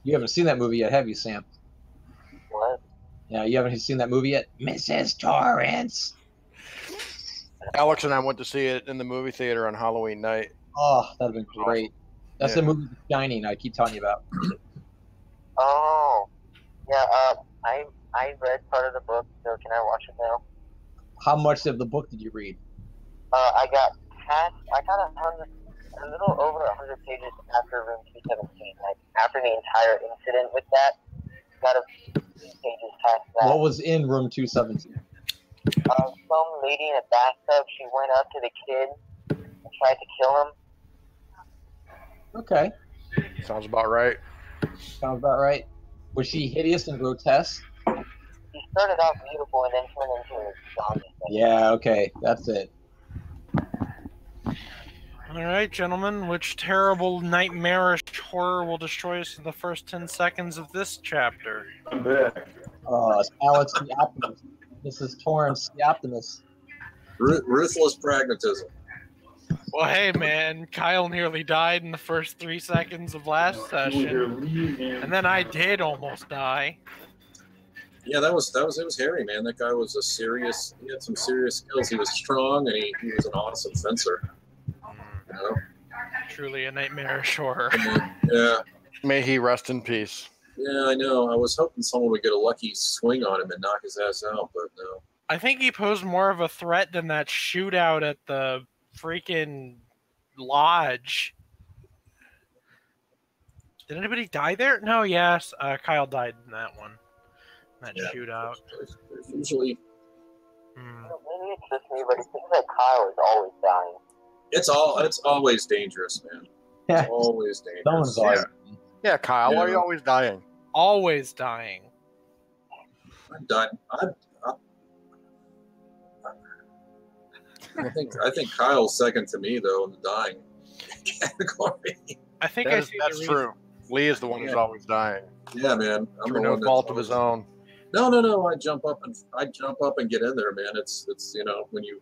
You haven't seen that movie yet, have you, Sam? What? Yeah, you haven't seen that movie yet, Mrs. Torrance. Alex and I went to see it in the movie theater on Halloween night. Oh, that'd have been great. Awesome. That's the movie The Shining I keep telling you about. Oh, yeah. I read part of the book, so can I watch it now? How much of the book did you read? I got a little over 100 pages after Room 217. Like after the entire incident with that, got a few pages past that. What was in room 217? Some lady in a bathtub. She went up to the kid and tried to kill him. Okay. Sounds about right. Sounds about right. Was she hideous and grotesque? She started out beautiful and then turned into a zombie. Yeah, okay. That's it. All right, gentlemen. Which terrible, nightmarish horror will destroy us in the first 10 seconds of this chapter? I'm back. Alex the Optimist. Mrs. Torrance the Optimist. Ruthless pragmatism. Well, hey, man. Kyle nearly died in the first 3 seconds of last session. And then I did almost die. Yeah, it was hairy, man. That guy was he had some serious skills. He was strong and he was an awesome fencer. You know? Truly a nightmarish horror. Yeah. May he rest in peace. Yeah, I know. I was hoping someone would get a lucky swing on him and knock his ass out, but no. I think he posed more of a threat than that shootout at the freaking lodge. Did anybody die there? No, yes. Kyle died in that one. That shootout. There's usually... Maybe it's just me, but it seems like Kyle is always dying. It's always dangerous, man. Yeah. It's always dangerous. Someone's always. Yeah, Kyle, why are you always dying? Always dying. I'm done. I think Kyle's second to me though in the dying category. I think that's true. Lee is the one who's always dying. Yeah, man. I'm Through no fault of his own. No. I jump up and get in there, man. It's you know when you.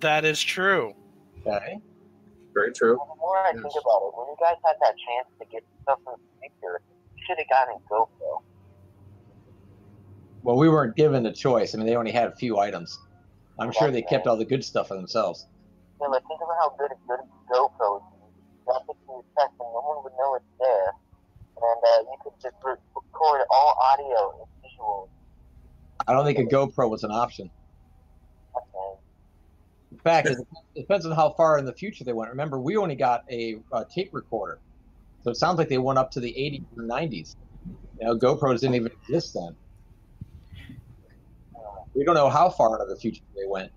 That is true. Okay. Very true. Well, the more I think about it, when you guys had that chance to get stuff from the future, you should have gotten GoPro. Well, we weren't given the choice. I mean, they only had a few items. I'm sure they kept all the good stuff for themselves. Yeah, but think about how good a GoPro is. You got 60 seconds, no one would know it's there. And you could just record all audio and visuals. I don't think a GoPro was an option. Okay. In fact, it depends on how far in the future they went. Remember, we only got a tape recorder. So it sounds like they went up to the 80s and 90s. You know, GoPros didn't even exist then. We don't know how far into the future they went.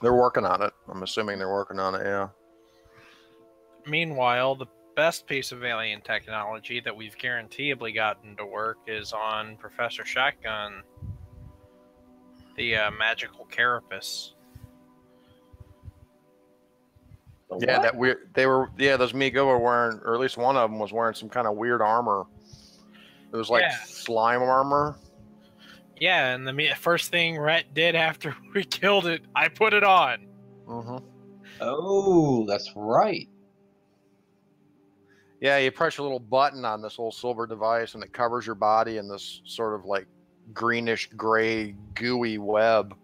They're working on it. I'm assuming they're working on it, yeah. Meanwhile, the best piece of alien technology that we've guaranteeably gotten to work is on Professor Shotgun, the magical carapace. Yeah, those Migo were wearing, or at least one of them was wearing some kind of weird armor. It was like slime armor. Yeah, and the first thing Rhett did after we killed it, I put it on. Oh, that's right. Yeah, you press a little button on this little silver device, and it covers your body in this sort of like greenish gray gooey web.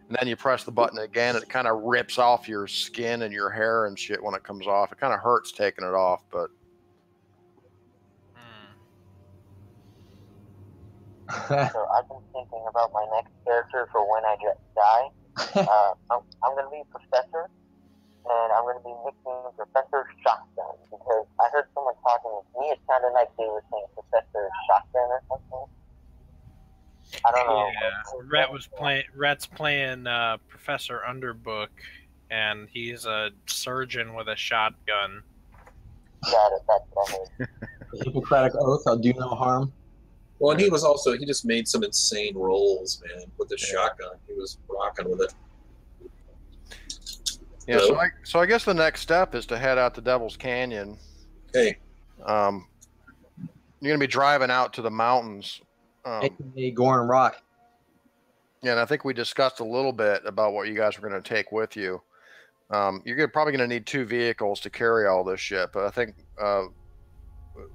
And then you press the button again, and it kind of rips off your skin and your hair and shit when it comes off. It kind of hurts taking it off, but... So I've been thinking about my next character for when I die. I'm going to be a professor, and I'm going to be nicknamed Professor Shotgun because I heard someone talking to me. It sounded like they were saying Professor Shotgun or something. I don't know. Yeah, Rhett's playing Professor Underbook, and he's a surgeon with a shotgun. Got it. That's what I heard. The Hippocratic Oath, I'll do no harm. Well, and he just made some insane rolls, man, with the shotgun. He was rocking with it. Yeah, so I guess the next step is to head out to Devil's Canyon. Okay. You're going to be driving out to the mountains. AKA Gorn Rock. Yeah, and I think we discussed a little bit about what you guys were going to take with you. You're probably going to need 2 vehicles to carry all this shit, but I think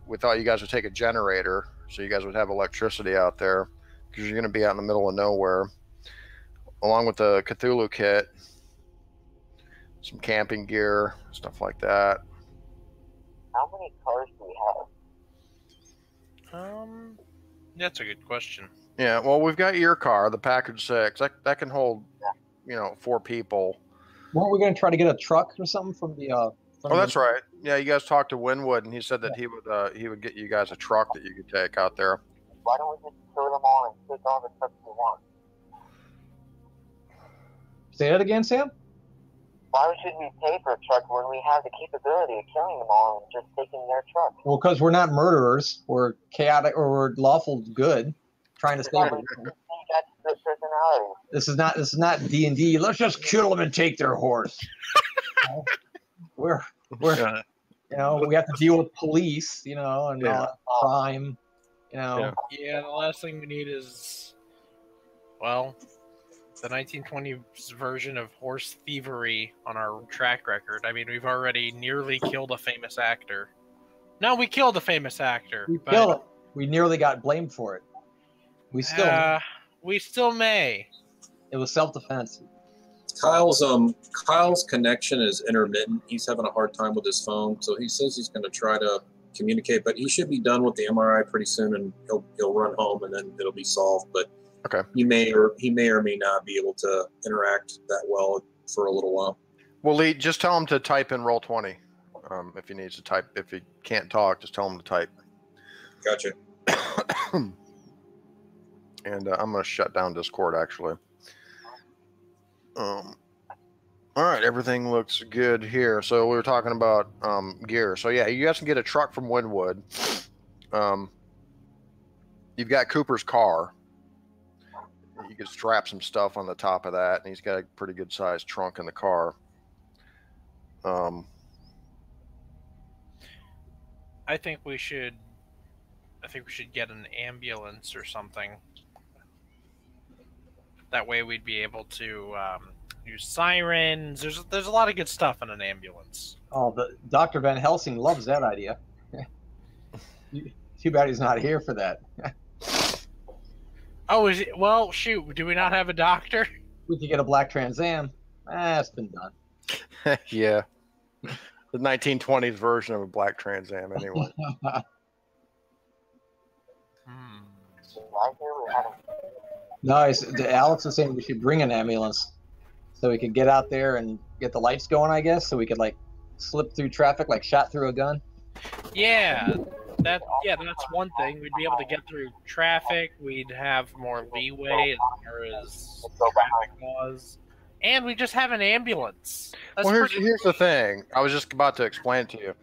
we thought you guys would take a generator so you guys would have electricity out there because you're going to be out in the middle of nowhere, along with the Cthulhu kit, some camping gear, stuff like that. How many cars do we have? That's a good question. Yeah, well, we've got your car, the Packard 6. That can hold, 4 people. Weren't we going to try to get a truck or something from the? That's right. Yeah, you guys talked to Winwood, and he said that he would get you guys a truck that you could take out there. Why don't we just kill them all and take all the trucks we want? Say that again, Sam. Why should we pay for a truck when we have the capability of killing them all and just taking their truck? Well, because we're not murderers. We're chaotic, or we're lawful good, trying to save them. That's personality. This is not D&D. Let's just kill them and take their horse. We're we have to deal with police, and crime, Yeah, the last thing we need is, the 1920s version of horse thievery on our track record. I mean, we've already nearly killed a famous actor. No, we killed a famous actor. Killed him. We nearly got blamed for it. We still may. It was self-defense. Kyle's connection is intermittent. He's having a hard time with his phone, so he says he's going to try to communicate, but he should be done with the MRI pretty soon, and he'll run home, and then it'll be solved. But he may or may not be able to interact that well for a little while. Well, Lee, just tell him to type in Roll20 if he needs to type. If he can't talk, just tell him to type. Gotcha. And I'm going to shut down Discord, actually. All right, everything looks good here. So we were talking about gear. So yeah, you guys can get a truck from Winwood. You've got Cooper's car. You can strap some stuff on the top of that, and he's got a pretty good sized trunk in the car. I think we should get an ambulance or something. That way we'd be able to use sirens. There's a lot of good stuff in an ambulance. Oh, Dr. Van Helsing loves that idea. Too bad he's not here for that. Oh, is it? Well, shoot. Do we not have a doctor? We could get a black Trans Am. It's been done. Yeah. The 1920s version of a black Trans Am, anyway. Nice. Alex was saying we should bring an ambulance so we could get out there and get the lights going, I guess, so we could slip through traffic like shot through a gun. Yeah, that's one thing. We'd be able to get through traffic. We'd have more leeway as far as traffic laws, and we just have an ambulance. Well, here's the thing. I was just about to explain it to you.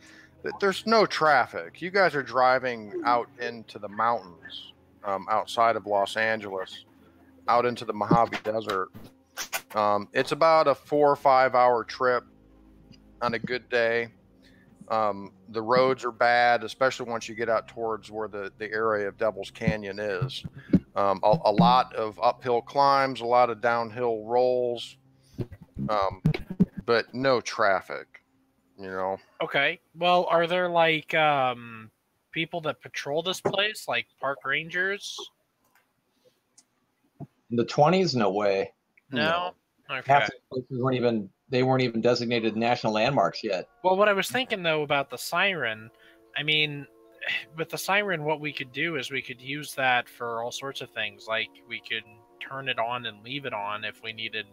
There's no traffic. You guys are driving out into the mountains, outside of Los Angeles, out into the Mojave Desert. It's about a 4 or 5 hour trip on a good day. The roads are bad, especially once you get out towards where the area of Devil's Canyon is. A lot of uphill climbs, a lot of downhill rolls, but no traffic, Okay. Well, are there people that patrol this place, like park rangers? In the 20s? No way. No? Okay. Half the places weren't even designated national landmarks yet. Well, what I was thinking, though, about the siren, I mean, with the siren, what we could do is we could use that for all sorts of things. Like, we could turn it on and leave it on if we needed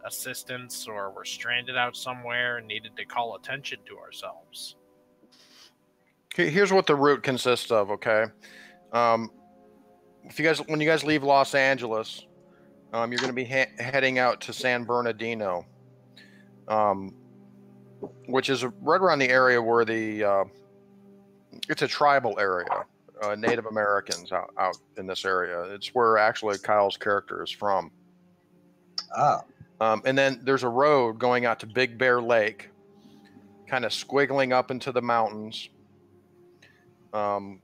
assistance or were stranded out somewhere and needed to call attention to ourselves. Here's what the route consists of, okay? When you guys leave Los Angeles, you're going to be heading out to San Bernardino, which is right around the area where it's a tribal area, Native Americans out in this area. It's where actually Kyle's character is from. And then there's a road going out to Big Bear Lake, kind of squiggling up into the mountains. And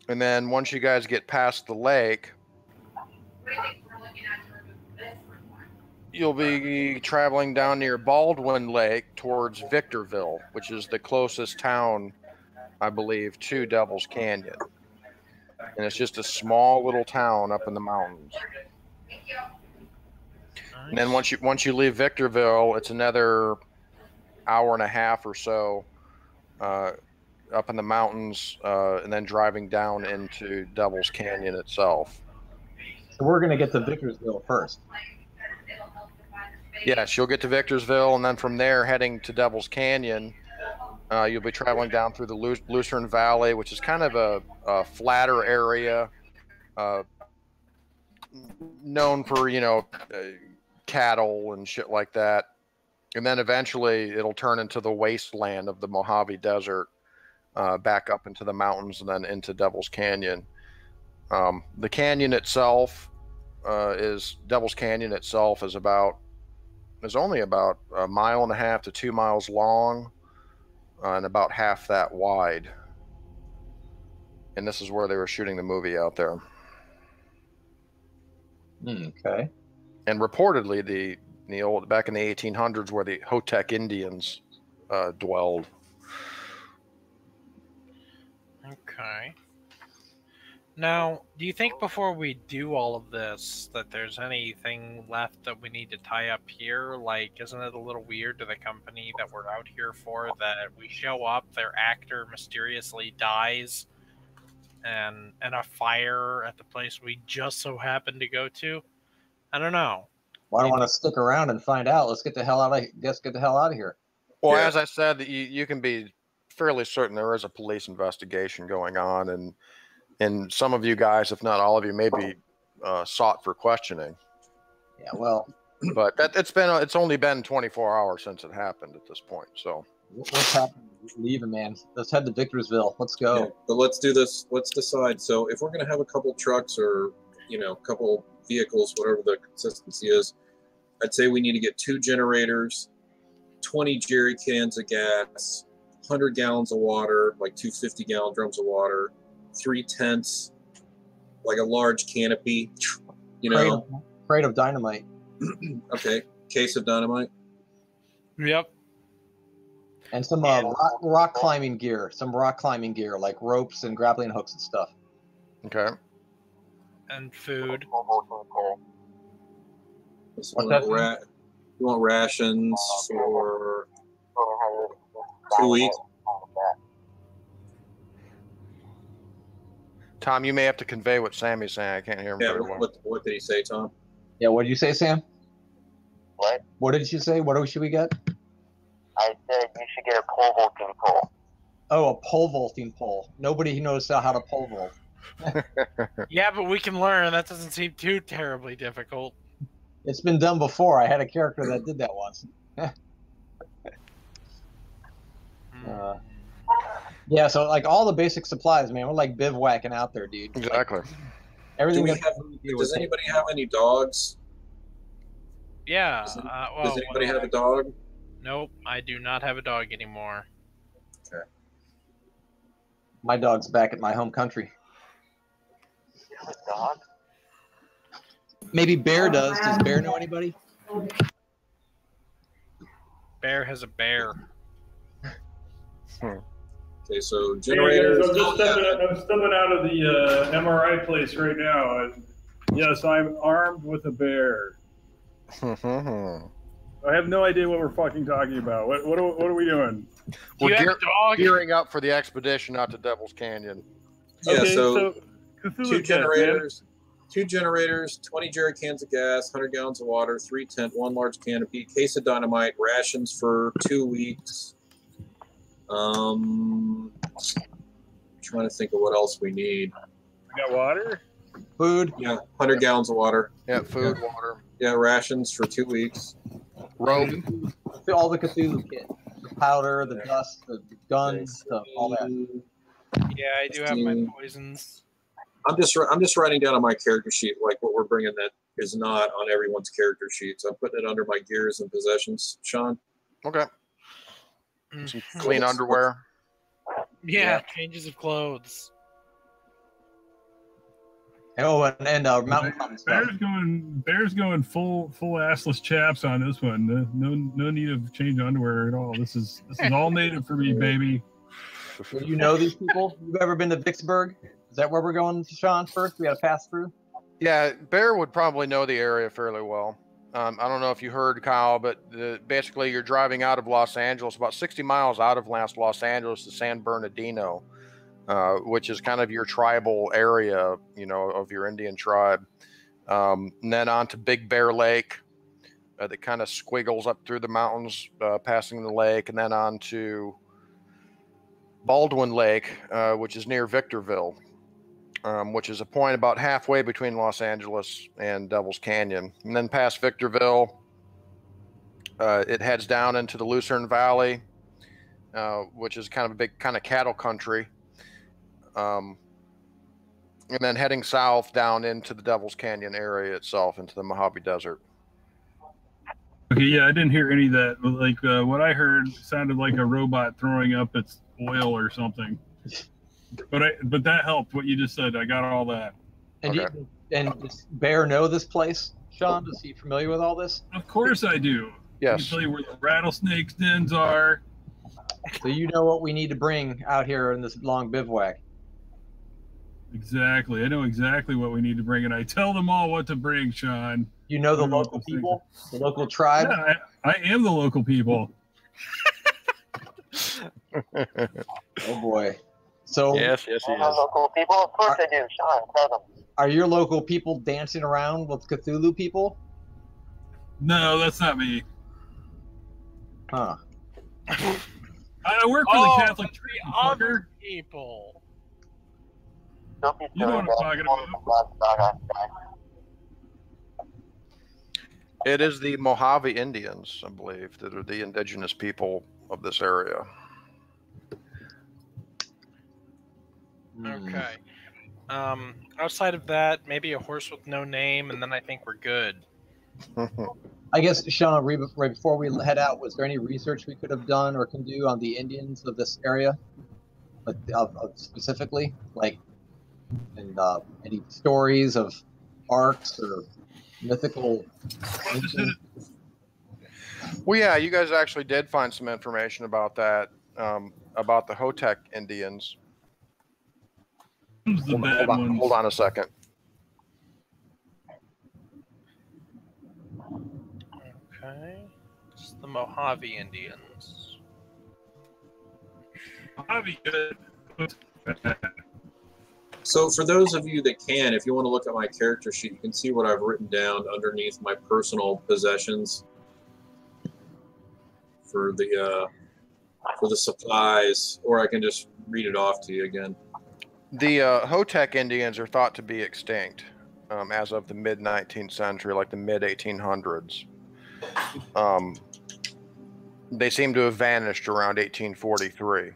then once you guys get past the lake, you'll be traveling down near Baldwin Lake towards Victorville, which is the closest town, I believe, to Devil's Canyon. And it's just a small little town up in the mountains. And then once you leave Victorville, it's another hour and a half or so up in the mountains, and then driving down into Devil's Canyon itself. So we're going to get to Victorsville first. Yes, you'll get to Victorsville, and then from there, heading to Devil's Canyon, you'll be traveling down through the Lucerne Valley, which is kind of a flatter area, known for, cattle and shit like that. And then eventually it'll turn into the wasteland of the Mojave Desert, back up into the mountains and then into Devil's Canyon. The canyon itself Devil's Canyon itself is only about 1.5 miles to 2 miles long, and about half that wide. And this is where they were shooting the movie out there. Okay. And reportedly, back in the 1800s, where the Hotek Indians dwelled. Okay. Now, do you think before we do all of this that there's anything left that we need to tie up here? Like, isn't it a little weird to the company that we're out here for that we show up, their actor mysteriously dies, and a fire at the place we just so happen to go to? I don't know. Well, I don't want to stick around and find out. Let's get the hell out of here. Well, as I said, you can be fairly certain there is a police investigation going on, and some of you guys, if not all of you, may be sought for questioning. Yeah, well, but it's only been 24 hours since it happened at this point. So what's happening? Leaving, man. Let's head to Victorsville. Let's go. Yeah, but let's do this. Let's decide. So if we're going to have a couple trucks or a couple vehicles, whatever the consistency is, I'd say we need to get 2 generators, 20 jerry cans of gas, 100 gallons of water, like 2 50-gallon drums of water, 3 tents, like a large canopy, crate of dynamite. Okay, case of dynamite. Yep. And some rock climbing gear, like ropes and grappling hooks and stuff. Okay. And food. You want rations for 2 weeks? Tom, you may have to convey what Sammy's saying. I can't hear him very well. What did he say, Tom? Yeah, what did you say, Sam? What? What did you say? What should we get? I said you should get a pole vaulting pole. Oh, a pole vaulting pole. Nobody knows how to pole vault. Yeah, but we can learn. That doesn't seem too terribly difficult. It's been done before. I had a character that did that once. Yeah, so like all the basic supplies, man. We're like bivouacking out there, dude. Exactly. Like, everything. Does anybody have any dogs? Yeah. Does anybody have a dog? Nope, I do not have a dog anymore. Okay. My dog's back at my home country. You have a dog? Maybe Bear does. Does Bear know anybody? Bear has a bear. Okay, so generators. Hey guys, I'm stepping out of the MRI place right now. And yes, I'm armed with a bear. I have no idea what we're fucking talking about. What are we doing? We're gearing up for the expedition out to Devil's Canyon. Yeah, okay, so Cthulhu 2 generators. 2 generators, 20 jerry cans of gas, 100 gallons of water, 3 tent, 1 large canopy, case of dynamite, rations for 2 weeks. Trying to think of what else we need. We got water? Food. Yeah, 100 gallons of water. Yeah, food, water. Yeah, rations for 2 weeks. Rope. All the Cthulhu kit. The powder, the dust, the guns, all that. Yeah, I do have my poisons. I'm just writing down on my character sheet like what we're bringing that is not on everyone's character sheets. I'm putting it under my gears and possessions. Sean. Okay. Some clean underwear. Yeah, changes of clothes. Oh, and mountain climbing stuff. Bear's going full assless chaps on this one. No need of change of underwear at all. This is all native for me, baby. Do you know these people? You've ever been to Vicksburg? Is that where we're going, Sean? First, we got to pass through. Yeah, Bear would probably know the area fairly well. I don't know if you heard, Kyle, but basically you're driving out of Los Angeles, about 60 miles out of Los Angeles to San Bernardino, which is kind of your tribal area, you know, of your Indian tribe. And then on to Big Bear Lake, that kind of squiggles up through the mountains, passing the lake, and then on to Baldwin Lake, which is near Victorville, which is a point about halfway between Los Angeles and Devil's Canyon. And then past Victorville, it heads down into the Lucerne Valley, which is kind of a big kind of cattle country. And then heading south down into the Devil's Canyon area itself, into the Mojave Desert. Okay, yeah, I didn't hear any of that. But like what I heard sounded like a robot throwing up its oil or something. But that helped. What you just said, I got all that. And Okay. does Bear know this place, Sean? Is he familiar with all this? Of course I do. I Yes. can tell you where the rattlesnakes dens are. So you know what we need to bring out here in this long bivouac. Exactly. I know exactly what we need to bring, and I tell them all what to bring, Sean. You know the I know what local those things people, the local tribe. Yeah, I am the local people. Oh boy. So Yes, he All the is. local people? Of course I do. Sean, tell them. are your local people dancing around with Cthulhu people? No, that's not me. Huh. I work for the Catholic Church. the fucker. other people. Don't be You know silly, what I'm man. talking about. It is the Mojave Indians, I believe, that are the indigenous people of this area. Okay. Outside of that, maybe a horse with no name, and then I think we're good. I guess, Sean, right before we head out, was there any research we could have done or can do on the Indians of this area? Like, specifically? Like, and any stories of arcs or mythical... Well, yeah, you guys actually did find some information about that, about the Hotek Indians. Who's the bad ones? Hold on a second. Okay. It's the Mojave Indians. Mojave, good. So for those of you that can, if you want to look at my character sheet, you can see what I've written down underneath my personal possessions for the supplies, or I can just read it off to you again. The Hotek Indians are thought to be extinct as of the mid-19th century, like the mid-1800s. They seem to have vanished around 1843.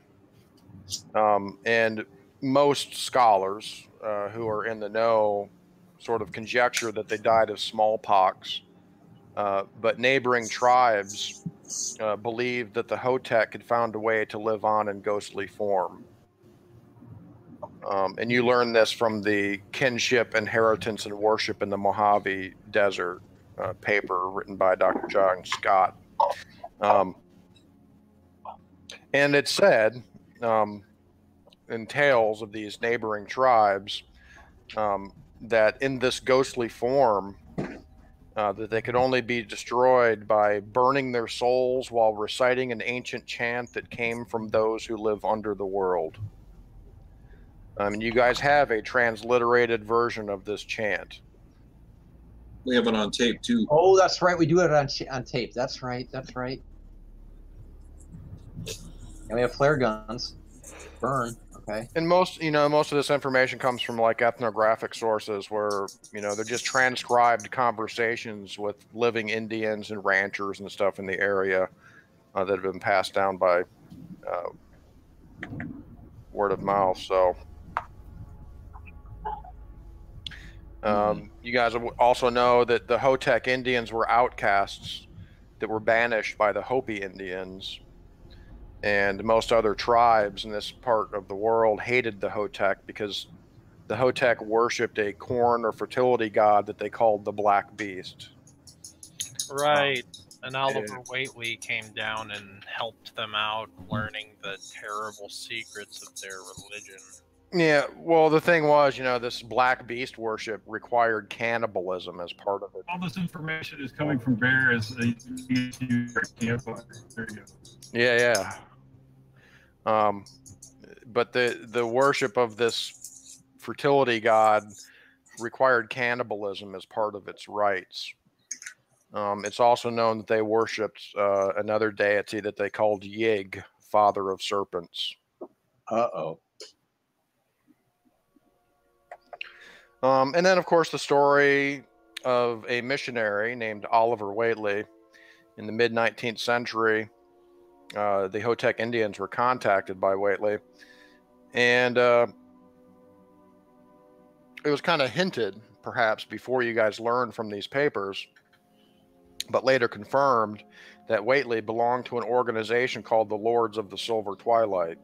And most scholars who are in the know sort of conjecture that they died of smallpox, but neighboring tribes believed that the Hotek had found a way to live on in ghostly form. And you learn this from the Kinship, Inheritance, and Worship in the Mojave Desert paper written by Dr. John Scott. And it said in tales of these neighboring tribes that in this ghostly form, that they could only be destroyed by burning their souls while reciting an ancient chant that came from those who live under the world. And you guys have a transliterated version of this chant. We have it on tape too. Oh, that's right. We do it on tape. That's right. That's right. And we have flare guns. Burn. Okay. And most of this information comes from like ethnographic sources where, they're just transcribed conversations with living Indians and ranchers and stuff in the area that have been passed down by word of mouth. So you guys also know that the Hotek Indians were outcasts that were banished by the Hopi Indians. And most other tribes in this part of the world hated the Hotek because the Hotek worshipped a corn or fertility god that they called the Black Beast. Right. And Oliver Whately came down and helped them out, learning the terrible secrets of their religion. Yeah, well, the thing was, this Black Beast worship required cannibalism as part of it. All this information is coming from Bear as a campfire. There you go. Yeah. But the worship of this fertility god required cannibalism as part of its rites. It's also known that they worshipped another deity that they called Yig, father of serpents. Uh-oh. And then, of course, the story of a missionary named Oliver Whately in the mid-19th century. The Hotek Indians were contacted by Whately, and it was kind of hinted, perhaps, before you guys learned from these papers, but later confirmed that Whately belonged to an organization called the Lords of the Silver Twilight.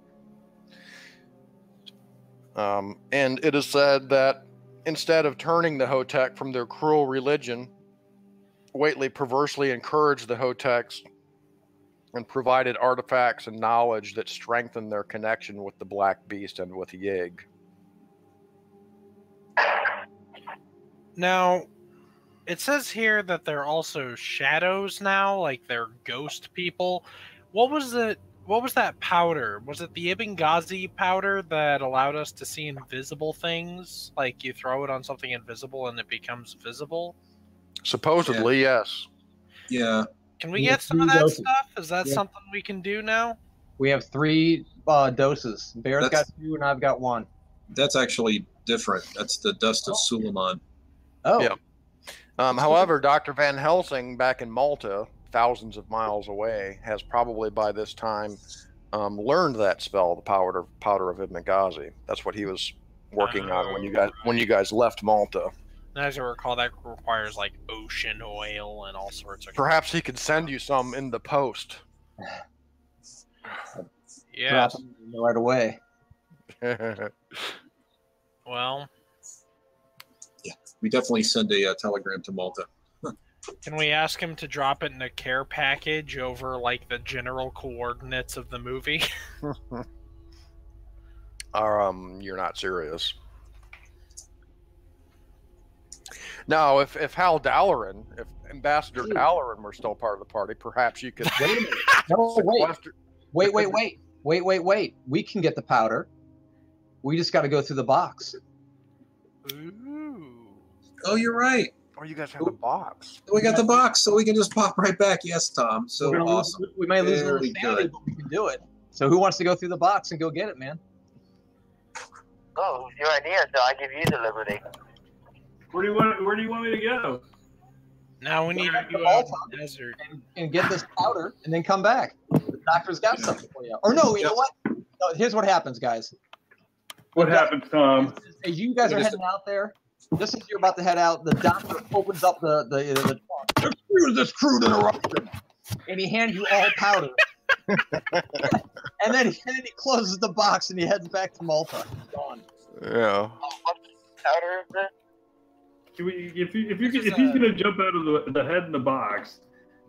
And it is said that instead of turning the Hotek from their cruel religion, Whately perversely encouraged the Hoteks and provided artifacts and knowledge that strengthened their connection with the Black Beast and with Yig. Now, it says here that they're also shadows now, like they're ghost people. What was that powder? Was it the Ibn Ghazi powder that allowed us to see invisible things? Like you throw it on something invisible and it becomes visible? Supposedly, yes. Yeah. Can we get some of that stuff? Is that something we can do now? We have 3 doses. Bear's got 2 and I've got 1. That's actually different. That's the dust of Suleiman. Oh. Yeah. However, Dr. Van Helsing back in Malta, thousands of miles away, has probably by this time learned that spell, the powder of Ibn Ghazi. That's what he was working on when you guys left Malta. As I recall, that requires like ocean oil and all sorts of. Perhaps he could send you some in the post. Yes. Right away. Well. Yeah, we definitely send a telegram to Malta. Can we ask him to drop it in a care package over like the general coordinates of the movie? You're not serious. Now, if Hal Dallerin, if Ambassador Dallerin were still part of the party, perhaps you could. Wait a minute. No, wait. We can get the powder. We just got to go through the box. Ooh. Oh, you're right. Oh, you guys have a box. We got the box, so we can just pop right back. Yes, Tom. So awesome. We might lose a little sanity, but we can do it. So who wants to go through the box and go get it, man? Oh, it's your idea, so I give you the liberty. Where do you want me to go? Now we need to go out to the desert and get this powder, and then come back. The doctor's got something for you. Or no, you know what? No, here's what happens, guys. What happens, Tom? As you guys are heading out there, just as you're about to head out, the doctor opens up the trunk. Excuse this crude interruption. And he hands you all powder. and then he closes the box and he heads back to Malta. He's gone. Yeah. What powder is this? If he's gonna jump out of the head in the box,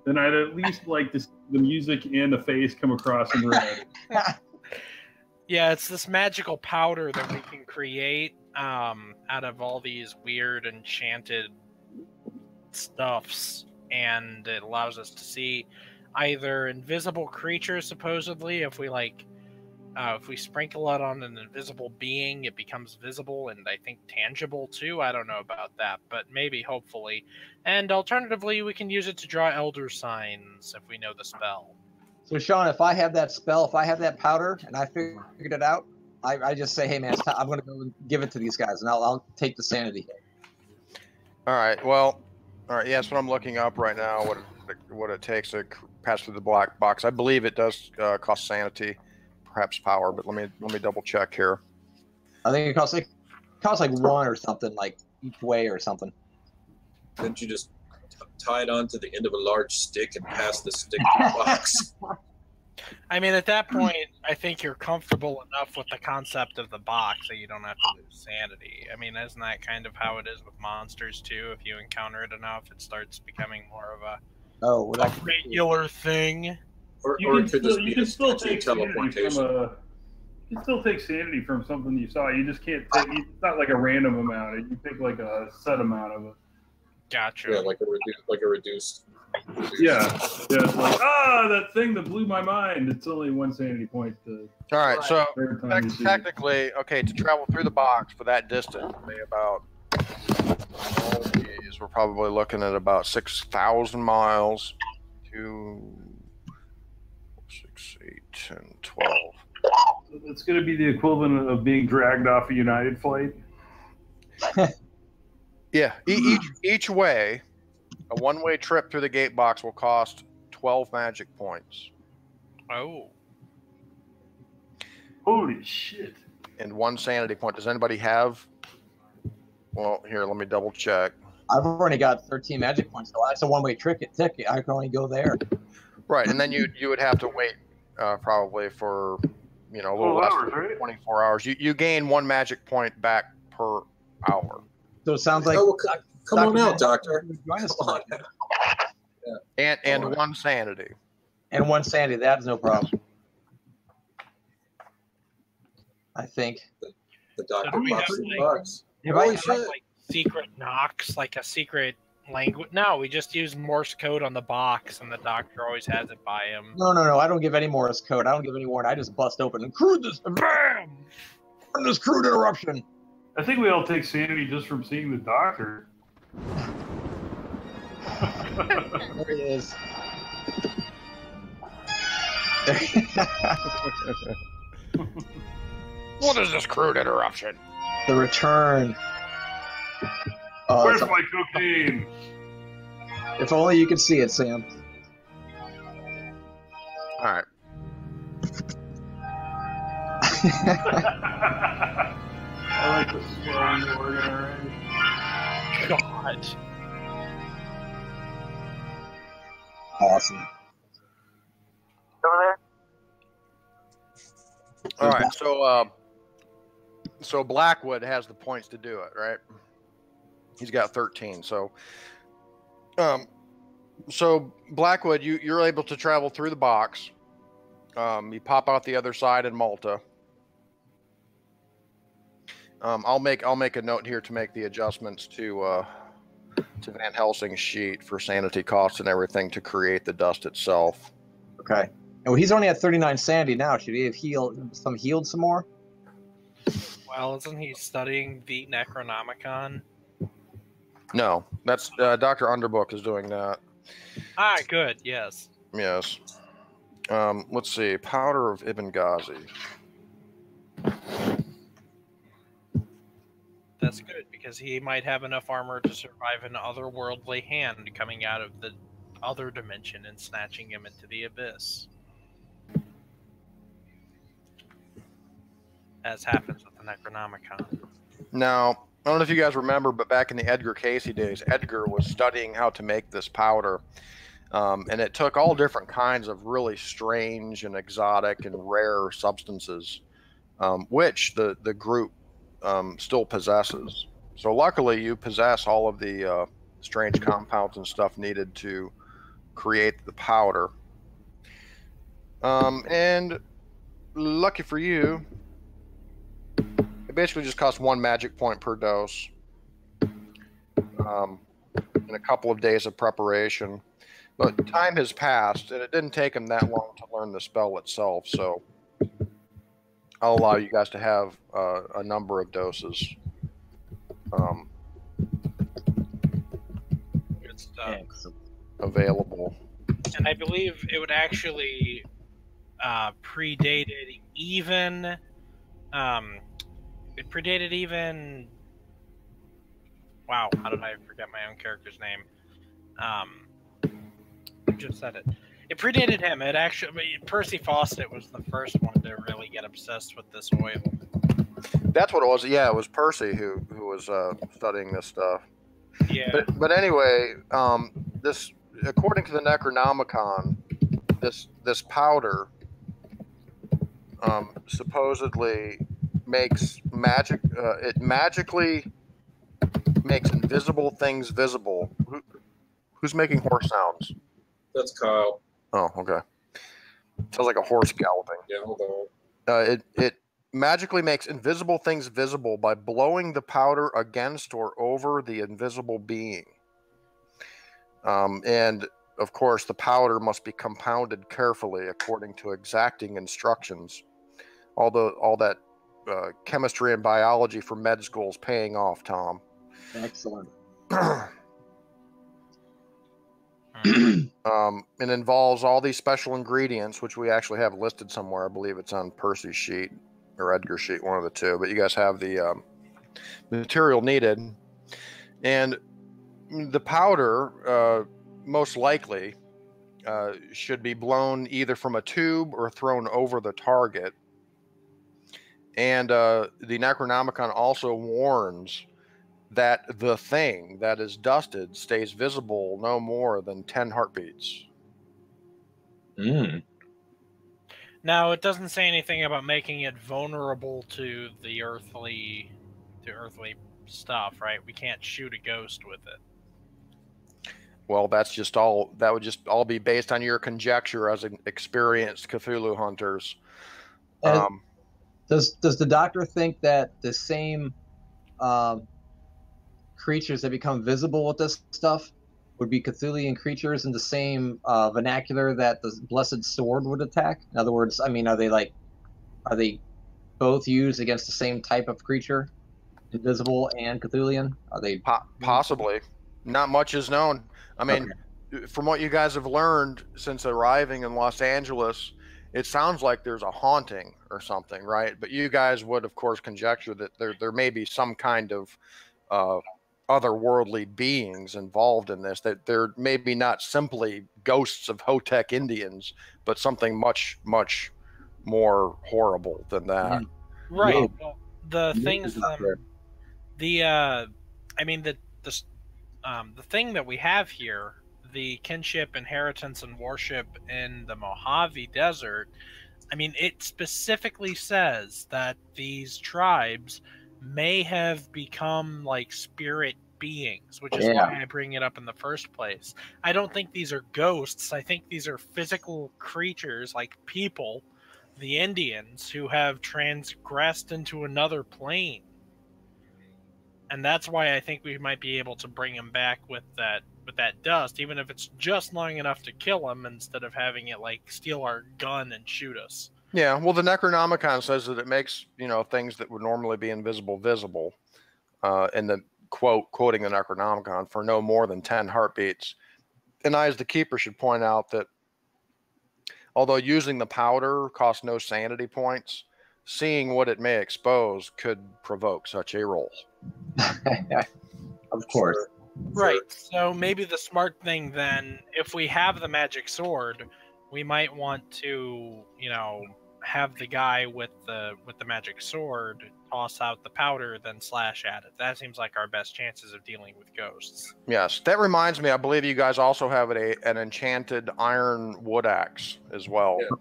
then I'd at least like to see the music and the face come across in red. Yeah, it's this magical powder that we can create out of all these weird enchanted stuffs, and it allows us to see either invisible creatures, supposedly, if we like If we sprinkle it on an invisible being, it becomes visible and I think tangible too. I don't know about that, but maybe, hopefully. And alternatively, we can use it to draw elder signs if we know the spell. So, Sean, if I have that spell, if I have that powder, and I figured it out, I just say, hey, man, I'm going to go and give it to these guys, and I'll take the sanity. All right. Well, all right. Yeah, that's what I'm looking up right now. What it takes to pass through the black box. I believe it does cost sanity, perhaps power, but let me double check here. I think it costs like 1 or something, like each way or something. Couldn't you just tie it onto the end of a large stick and pass the stick to the box? I mean, at that point, I think you're comfortable enough with the concept of the box that you don't have to lose sanity. I mean, isn't that kind of how it is with monsters too? If you encounter it enough, it starts becoming more of a regular thing. Or it could just be a sketchy teleportation. You can still take sanity from something you saw. You just can't take. It's not like a random amount. You take like a set amount of it. Gotcha. Yeah, like a reduced. Yeah. It's like, that thing that blew my mind. It's only 1 sanity point. All right, so technically, okay, to travel through the box for that distance, we're probably looking at about 6,000 miles to 6, 8, 10, 12. It's going to be the equivalent of being dragged off a United flight. Yeah, each way, a one-way trip through the gate box will cost 12 magic points. Oh. Holy shit. And 1 sanity point. Does anybody have? Well, here, let me double check. I've already got 13 magic points, so that's a one-way ticket. I can only go there. Right, and then you would have to wait probably for a little less than 24 hours. You gain 1 magic point back per hour. So it sounds like come on out, Doctor. Yeah. And 1 sanity. And 1 sanity. That's no problem. I think. The doctor pops in the box. Like secret knocks, like a secret language. No, we just use Morse code on the box, and the doctor always has it by him. No. I don't give any Morse code. I don't give any warning. I just bust open and crude this. Bam! This crude interruption. I think we all take sanity just from seeing the doctor. There he is. What is this crude interruption? The return. Where's my cocaine? If only you could see it, Sam. All right. I like the swirling organ already. God. Awesome. Over there? All right, so Blackwood has the points to do it, right? He's got 13. So Blackwood, you're able to travel through the box. You pop out the other side in Malta. I'll make a note here to make the adjustments to Van Helsing's sheet for sanity costs and everything to create the dust itself. Okay. And he's only at 39 sanity now. Should he have healed some more? Well, isn't he studying the Necronomicon? No, that's Dr. Underbook is doing that. Ah, good. Yes. Yes. Let's see. Powder of Ibn Ghazi. That's good, because he might have enough armor to survive an otherworldly hand coming out of the other dimension and snatching him into the abyss. As happens with the Necronomicon. Now, I don't know if you guys remember, but back in the Edgar Casey days, Edgar was studying how to make this powder. And it took all different kinds of really strange and exotic and rare substances, which the group still possesses. So luckily you possess all of the strange compounds and stuff needed to create the powder. And lucky for you, it basically just costs 1 magic point per dose, and a couple of days of preparation. But time has passed, and it didn't take him that long to learn the spell itself, so I'll allow you guys to have a number of doses. Good stuff. Available. And I believe it would actually predated even. It predated even. Wow, how did I forget my own character's name? Just said it. It predated him. It actually, Percy Fawcett was the first one to really get obsessed with this oil. That's what it was. Yeah, it was Percy who was studying this stuff. Yeah. But anyway, this, according to the Necronomicon, this powder supposedly makes magic. It magically makes invisible things visible. Who's making horse sounds? That's Kyle. Oh, okay. Sounds like a horse galloping. Yeah, hold on. It magically makes invisible things visible by blowing the powder against or over the invisible being. And of course, the powder must be compounded carefully according to exacting instructions. Although all that chemistry and biology for med school is paying off, Tom. Excellent. It involves all these special ingredients, which we actually have listed somewhere. I believe it's on Percy's sheet or Edgar's sheet, one of the two. But you guys have the material needed. And the powder, most likely, should be blown either from a tube or thrown over the target. And the Necronomicon also warns that the thing that is dusted stays visible no more than 10 heartbeats. Now, it doesn't say anything about making it vulnerable to the earthly stuff, right? We can't shoot a ghost with it. Well, that would just all be based on your conjecture as an experienced Cthulhu hunters. Does the doctor think that the same creatures that become visible with this stuff would be Cthulhian creatures in the same vernacular that the Blessed Sword would attack? In other words, I mean, are they both used against the same type of creature, invisible and Cthulhian? Are they possibly? Not much is known. I mean, from what you guys have learned since arriving in Los Angeles, it sounds like there's a haunting or something, right? But you guys would, of course, conjecture that there may be some kind of otherworldly beings involved in this, that they're maybe not simply ghosts of Hotep Indians, but something much, much more horrible than that. Right. Well, the things, the thing that we have here, the kinship, inheritance, and worship in the Mojave Desert, I mean, it specifically says that these tribes may have become like spirit beings, which is why I bring it up in the first place. I don't think these are ghosts. I think these are physical creatures like people, the Indians, who have transgressed into another plane. And that's why I think we might be able to bring them back with that dust, even if it's just long enough to kill them instead of having it like steal our gun and shoot us. Yeah, well, the Necronomicon says that it makes, things that would normally be invisible visible. In the quoting the Necronomicon, for no more than 10 heartbeats. And I, as the keeper, should point out that although using the powder costs no sanity points, seeing what it may expose could provoke such a roll. Of course. Right. So maybe the smart thing then, if we have the magic sword, we might want to, have the guy with the magic sword toss out the powder, then slash at it. That seems like our best chances of dealing with ghosts. Yes, that reminds me. I believe you guys also have an enchanted iron wood axe as well. Yeah.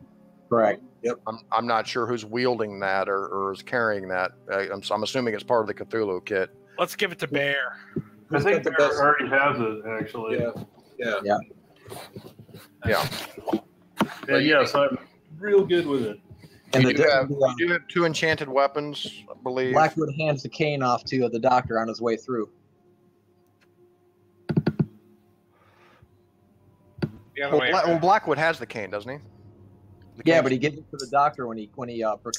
Correct. Yep. I'm not sure who's wielding that or is carrying that. I'm assuming it's part of the Cthulhu kit. Let's give it to Bear. I think Bear already has it, actually. Yeah. Yes, I'm real good with it. And you do have 2 enchanted weapons, I believe. Blackwood hands the cane off to the doctor on his way through. Well, Blackwood has the cane, doesn't he? Yeah, but he gives it to the doctor when he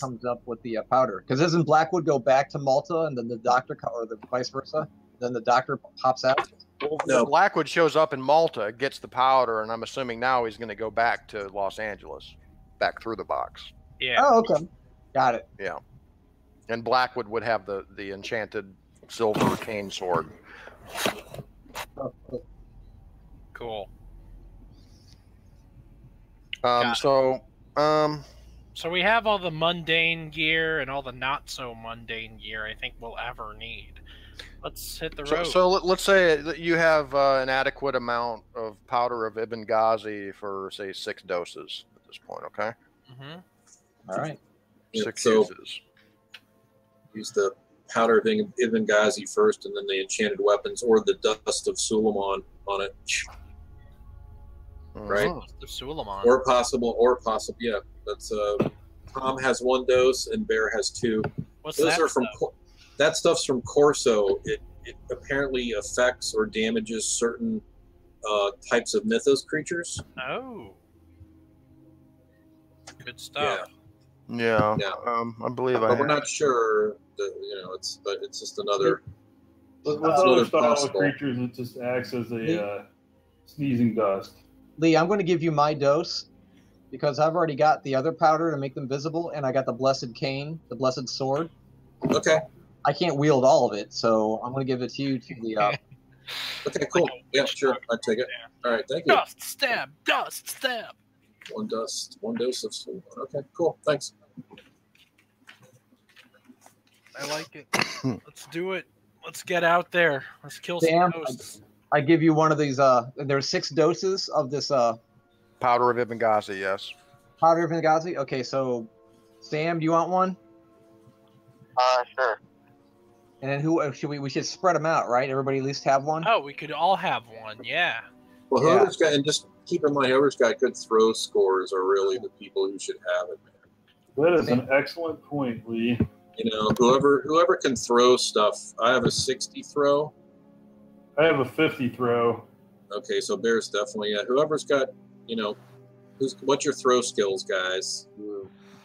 comes up with the powder. Because doesn't Blackwood go back to Malta and then the doctor, or the vice versa? Then the doctor pops out. Well, no. Blackwood shows up in Malta, gets the powder, and I'm assuming now he's going to go back to Los Angeles, back through the box. Yeah. Oh, okay, got it. Yeah, and Blackwood would have the enchanted silver cane sword. Cool. So we have all the mundane gear and all the not so mundane gear I think we'll ever need. Let's hit the road. So let's say that you have an adequate amount of powder of Ibn Ghazi for, say, 6 doses at this point, okay? Mm-hmm. All right. 6 uses. Use the powder of Ibn Ghazi first, and then the enchanted weapons, or the dust of Suleiman on it. Right? Dust of Suleiman. Or possible, yeah. That's Tom has 1 dose, and Bear has 2. What's Those that are from stuff? That stuff's from Corso. It apparently affects or damages certain types of mythos creatures. Oh. Good stuff. Yeah. I believe but we're not sure. It's just another. With other style of creatures, it just acts as a sneezing dust. Lee, I'm going to give you my dose because I've already got the other powder to make them visible, and I got the blessed cane, the blessed sword. Okay. I can't wield all of it, so I'm going to give it to you to the. Okay, cool. Yeah, sure. I take it. All right, thank you. Dust stab. 1 dose of Suleiman. Okay, cool. Thanks. I like it. Let's do it. Let's get out there. Let's kill some ghosts. I give you one of these. There's 6 doses of this. Powder of Ibn Ghazi, yes. Powder of Ibn Ghazi. Okay, so Sam, do you want one? Sure. And then who should we should spread them out, right? Everybody at least have one. Oh, we could all have one. Yeah. Well, whoever's got, and just keep in mind, whoever's got good throw scores are really the people who should have it, man. That is an excellent point, Lee. Whoever can throw stuff. I have a 60 throw. I have a 50 throw. Okay, so Bear's definitely whoever's got, what's your throw skills, guys?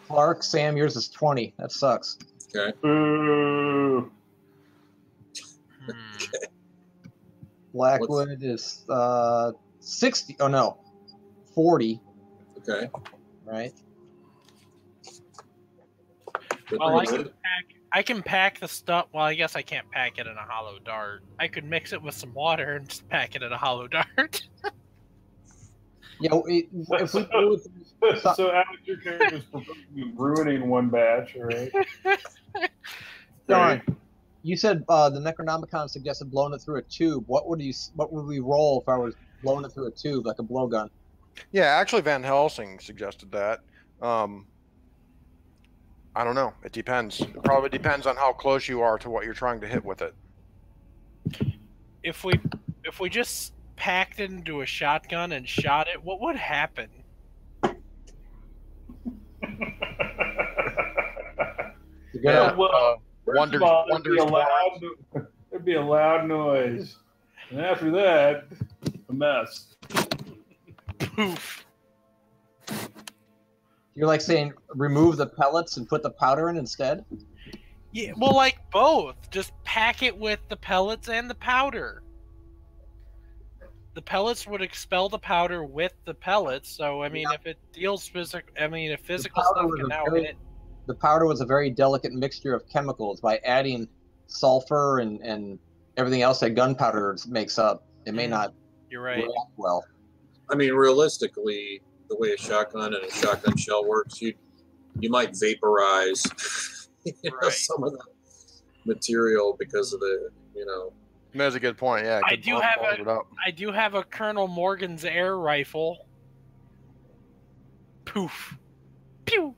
Clark, Sam, yours is 20. That sucks. Okay. Boo. Okay. Blackwood is 60. Oh no, 40. Okay. Right. Well, I can pack the stuff. Well, I guess I can't pack it in a hollow dart. I could mix it with some water and just pack it in a hollow dart. Yeah. So Alex, your character is proposing ruining one batch, right? John, you said the Necronomicon suggested blowing it through a tube. What would we roll if I was blowing it through a tube like a blowgun? Yeah, actually, Van Helsing suggested that. I don't know. It depends. It probably depends on how close you are to what you're trying to hit with it. If we just packed it into a shotgun and shot it, what would happen? It'd be a loud noise, and after that, a mess. Poof. You're like saying remove the pellets and put the powder in instead? Yeah, well, like both. Just pack it with the pellets and the powder. The pellets would expel the powder with the pellets. So, I mean, if it deals physical, if physical stuff can now hit. The powder was a very delicate mixture of chemicals. By adding sulfur and everything else that gunpowder makes up, it may not react well. I mean, realistically, the way a shotgun and a shotgun shell works, you might vaporize some of the material because of the That's a good point. Yeah, I do have a Colonel Morgan's air rifle. Poof, pew.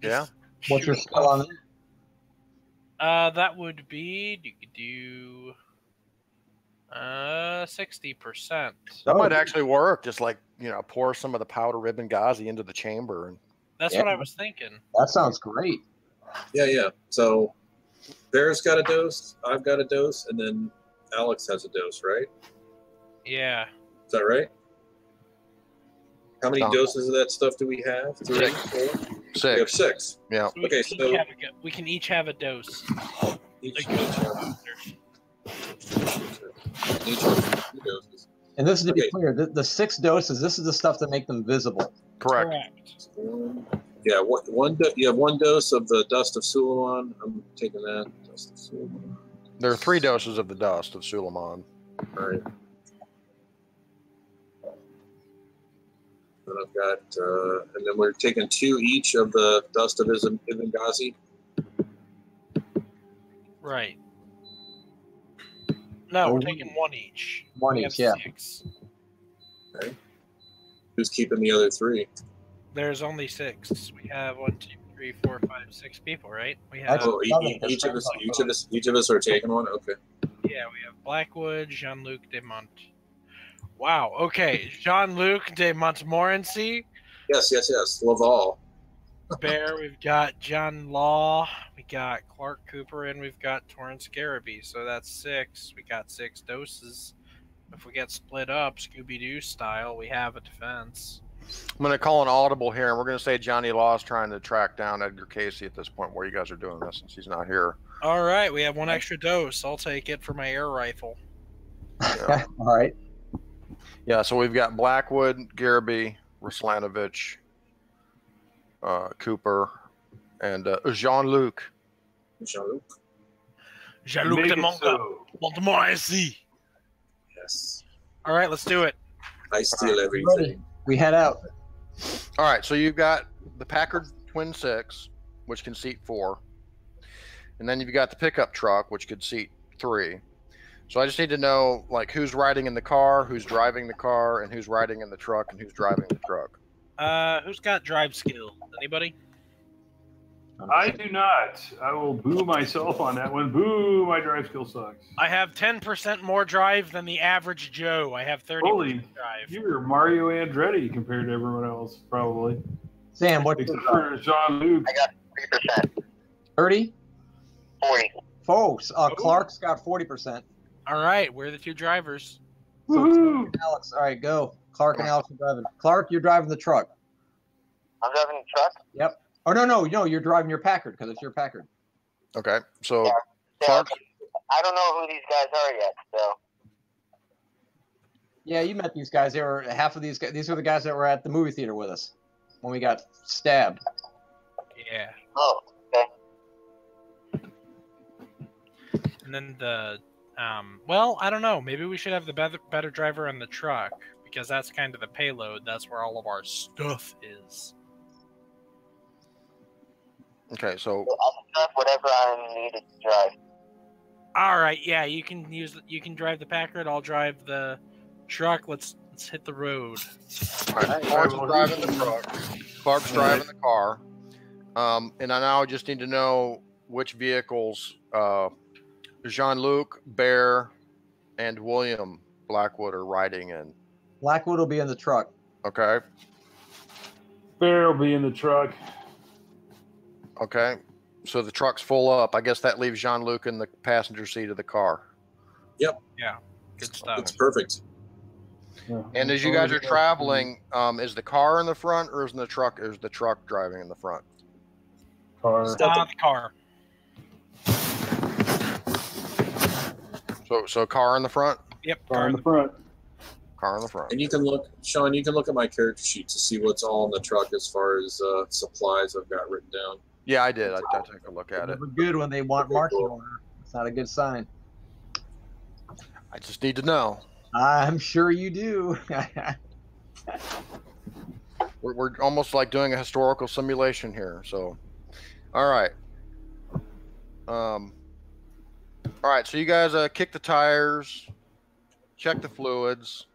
Yeah. What's your skill on it? That would be 60%. That might actually work. Just like pour some of the powder ribbon Ghazi into the chamber, and that's what I was thinking. That sounds great. Yeah. So Bear's got a dose, I've got a dose, and then Alex has a dose, right? Yeah. Is that right? How many doses of that stuff do we have? 3, 4? 6. We have 6. Yeah. So Okay, so we can each have a dose. each Like, have 2 doses. And this is to be clear, the 6 doses, this is the stuff to make them visible. Correct. Yeah, you have 1 dose of the dust of Suleiman. I'm taking that. Dust of Suleiman. There are 3 doses of the dust of Suleiman. All right. And I've got, and then we're taking 2 each of the dust of Ibn Ghazi. Right. No, we're taking 1 each. 1 We each, have yeah. 6. Okay. Who's keeping the other 3? There's only 6. We have 1, 2, 3, 4, 5, 6 people, right? We have. Oh, each of us are taking 1. Okay. Yeah, we have Blackwood, Jean-Luc Desmont. Wow. Okay, Jean-Luc de Montmorency. Yes. Laval. Bear. We've got John Law. We got Clark Cooper, and we've got Torrance Garraby. So that's 6. We got 6 doses. If we get split up, Scooby-Doo style, we have a defense. I'm going to call an audible here, and we're going to say Johnny Law is trying to track down Edgar Casey at this point where you guys are doing this since he's not here. All right, we have 1 extra dose. I'll take it for my air rifle. Yeah. All right. Yeah, so we've got Blackwood, Garraby, Ruslanovich, Cooper, and Jean-Luc. Jean-Luc de Montmorency. Yes. All right, let's do it. I steal everything. We head out. All right, so you've got the Packard Twin 6, which can seat 4. And then you've got the pickup truck, which could seat 3. So I just need to know, like, who's riding in the car, who's driving the car, and who's riding in the truck, and who's driving the truck. Who's got drive skill? Anybody? I do not. I will boo myself on that one. Boo, my drive skill sucks. I have 10% more drive than the average Joe. I have 30% Holy, drive. you're Mario Andretti compared to everyone else, probably. Sam, what? Except for Jean-Luc. I got 3%. 30? 40. Folks, Clark's got 40%. All right, we're the 2 drivers. Woohoo! Alex, all right, go. Clark and Alex are driving. Clark, you're driving the truck. I'm driving the truck? Yep. Oh, no, you're driving your Packard because it's your Packard. Okay, so Yeah. Clark. I don't know who these guys are yet, so. Yeah, you met these guys. They were half of these guys. These were the guys that were at the movie theater with us when we got stabbed. Yeah. Oh, okay. And then the, well, I don't know. Maybe we should have the better driver on the truck because that's kind of the payload. That's where all of our stuff is. Okay, so I'll drive whatever I'm needed to drive. All right, yeah, you can drive the Packard. I'll drive the truck. Let's hit the road. all right, Clark's driving the truck. Clark's driving the car. And I now just need to know which vehicles Jean-Luc, Bear, and William Blackwood are riding in. Blackwood will be in the truck. Okay. Bear will be in the truck. Okay. So the truck's full up. I guess that leaves Jean-Luc in the passenger seat of the car. Yep. Yeah. Good stuff. It's perfect. Yeah. And as you guys are traveling, is the car in the front or is the truck driving in the front? Car. The car. So car in the front? Yep. Car in the front. Car in the front. And you can look, Sean, you can look at my character sheet to see what's all in the truck as far as supplies I've got written down. Yeah, I did. I took a look at it. We're good when they want marching order. It's not a good sign. I just need to know. I'm sure you do. We're almost like doing a historical simulation here. So, all right. All right. So you guys kick the tires, check the fluids,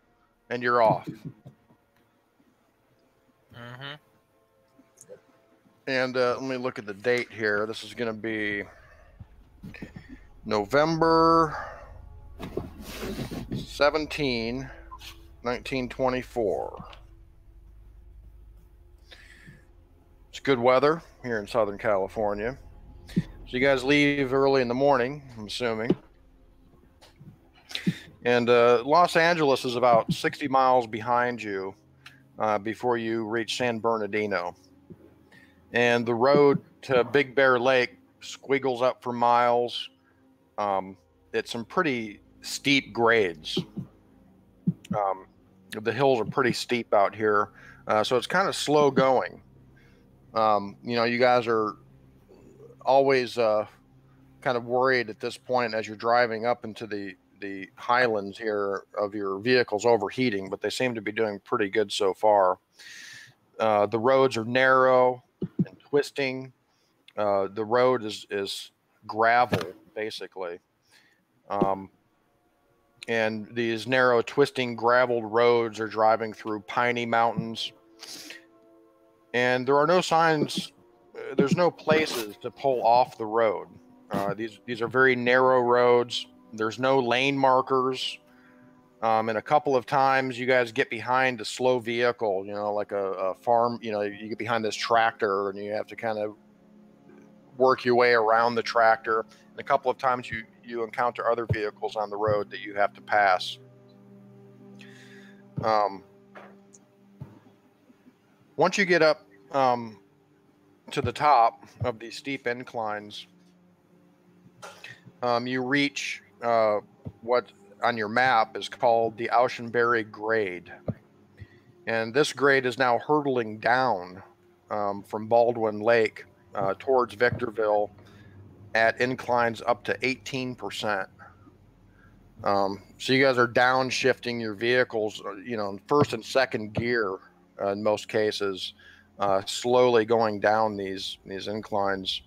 and you're off. Mm-hmm. And let me look at the date here. This is going to be November 17, 1924. It's good weather here in Southern California. So you guys leave early in the morning, I'm assuming. And Los Angeles is about 60 miles behind you. before you reach San Bernardino. And the road to Big Bear Lake squiggles up for miles. It's some pretty steep grades. The hills are pretty steep out here, so it's kind of slow going. You guys are always kind of worried at this point as you're driving up into the highlands here of your vehicles overheating, but they seem to be doing pretty good so far. The roads are narrow and twisting. The road is gravel, basically. And these narrow, twisting, graveled roads are driving through piney mountains. And there are no signs, there's no places to pull off the road. These are very narrow roads. There's no lane markers. And a couple of times you guys get behind a slow vehicle, like a farm, you get behind this tractor and you have to kind of work your way around the tractor. And a couple of times you encounter other vehicles on the road that you have to pass. Once you get up to the top of these steep inclines, you reach what on your map is called the Auchenberry Grade. And this grade is now hurtling down from Baldwin Lake towards Victorville at inclines up to 18%. So you guys are downshifting your vehicles, in first and second gear in most cases, slowly going down these inclines.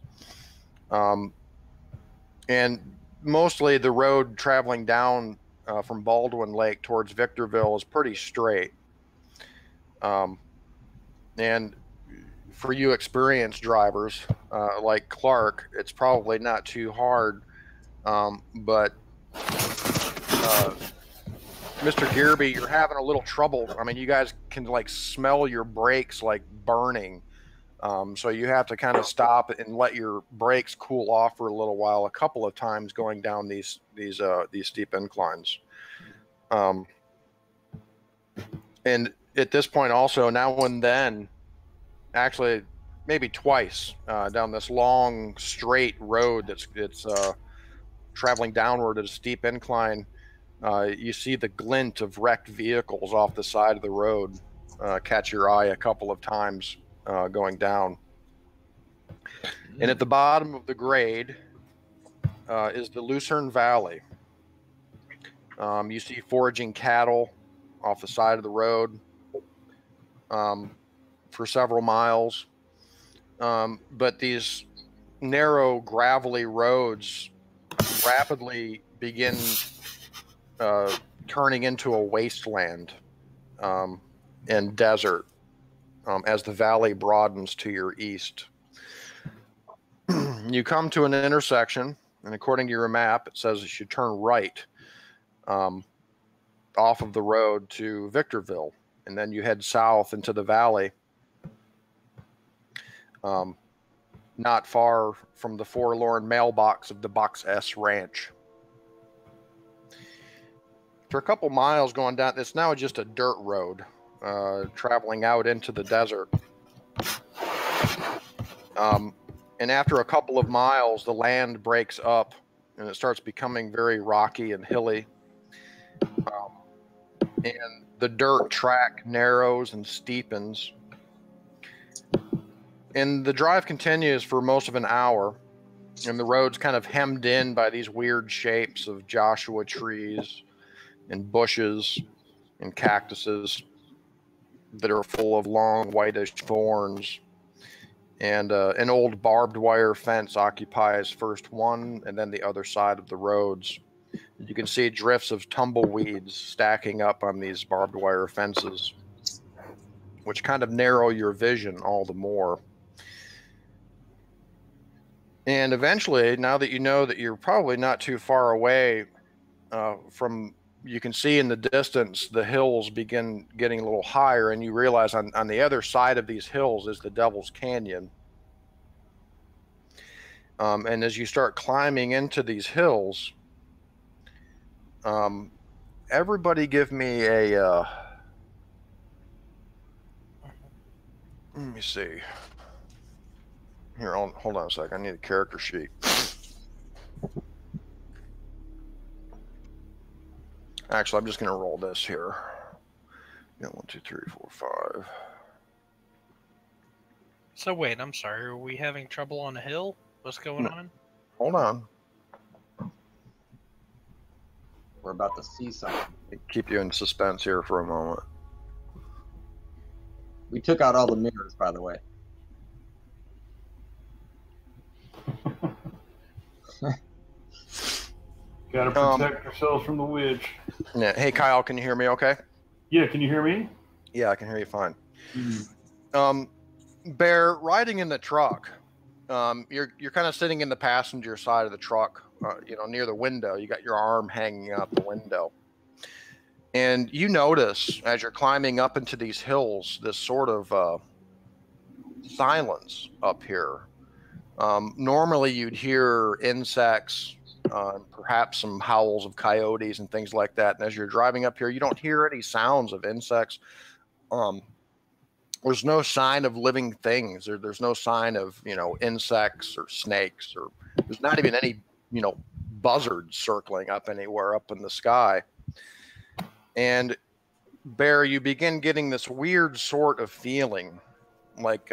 And mostly the road traveling down from Baldwin Lake towards Victorville is pretty straight. And for you experienced drivers like Clark, it's probably not too hard. But Mr. Gearby, you're having a little trouble. I mean, you guys can smell your brakes burning. So you have to kind of stop and let your brakes cool off for a little while, a couple of times going down these steep inclines. And at this point also, now and then, actually maybe twice down this long straight road that's traveling downward at a steep incline, you see the glint of wrecked vehicles off the side of the road catch your eye a couple of times going down. And at the bottom of the grade is the Lucerne Valley. You see foraging cattle off the side of the road for several miles. But these narrow, gravelly roads rapidly begin turning into a wasteland and desert as the valley broadens to your east. You come to an intersection, and according to your map, it says you should turn right off of the road to Victorville, and then you head south into the valley, not far from the forlorn mailbox of the Box S Ranch. For a couple miles going down, it's now just a dirt road traveling out into the desert. And after a couple of miles, the land breaks up and it starts becoming very rocky and hilly. And the dirt track narrows and steepens. And the drive continues for most of an hour. And the road's kind of hemmed in by these weird shapes of Joshua trees and bushes and cactuses that are full of long whitish thorns. And an old barbed wire fence occupies first one and then the other side of the roads. You can see drifts of tumbleweeds stacking up on these barbed wire fences, which kind of narrow your vision all the more. And eventually, now that you know that you're probably not too far away from, you can see in the distance, the hills begin getting a little higher, and you realize on the other side of these hills is the Devil's Canyon. And as you start climbing into these hills, everybody give me a Let me see. Here, hold on a sec. I need a character sheet. Actually, I'm just going to roll this here. Yeah, 1, 2, 3, 4, 5. So wait, I'm sorry. Are we having trouble on a hill? What's going on? Hold on. We're about to see something. Keep you in suspense here for a moment. We took out all the mirrors, by the way. Gotta protect ourselves from the witch. Yeah. Hey, Kyle, can you hear me okay? Yeah, can you hear me? Yeah, I can hear you fine. Bear, riding in the truck, you're kind of sitting in the passenger side of the truck, near the window. You got your arm hanging out the window. And you notice as you're climbing up into these hills, this sort of silence up here. Normally you'd hear insects, perhaps some howls of coyotes and things like that. And as you're driving up here, you don't hear any sounds of insects. There's no sign of living things. There's no sign of, insects or snakes, or there's not even any, buzzards circling up anywhere up in the sky. And Bear, you begin getting this weird sort of feeling, like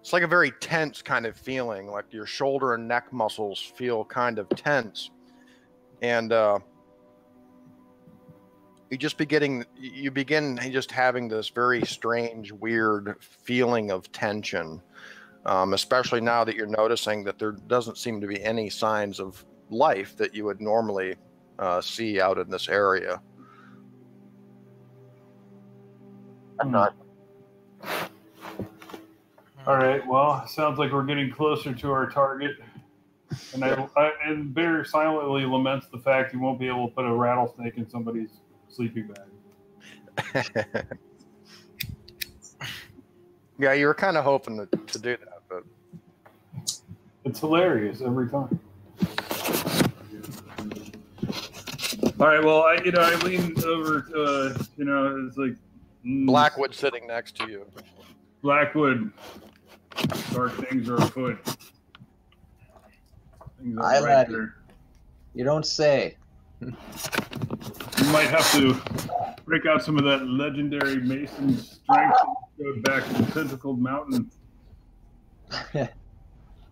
it's like a very tense kind of feeling, like your shoulder and neck muscles feel kind of tense. And you begin just having this very strange, weird feeling of tension, especially now that you're noticing that there doesn't seem to be any signs of life that you would normally see out in this area. I'm not. All right. Well, sounds like we're getting closer to our target. And and Bear silently laments the fact he won't be able to put a rattlesnake in somebody's sleeping bag. Yeah, you were kind of hoping to do that, but it's hilarious every time. All right. Well, I lean over. It's like Blackwood sitting next to you. Blackwood. Dark things are afoot. I let you don't say. You might have to break out some of that legendary Mason strength and go back to the Tentacled Mountain.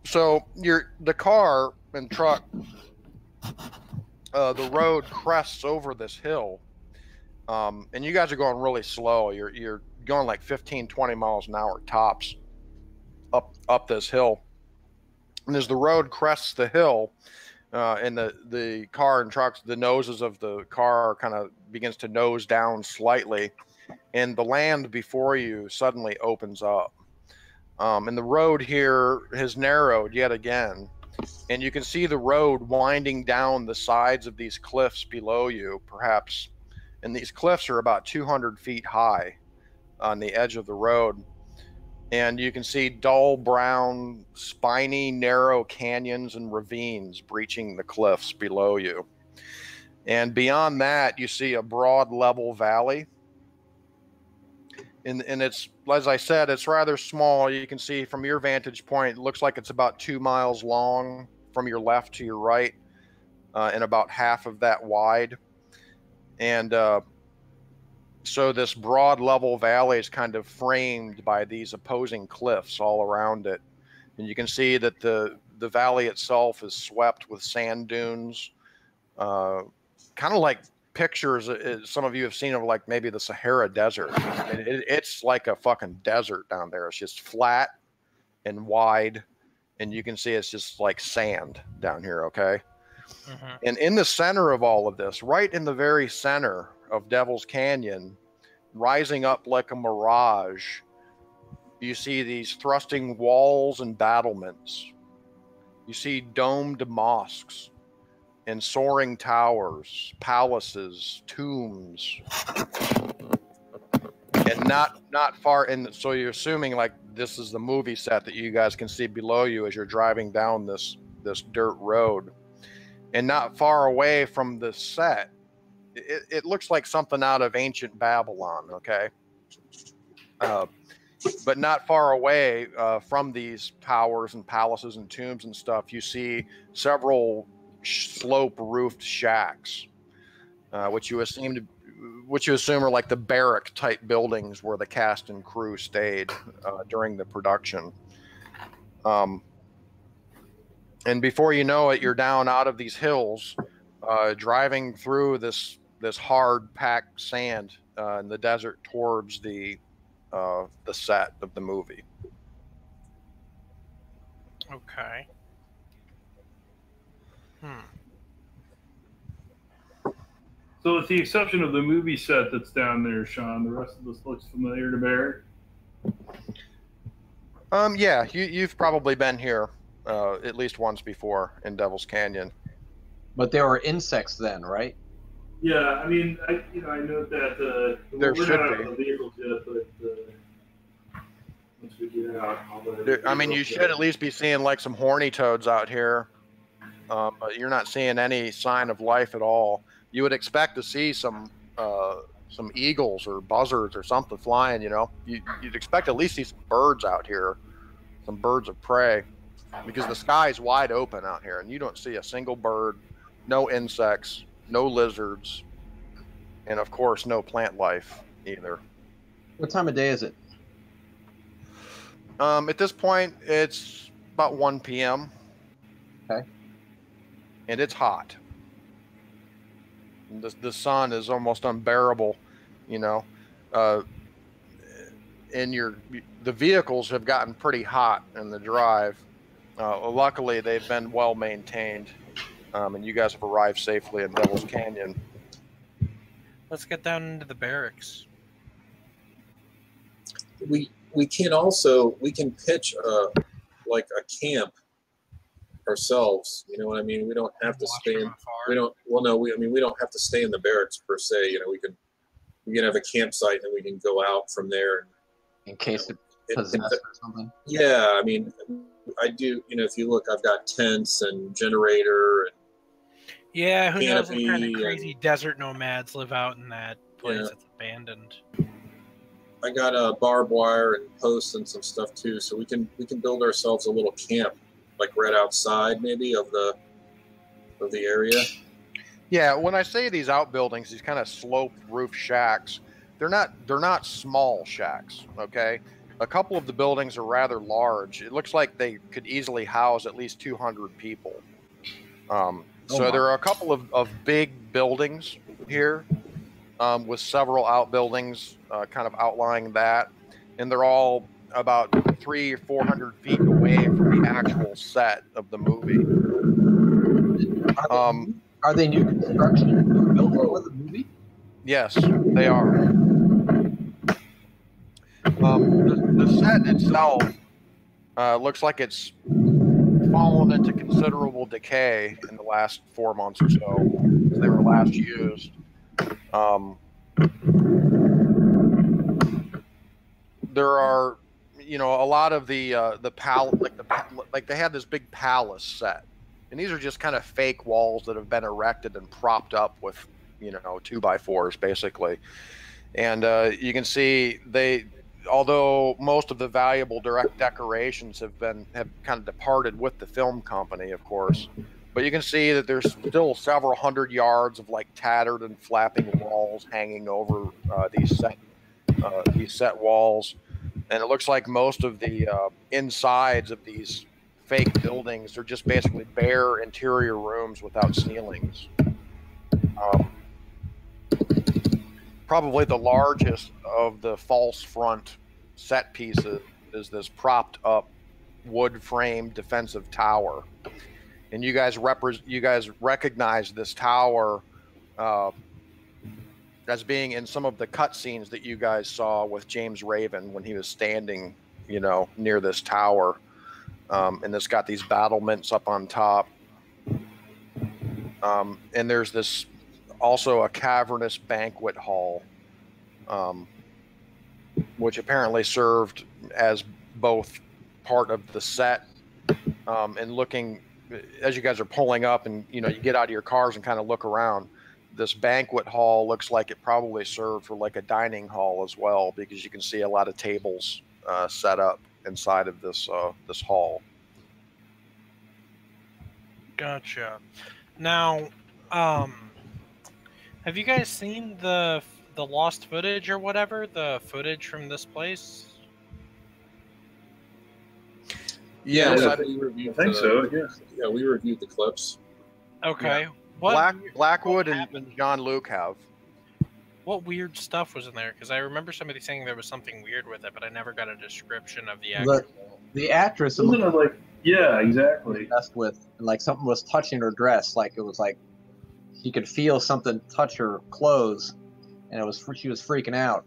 So the car and truck, the road crests over this hill, and you guys are going really slow. You're going like 15, 20 miles an hour tops up this hill. And as the road crests the hill, and the car and trucks, the noses of the car kind of begins to nose down slightly, and the land before you suddenly opens up. And the road here has narrowed yet again, and you can see the road winding down the sides of these cliffs below you, perhaps. And these cliffs are about 200 feet high on the edge of the road. And you can see dull brown, spiny, narrow canyons and ravines breaching the cliffs below you. And beyond that, you see a broad level valley. And it's, as I said, it's rather small. You can see from your vantage point, it looks like it's about 2 miles long from your left to your right, and about half of that wide. And so this broad level valley is kind of framed by these opposing cliffs all around it. And you can see that the valley itself is swept with sand dunes, kind of like pictures some of you have seen of like maybe the Sahara Desert. It's like a fucking desert down there. It's just flat and wide, and you can see it's just like sand down here, okay? Mm-hmm. And in the center of all of this, right in the very center of Devil's Canyon, rising up like a mirage, you see these thrusting walls and battlements. You see domed mosques and soaring towers, palaces, tombs, and not far in. So you're assuming like this is the movie set that you guys can see below you as you're driving down this dirt road, and not far away from the set, it looks like something out of ancient Babylon. Okay, But not far away from these towers and palaces and tombs and stuff, you see several slope-roofed shacks, which you assume are like the barrack-type buildings where the cast and crew stayed during the production. And before you know it, you're down out of these hills, driving through this hard-packed sand in the desert towards the set of the movie. Okay. So with the exception of the movie set that's down there, Sean, the rest of this looks familiar to Barry? Yeah, you've probably been here at least once before in Devil's Canyon. But there were insects then, right? Yeah, I mean, I know that there we're should not out be. of the vehicles yet, but once we get out, I mean, you should at least be seeing like some horny toads out here, but you're not seeing any sign of life at all. You would expect to see some eagles or buzzards or something flying. You know, you'd expect at least see some birds out here, some birds of prey, because the sky's wide open out here, and you don't see a single bird, no insects, no lizards, and of course no plant life either. What time of day is it? At this point, it's about 1 p.m. Okay. And it's hot. The sun is almost unbearable, you know. And the vehicles have gotten pretty hot in the drive. Luckily, they've been well maintained, and you guys have arrived safely in Devil's Canyon. Let's get down into the barracks. We can pitch like a camp ourselves. You know what I mean? We don't have to stay in. We don't. Well, no. We don't have to stay in the barracks per se. You know, we can have a campsite and we can go out from there. In case it's possessed or something. Yeah, I mean, I do. You know, if you look, I've got tents and generator and. Yeah, who knows what kind of crazy desert nomads live out in that place that's abandoned. I got barbed wire and posts and some stuff too, so we can build ourselves a little camp, like right outside maybe of the area. Yeah, when I say these outbuildings, these kind of sloped roof shacks, they're not small shacks. Okay, a couple of the buildings are rather large. It looks like they could easily house at least 200 people. So there are a couple of big buildings here, with several outbuildings kind of outlying that, and they're all about 300 or 400 feet away from the actual set of the movie. Are they new construction building for the movie? Yes, they are. The set itself looks like it's fallen into considerable decay in the last 4 months or so, as they were last used. There are, you know, a lot of the palace, like they had this big palace set, and these are just kind of fake walls that have been erected and propped up with, you know, 2x4s basically. And you can see although most of the valuable direct decorations have kind of departed with the film company, of course, but you can see that there's still several hundred yards of like tattered and flapping walls hanging over these set walls, and it looks like most of the insides of these fake buildings are just basically bare interior rooms without ceilings. Probably the largest of the false front set pieces is this propped up wood frame defensive tower, and you guys recognize this tower as being in some of the cutscenes that you guys saw with James Raven when he was standing, you know, near this tower, and it's got these battlements up on top, and there's this also a cavernous banquet hall, which apparently served as both part of the set, and looking, as you guys are pulling up and, you know, you get out of your cars and kind of look around, this banquet hall looks like it probably served for like a dining hall as well, because you can see a lot of tables set up inside of this this hall. Gotcha. Now, have you guys seen the lost footage or whatever? The footage from this place? Yes, Yeah, I we reviewed I think so. Yeah. Yeah, we reviewed the clips. Okay. Yeah. What Blackwood what and Jean-Luc have. What weird stuff was in there? Because I remember somebody saying there was something weird with it, but I never got a description of the actual. The actress Wasn't it like? Yeah, exactly. messed with, like something was touching her dress, like it was like she could feel something touch her clothes, and she was freaking out,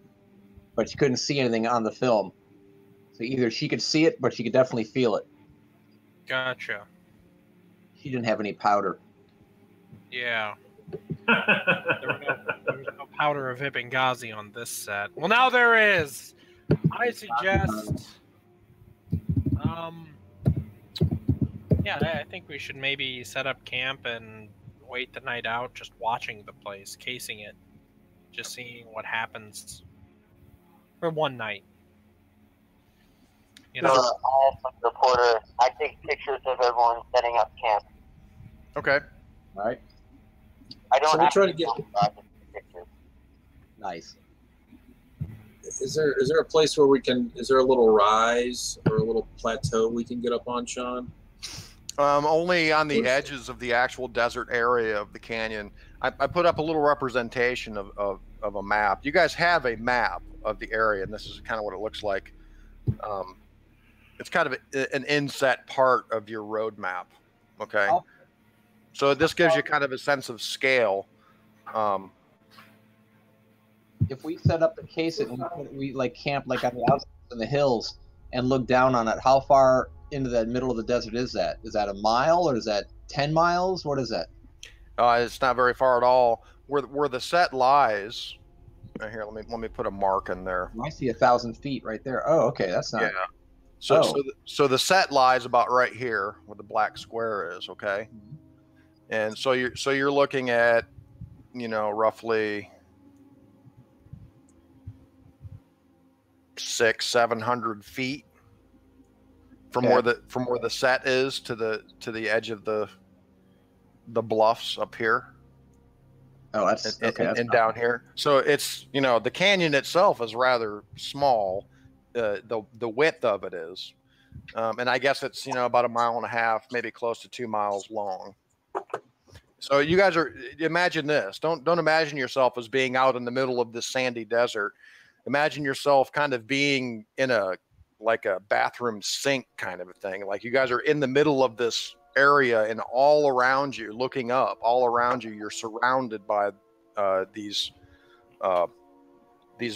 but she couldn't see anything on the film. So either she could see it, but she could definitely feel it. Gotcha. She didn't have any powder. Yeah. There was no powder of Benghazi on this set. Well, now there is. I suggest. Yeah, I think we should maybe set up camp and wait the night out, just watching the place, casing it, just seeing what happens for one night. You know. I have some reporter. I take pictures of everyone setting up camp. Okay. All right. I don't So we'll try to actually get- know about the pictures. Nice. Is there a place where we can? Is there a little rise or a little plateau we can get up on, Sean? Only on the edges of the actual desert area of the canyon. I put up a little representation of a map. You guys have a map of the area, and this is kind of what it looks like. It's kind of an inset part of your road map. Okay. Oh. So this gives you kind of a sense of scale. If we set up the case and we like camp like on the outside in the hills and look down on it, how far into the middle of the desert is that? Is that a mile or is that 10 miles? What is that? It's not very far at all. Where the set lies. Here, let me put a mark in there. I see 1,000 feet right there. Oh, okay, that's not. Yeah. So Oh. so the set lies about right here where the black square is. Okay. Mhm. And so you're looking at, roughly 600-700 feet from Okay. where the set is to the edge of the bluffs up here. Oh, that's okay. That's and not- down here. So it's the canyon itself is rather small. The width of it is, and I guess it's about 1.5 miles, maybe close to 2 miles long. So you guys imagine this. Don't imagine yourself as being out in the middle of this sandy desert. Imagine yourself kind of being in a bathroom sink kind of a thing. Like you guys are in the middle of this area, and all around you, looking up, all around you, you're surrounded by these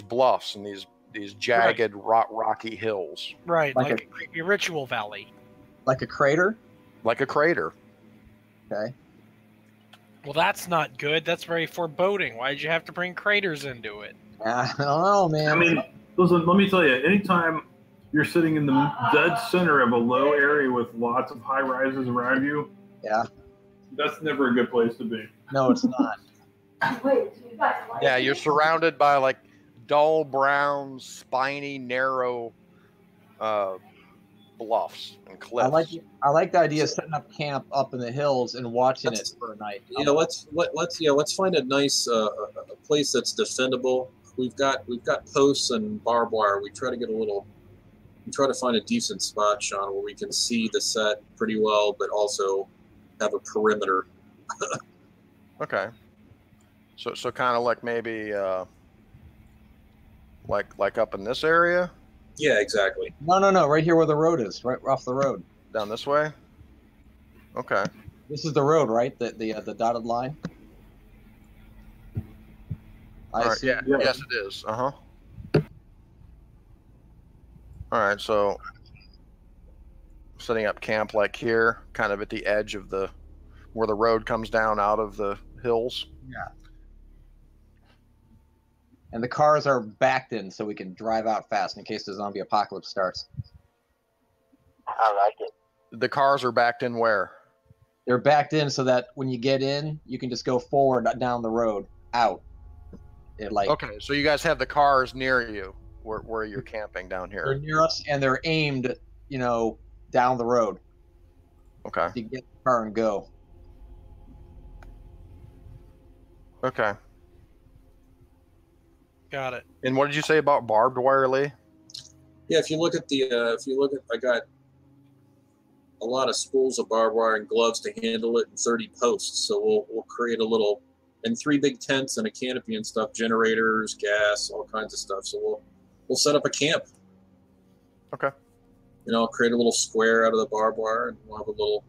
bluffs and these jagged rocky hills. Right, Like like a ritual valley. like a crater. Like a crater. Okay. Well, that's not good. That's very foreboding. Why did you have to bring craters into it? I don't know, man. I mean, listen, let me tell you, anytime you're sitting in the dead center of a low area with lots of high rises around you, Yeah. that's never a good place to be. No, it's not. Yeah, you're surrounded by like dull brown, spiny, narrow bluffs and cliffs. I like the idea of setting up camp up in the hills and watching it for a night. Yeah, let's find a nice a place that's defendable. We've got posts and barbed wire. We try to find a decent spot, Sean, where we can see the set pretty well, but also have a perimeter. Okay. So kind of like maybe like up in this area, Yeah, exactly. No. Right here where the road is, right off the road. down this way. Okay. This is the road, right? The dotted line. All right. see. Yeah. Yeah. Yes, it is. All right. So setting up camp like here, kind of at the edge of where the road comes down out of the hills. Yeah. And the cars are backed in so we can drive out fast in case the zombie apocalypse starts. I like it. The cars are backed in where? They're backed in so that when you get in, you can just go forward down the road out. Okay, so you guys have the cars near you where you're camping down here. They're near us and they're aimed, down the road. Okay. You get the car and go. Okay. Got it. And what did you say about barbed wire, Lee? Yeah, if you look at I got a lot of spools of barbed wire and gloves to handle it and 30 posts. So we'll create a little, and 3 big tents and a canopy and stuff, generators, gas, all kinds of stuff. So we'll set up a camp. Okay. I'll create a little square out of the barbed wire and we'll have a little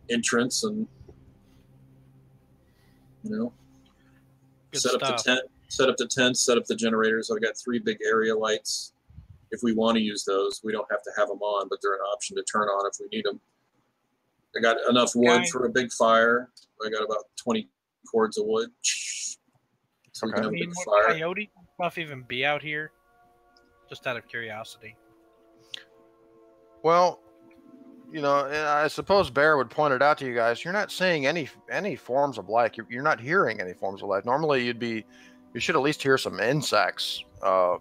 entrance and, Good set up stuff. the tent, set up the tents, set up the generators. I've got 3 big area lights. If we want to use those, we don't have to have them on, but they're an option to turn on if we need them. I got enough wood for a big fire. I got about 20 cords of wood. So we can have a big Would fire. coyote stuff even be out here? Just out of curiosity. Well, I suppose Bear would point it out to you guys. You're not seeing any forms of life. You're not hearing any forms of life. Normally, you should at least hear some insects. At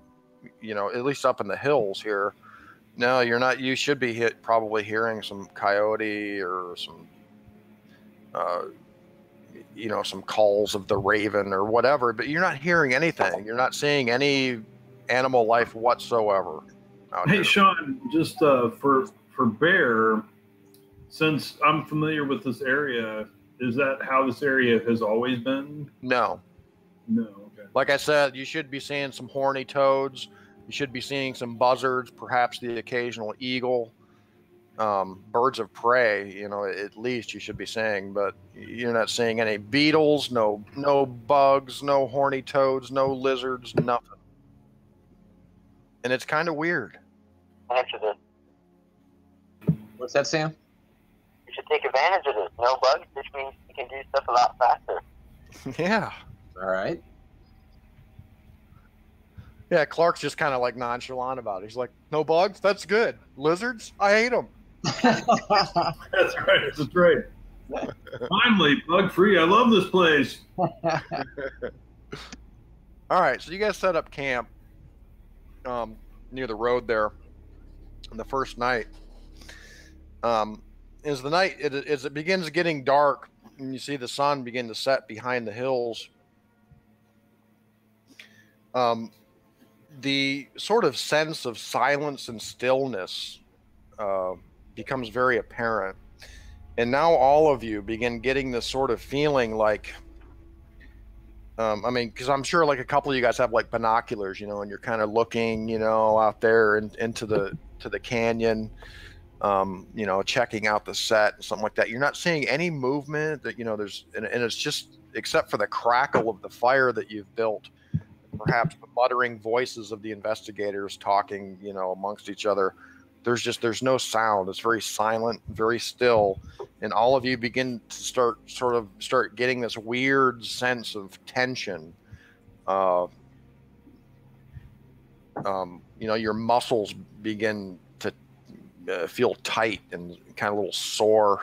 least up in the hills here. No, you're not. You should be probably hearing some coyote or some, some calls of the raven or whatever. But you're not hearing anything. You're not seeing any animal life whatsoever. Hey, here. Sean, just for Bear, since I'm familiar with this area, is that how this area has always been? No. Okay. Like I said, you should be seeing some horny toads. You should be seeing some buzzards, perhaps the occasional eagle, birds of prey. At least you should be seeing, but you're not seeing any beetles, no bugs, no horny toads, no lizards, nothing. And it's kind of weird. Answer this. What's that, Sam? You should take advantage of this. No bugs, which means you can do stuff a lot faster. Yeah. All right. Yeah, Clark's just kind of like nonchalant about it. He's like, no bugs? That's good. Lizards? I hate them. That's right. That's right. Finally, bug free. I love this place. All right, so you guys set up camp near the road there on the first night. As it begins getting dark and you see the sun begin to set behind the hills, the sort of sense of silence and stillness becomes very apparent. And now all of you begin getting this sort of feeling like, because I'm sure like a couple of you guys have like binoculars, and you're kind of looking, out there into the canyon, checking out the set and something like that. You're not seeing any movement that, and it's just, except for the crackle of the fire that you've built, perhaps the muttering voices of the investigators talking, amongst each other. There's no sound. It's very silent, very still. And all of you begin to start getting this weird sense of tension. Your muscles begin to feel tight and kind of a little sore,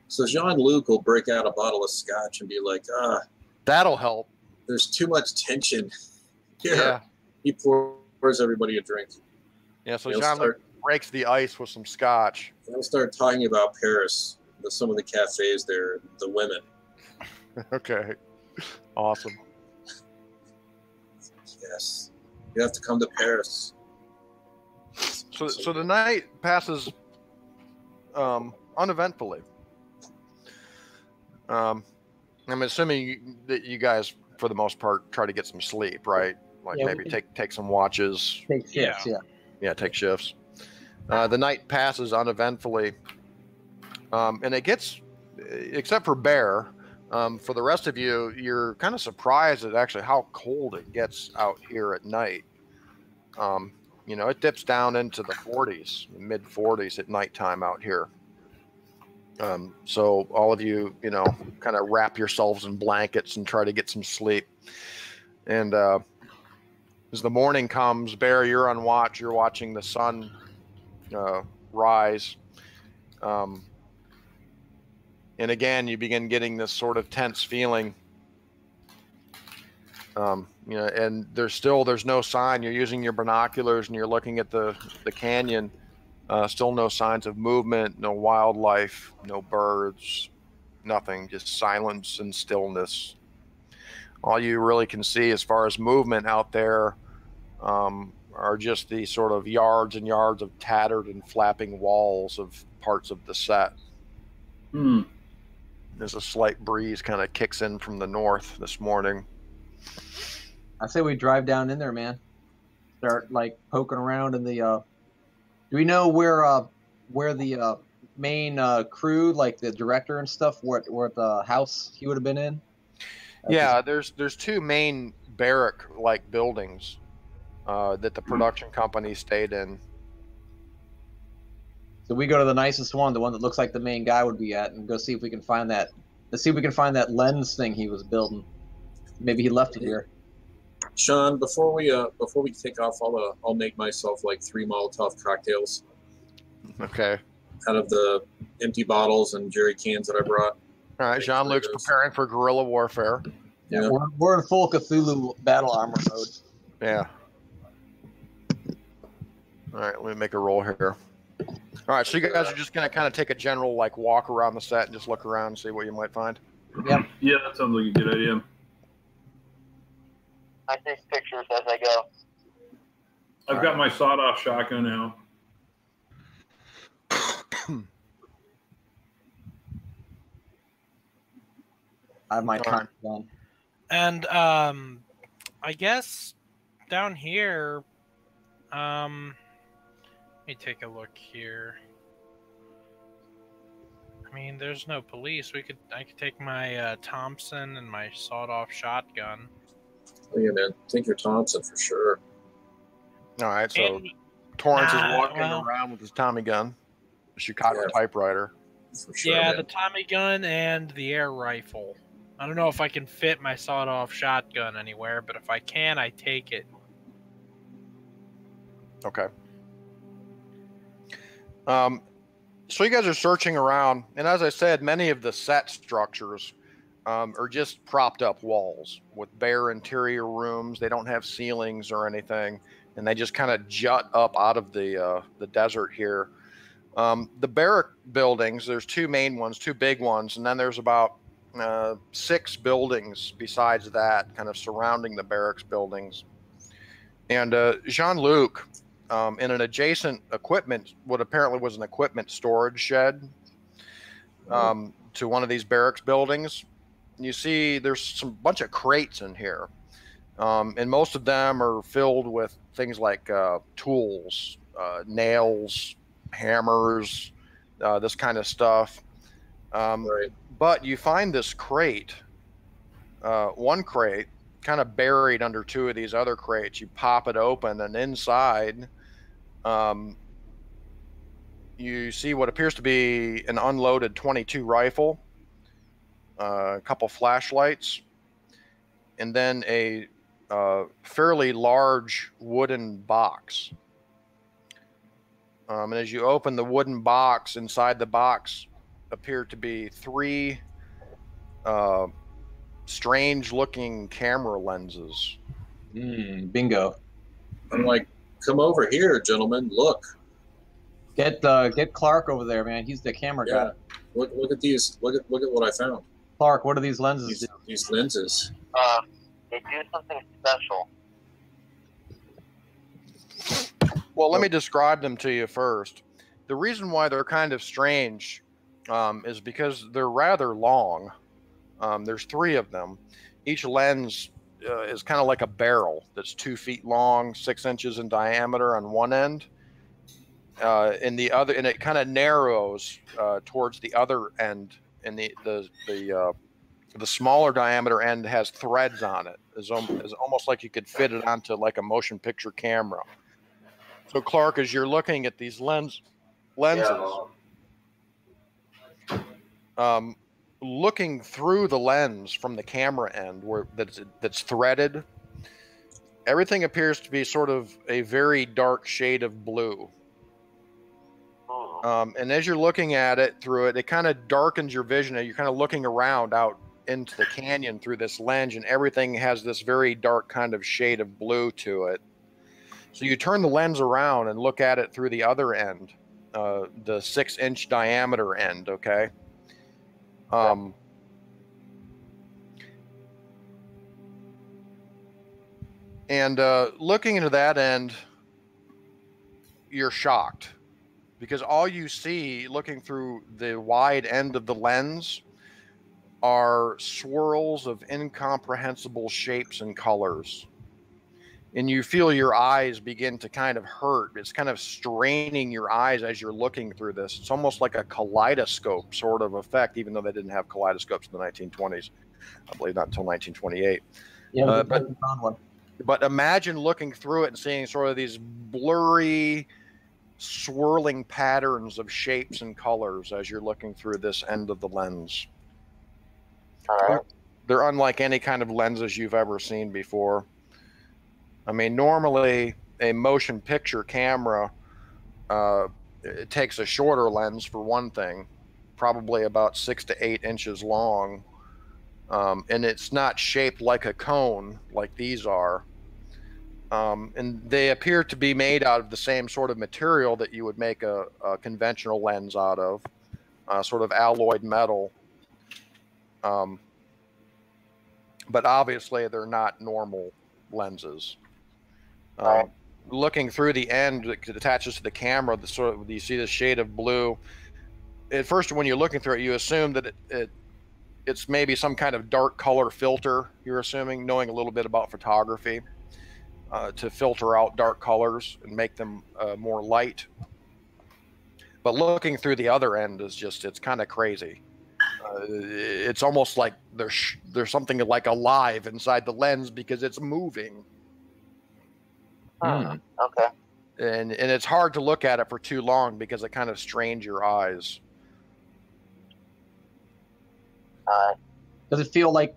So Jean-Luc will break out a bottle of scotch and be like, that'll help. There's too much tension. Yeah. He pours everybody a drink. Yeah, so Jean-Luc breaks the ice with some scotch. He'll start talking about Paris, some of the cafes there, the women. Okay. Awesome. Yes. You have to come to Paris. So the night passes uneventfully. I'm assuming that you guys, for the most part, try to get some sleep, right? Like maybe take some watches. Take shifts, Yeah, take shifts. The night passes uneventfully, and it gets, except for Bear, for the rest of you, you're kind of surprised at actually how cold it gets out here at night. It dips down into the 40s, mid 40s at nighttime out here. So all of you, kind of wrap yourselves in blankets and try to get some sleep. And as the morning comes, Bear, you're on watch. You're watching the sun rise. And again, you begin getting this sort of tense feeling. And there's no sign. You're using your binoculars and you're looking at the canyon. Still no signs of movement, no wildlife, no birds, nothing, just silence and stillness. All you really can see as far as movement out there are just the sort of yards and yards of tattered and flapping walls of parts of the set. There's a slight breeze kind of kicks in from the north this morning. I say we drive down in there, man. Start like poking around in the. Do we know where the main crew, like the director and stuff, where the house he would have been in? Yeah, there's two main barrack-like buildings that the production company stayed in. So we go to the nicest one, the one that looks like the main guy would be at, and go see if we can find that. Let's see if we can find that lens thing he was building. Maybe he left it here. Sean, before we take off, I'll make myself like 3 Molotov cocktails. Okay. Out of the empty bottles and jerry cans that I brought. All right, Jean-Luc's preparing for guerrilla warfare. Yeah, we're in full Cthulhu battle armor mode. Yeah. All right, let me make a roll here. All right, so you guys are just going to kind of take a general like walk around the set and just look around and see what you might find? Yep. Yeah, that sounds like a good idea. I take pictures as I go. I've got my sawed-off shotgun now. I have my time gun. And I guess down here, let me take a look here. I mean, there's no police. I could take my Thompson and my sawed-off shotgun. Oh yeah, man. Take your Thompson for sure. All right, so Torrance is walking around with his Tommy gun, the Chicago typewriter. For sure, yeah, man. the Tommy gun and the air rifle. I don't know if I can fit my sawed-off shotgun anywhere, but if I can, I take it. Okay. So you guys are searching around, and as I said, many of the set structures are just propped up walls with bare interior rooms. They don't have ceilings or anything, and they just kind of jut up out of the desert here. The barrack buildings, there's two main ones, two big ones, and then there's about 6 buildings besides that, kind of surrounding the barracks buildings. And Jean-Luc, in an adjacent what apparently was an equipment storage shed to one of these barracks buildings, you see there's some bunch of crates in here. And most of them are filled with things like tools, nails, hammers, this kind of stuff. Right. But you find this crate, one crate, kind of buried under 2 of these other crates. You pop it open, and inside you see what appears to be an unloaded .22 rifle, a couple flashlights, and then a fairly large wooden box. And as you open the wooden box, inside the box appear to be 3 strange-looking camera lenses. Bingo. I'm like, come over here, gentlemen. Look. Get Clark over there, man. He's the camera guy. Look at these. Look at what I found. Clark, what are these lenses? These lenses. They do something special. Well, let me describe them to you first. The reason why they're kind of strange is because they're rather long. There's 3 of them. Each lens is kind of like a barrel that's 2 feet long, 6 inches in diameter on one end. And the other, and it kind of narrows towards the other end, and the smaller diameter end has threads on it. It's almost like you could fit it onto like a motion picture camera. So Clark, as you're looking at these lenses, looking through the lens from the camera end that's threaded, everything appears to be sort of a very dark shade of blue. And as you're looking at it through it, it kind of darkens your vision. You're kind of looking around out into the canyon through this lens, and everything has this very dark kind of shade of blue to it. So you turn the lens around and look at it through the other end, the 6-inch diameter end, okay? And looking into that end, you're shocked. Because all you see looking through the wide end of the lens are swirls of incomprehensible shapes and colors. And you feel your eyes begin to kind of hurt. It's kind of straining your eyes as you're looking through this. It's almost like a kaleidoscope sort of effect, even though they didn't have kaleidoscopes in the 1920s. I believe not until 1928. Yeah, but imagine looking through it and seeing sort of these blurry, swirling patterns of shapes and colors as you're looking through this end of the lens. They're unlike any kind of lenses you've ever seen before. I mean, normally a motion picture camera, it takes a shorter lens for one thing, probably about 6 to 8 inches long, and it's not shaped like a cone like these are. And they appear to be made out of the same sort of material that you would make a conventional lens out of, sort of alloyed metal. But obviously they're not normal lenses. Looking through the end that attaches to the camera, you see the shade of blue. At first, when you're looking through it, you assume that it's maybe some kind of dark color filter. You're assuming, knowing a little bit about photography. To filter out dark colors and make them more light. But looking through the other end is it's kind of crazy. It's almost like there's something like alive inside the lens because it's moving. Okay. And it's hard to look at it for too long because it kind of strains your eyes. Does it feel like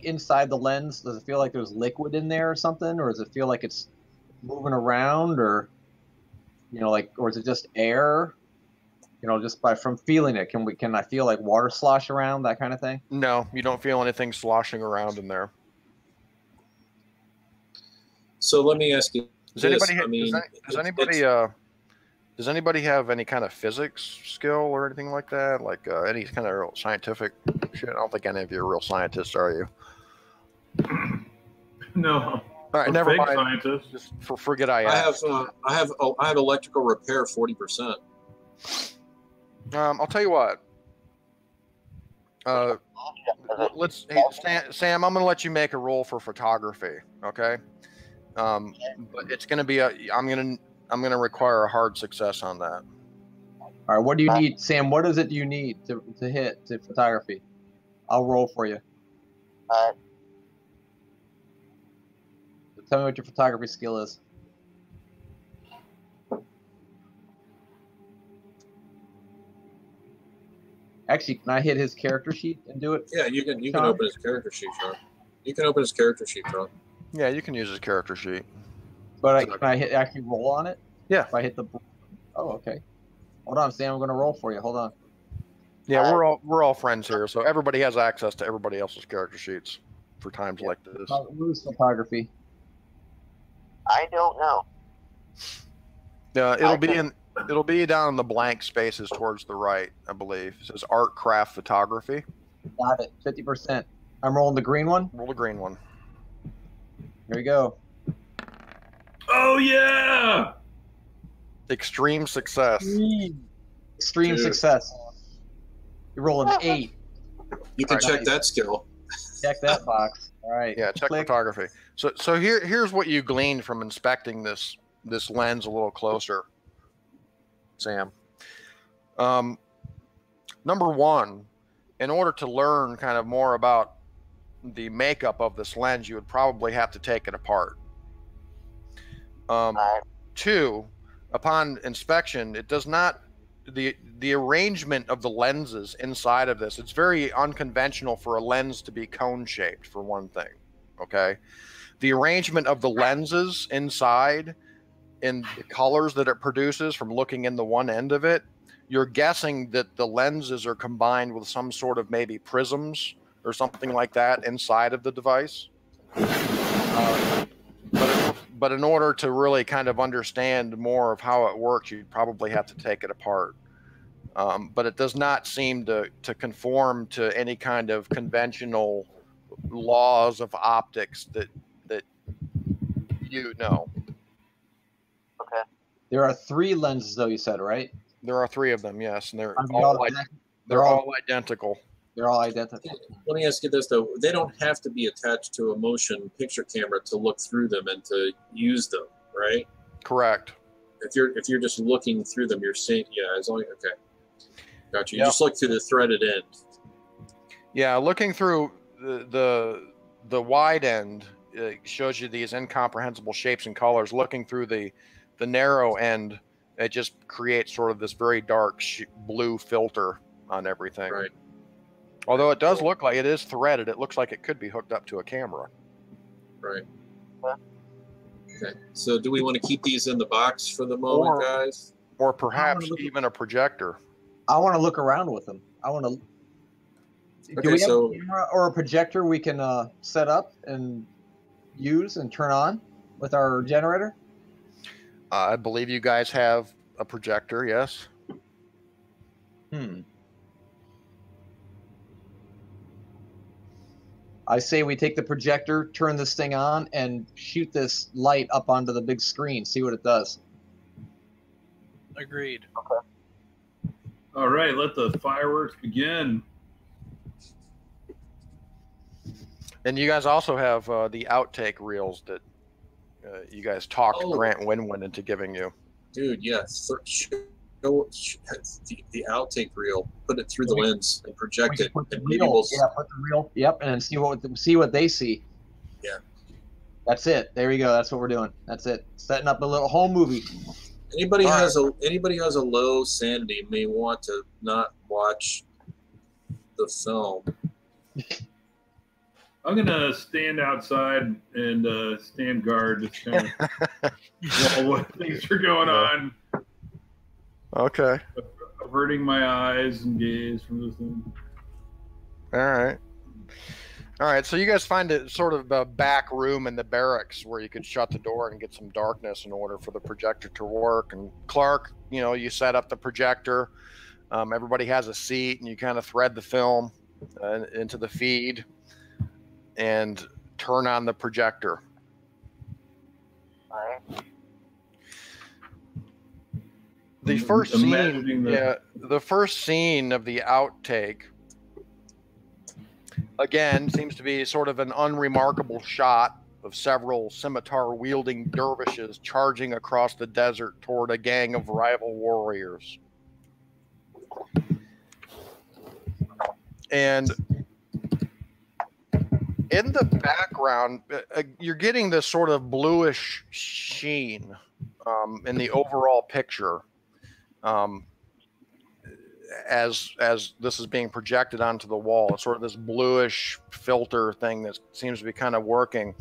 inside the lens, does it feel like there's liquid in there or something, or does it feel like it's moving around, or or is it just air? Just from feeling it, can I feel like water slosh around, that kind of thing? No, you don't feel anything sloshing around in there. So let me ask you: Does anybody have any kind of physics skill or anything like that? Like any kind of real scientific shit? I don't think any of you are real scientists, are you? No. All right, never mind. Scientist. Just forget I asked. I have electrical repair 40%. I'll tell you what. Hey, Sam, I'm going to let you make a roll for photography, okay? But it's going to be I'm going to require a hard success on that. All right, what do you need, Sam? What is it you need to hit to photography? I'll roll for you. All right. So tell me what your photography skill is. Actually, can I hit his character sheet and do it? Yeah, you can open his character sheet, Sean. You can open his character sheet, Sean. Yeah, you can use his character sheet. But can I actually roll on it? Yeah. If I hit the... Oh, okay. Hold on, Sam. I'm going to roll for you. Hold on. Yeah, we're all friends here, so everybody has access to everybody else's character sheets for times like this. Who's photography? I don't know. It'll be down in the blank spaces towards the right, I believe. It says art craft photography. Got it. 50%. I'm rolling the green one. Roll the green one. Here we go. Oh yeah! Extreme success. Extreme success. You're rolling 8. You can check that skill. Check that box. All right. Yeah, check photography. So here's what you gleaned from inspecting this lens a little closer, Sam. Number one, in order to learn kind of more about the makeup of this lens, you would probably have to take it apart. 2, upon inspection, it does not, the arrangement of the lenses inside of this, it's very unconventional for a lens to be cone shaped, for one thing. Okay, the arrangement of the lenses inside in the colors that it produces from looking in the one end of it, you're guessing that the lenses are combined with some sort of maybe prisms or something like that inside of the device. But in order to really kind of understand more of how it works, you'd probably have to take it apart. But it does not seem to conform to any kind of conventional laws of optics that you know. Okay. There are 3 lenses, though, you said, right? There are 3 of them, yes, and they're they're all identical. They're all identical. Let me ask you this, though. They don't have to be attached to a motion picture camera to look through them and to use them, right? Correct. If you're just looking through them, you're seeing, as long okay. Gotcha. You Yep. just look through the threaded end. Yeah, looking through the wide end shows you these incomprehensible shapes and colors. Looking through the narrow end, it just creates sort of this very dark blue filter on everything. Right. Although it does look like it is threaded, it looks like it could be hooked up to a camera. Right. Okay. So do we want to keep these in the box for the moment, guys? Or perhaps even a projector. I want to look around with them. I want to. Do we have a camera or a projector we can set up and use and turn on with our generator? I believe you guys have a projector, yes? I say we take the projector, turn this thing on, and shoot this light up onto the big screen, see what it does. Agreed. Okay. All right, let the fireworks begin. And you guys also have the outtake reels that you guys talked Grant Winwin into giving you. Dude, yes. The outtake reel, put it through the lens and project it. Put the reel, put the reel, yep, and see what they see. Yeah. That's it. There you go. That's what we're doing. That's it. Setting up a little whole movie. Anybody has a low sanity may want to not watch the film. I'm gonna stand outside and stand guard, just kind of while what things are going on. Okay. Averting my eyes and gaze from this thing. All right. So you guys find a sort of a back room in the barracks where you could shut the door and get some darkness in order for the projector to work. And Clark, you set up the projector. Everybody has a seat, and you kind of thread the film into the feed and turn on the projector. All right. The first scene of the outtake, again, seems to be sort of an unremarkable shot of several scimitar-wielding dervishes charging across the desert toward a gang of rival warriors. And in the background, you're getting this sort of bluish sheen in the overall picture. As this is being projected onto the wall, it's sort of this bluish filter thing that seems to be kind of working.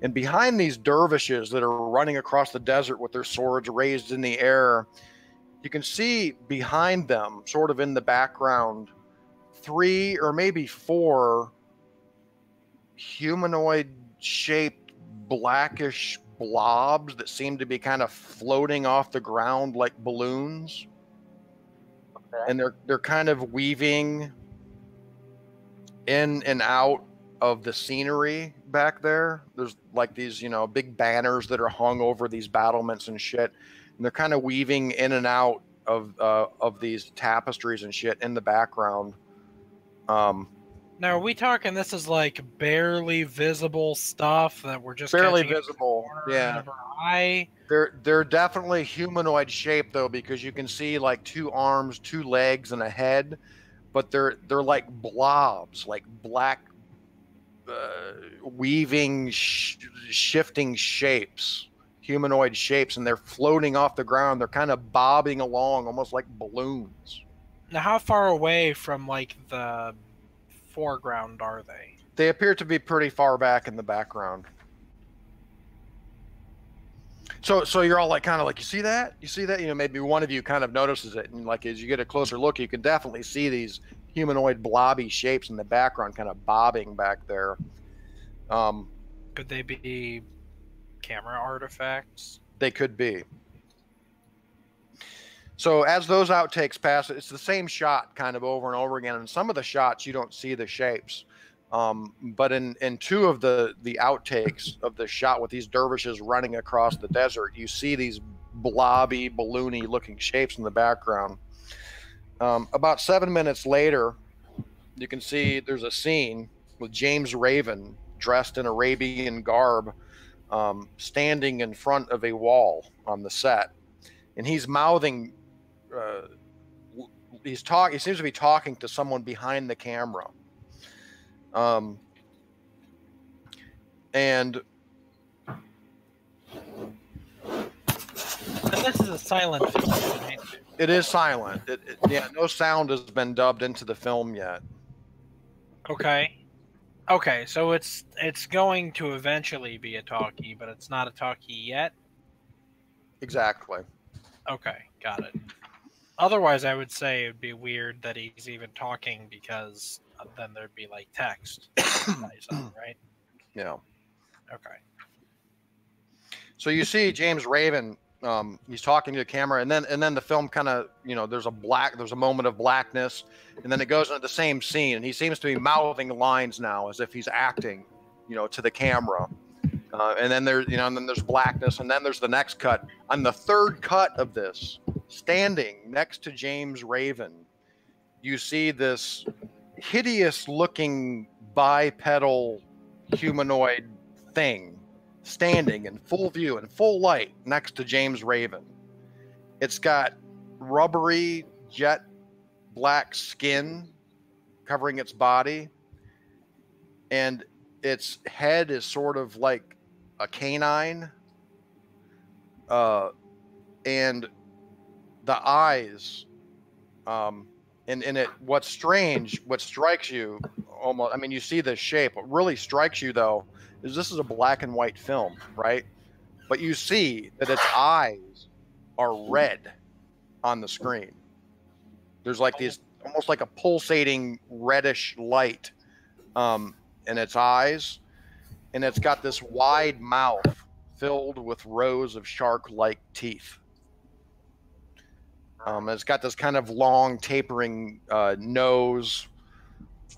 And behind these dervishes that are running across the desert with their swords raised in the air, you can see behind them, sort of in the background, 3 or maybe 4 humanoid-shaped blackish blobs that seem to be kind of floating off the ground like balloons. And they're kind of weaving in and out of the scenery back there. There's like these, big banners that are hung over these battlements and shit. And they're kind of weaving in and out of these tapestries and shit in the background. Now, are we talking this is like barely visible stuff that we're just barely visible? Yeah. They're definitely humanoid shape though, because you can see like 2 arms, 2 legs, and a head, but they're like blobs, like black weaving, shifting shapes, humanoid shapes, and they're floating off the ground. They're kind of bobbing along, almost like balloons. Now, how far away from like the foreground are they? They appear to be pretty far back in the background. So you're all like, kind of like, you see that? You see that? You know, maybe one of you kind of notices it, and like as you get a closer look, you can definitely see these humanoid blobby shapes in the background, kind of bobbing back there. Could they be camera artifacts? They could be. So as those outtakes pass, it's the same shot kind of over and over again. And some of the shots you don't see the shapes. But in two of the outtakes of the shot with these dervishes running across the desert, you see these blobby, balloony looking shapes in the background. About 7 minutes later, you can see there's a scene with James Raven dressed in Arabian garb, standing in front of a wall on the set. And he's mouthing, he seems to be talking to someone behind the camera. And this is a silent film, right? It is silent. Yeah, no sound has been dubbed into the film yet. Okay, so it's going to eventually be a talkie, but it's not a talkie yet? Exactly. Okay, got it. Otherwise, I would say it would be weird that he's even talking, because then there'd be like text, right? Yeah. Okay. So you see James Raven, he's talking to the camera, and then the film kind of, you know, there's a moment of blackness, and then it goes into the same scene, and he seems to be mouthing lines now as if he's acting, you know, to the camera. And then there's blackness, and then there's the next cut. On the third cut of this, standing next to James Raven, you see this hideous-looking bipedal humanoid thing standing in full view, in full light, next to James Raven. It's got rubbery, jet black skin covering its body, and its head is sort of like a canine, and the eyes, and it. What's strange, what strikes you almost, I mean, you see the shape. What really strikes you though is this is a black and white film, right? But you see that its eyes are red on the screen. There's like these, almost like a pulsating reddish light in its eyes, and it's got this wide mouth filled with rows of shark-like teeth. It's got this kind of long tapering nose,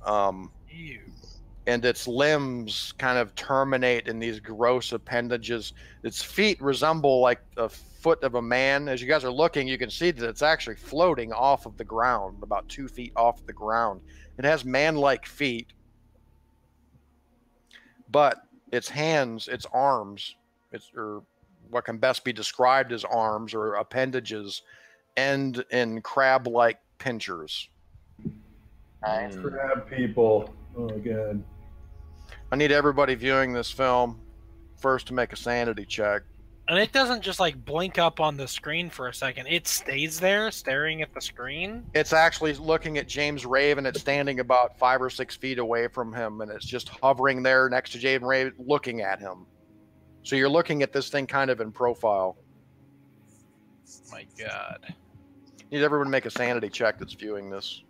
and its limbs kind of terminate in these gross appendages. Its feet resemble like the foot of a man. As you guys are looking, you can see that it's actually floating off of the ground, about 2 feet off the ground. It has man-like feet, but its hands, its arms, or what can best be described as arms or appendages, end in crab-like pinchers. Crab people. Oh, God. I need everybody viewing this film first to make a sanity check. And it doesn't just like blink up on the screen for a second. It stays there staring at the screen. It's actually looking at James Raven. It's standing about 5 or 6 feet away from him, and it's just hovering there next to James Raven, looking at him. So you're looking at this thing kind of in profile. My God. Need everyone to make a sanity check that's viewing this.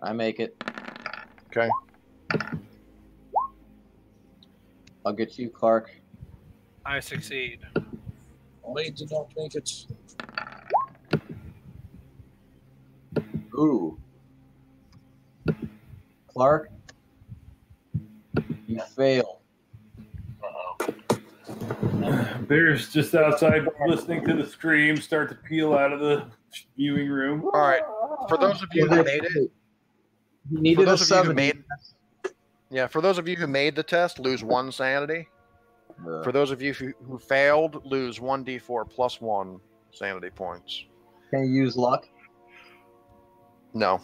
I make it. Okay. I'll get you, Clark. I succeed. I did not make it. Ooh. Clark, you fail. Bear's just outside listening to the scream start to peel out of the viewing room. All right. For those of you who made it, You needed a 7. For those of you who made the test, lose 1 sanity. For those of you who failed, lose 1d4 plus 1 sanity points. Can you use luck? No.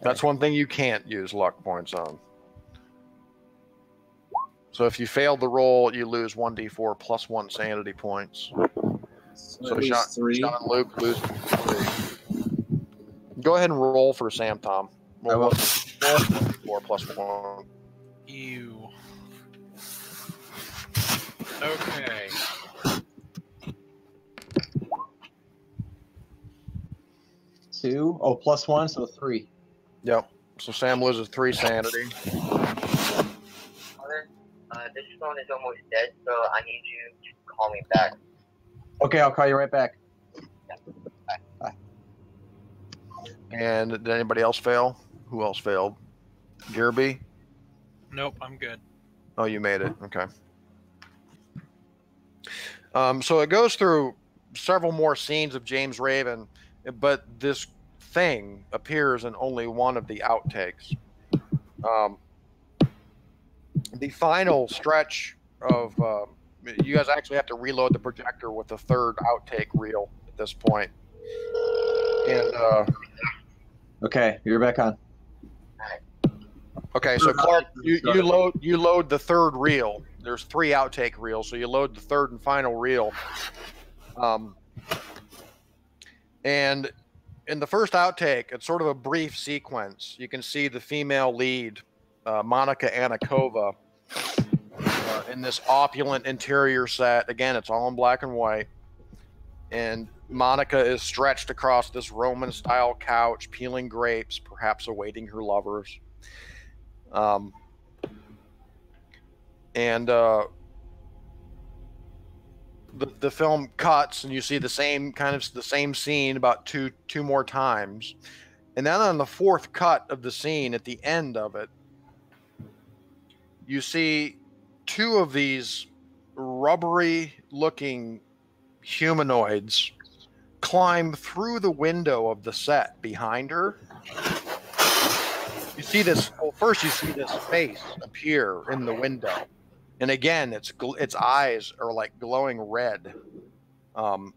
That's one thing you can't use luck points on. So if you failed the roll, you lose 1d4 plus 1 sanity points. So Sean and Luke lose 3. Go ahead and roll for Sam, Tom. Roll 1d4 plus 1. Ew. Okay. Two. Oh, plus one, so 3. Yep. So Sam loses 3 sanity. Mother, this phone is almost dead, so I need you to call me back. Okay, I'll call you right back. Bye. And did anybody else fail? Who else failed? Gearby? Nope, I'm good. Oh, you made it. Okay. So it goes through several more scenes of James Raven, but this thing appears in only one of the outtakes. The final stretch of you guys actually have to reload the projector with the 3rd outtake reel at this point. And Okay, you're back on. okay, so Clark, you load the 3rd reel. There's 3 outtake reels, so you load the 3rd and final reel. And in the first outtake, it's sort of a brief sequence. You can see the female lead, Monica Anakova, in this opulent interior set. Again, it's all in black and white. And Monica is stretched across this Roman-style couch, peeling grapes, perhaps awaiting her lovers. And the film cuts, and you see the same scene about two more times. And then on the 4th cut of the scene, at the end of it, you see 2 of these rubbery-looking humanoids climb through the window of the set behind her. You see this. Well, first you see this face appear in the window, and again, its eyes are like glowing red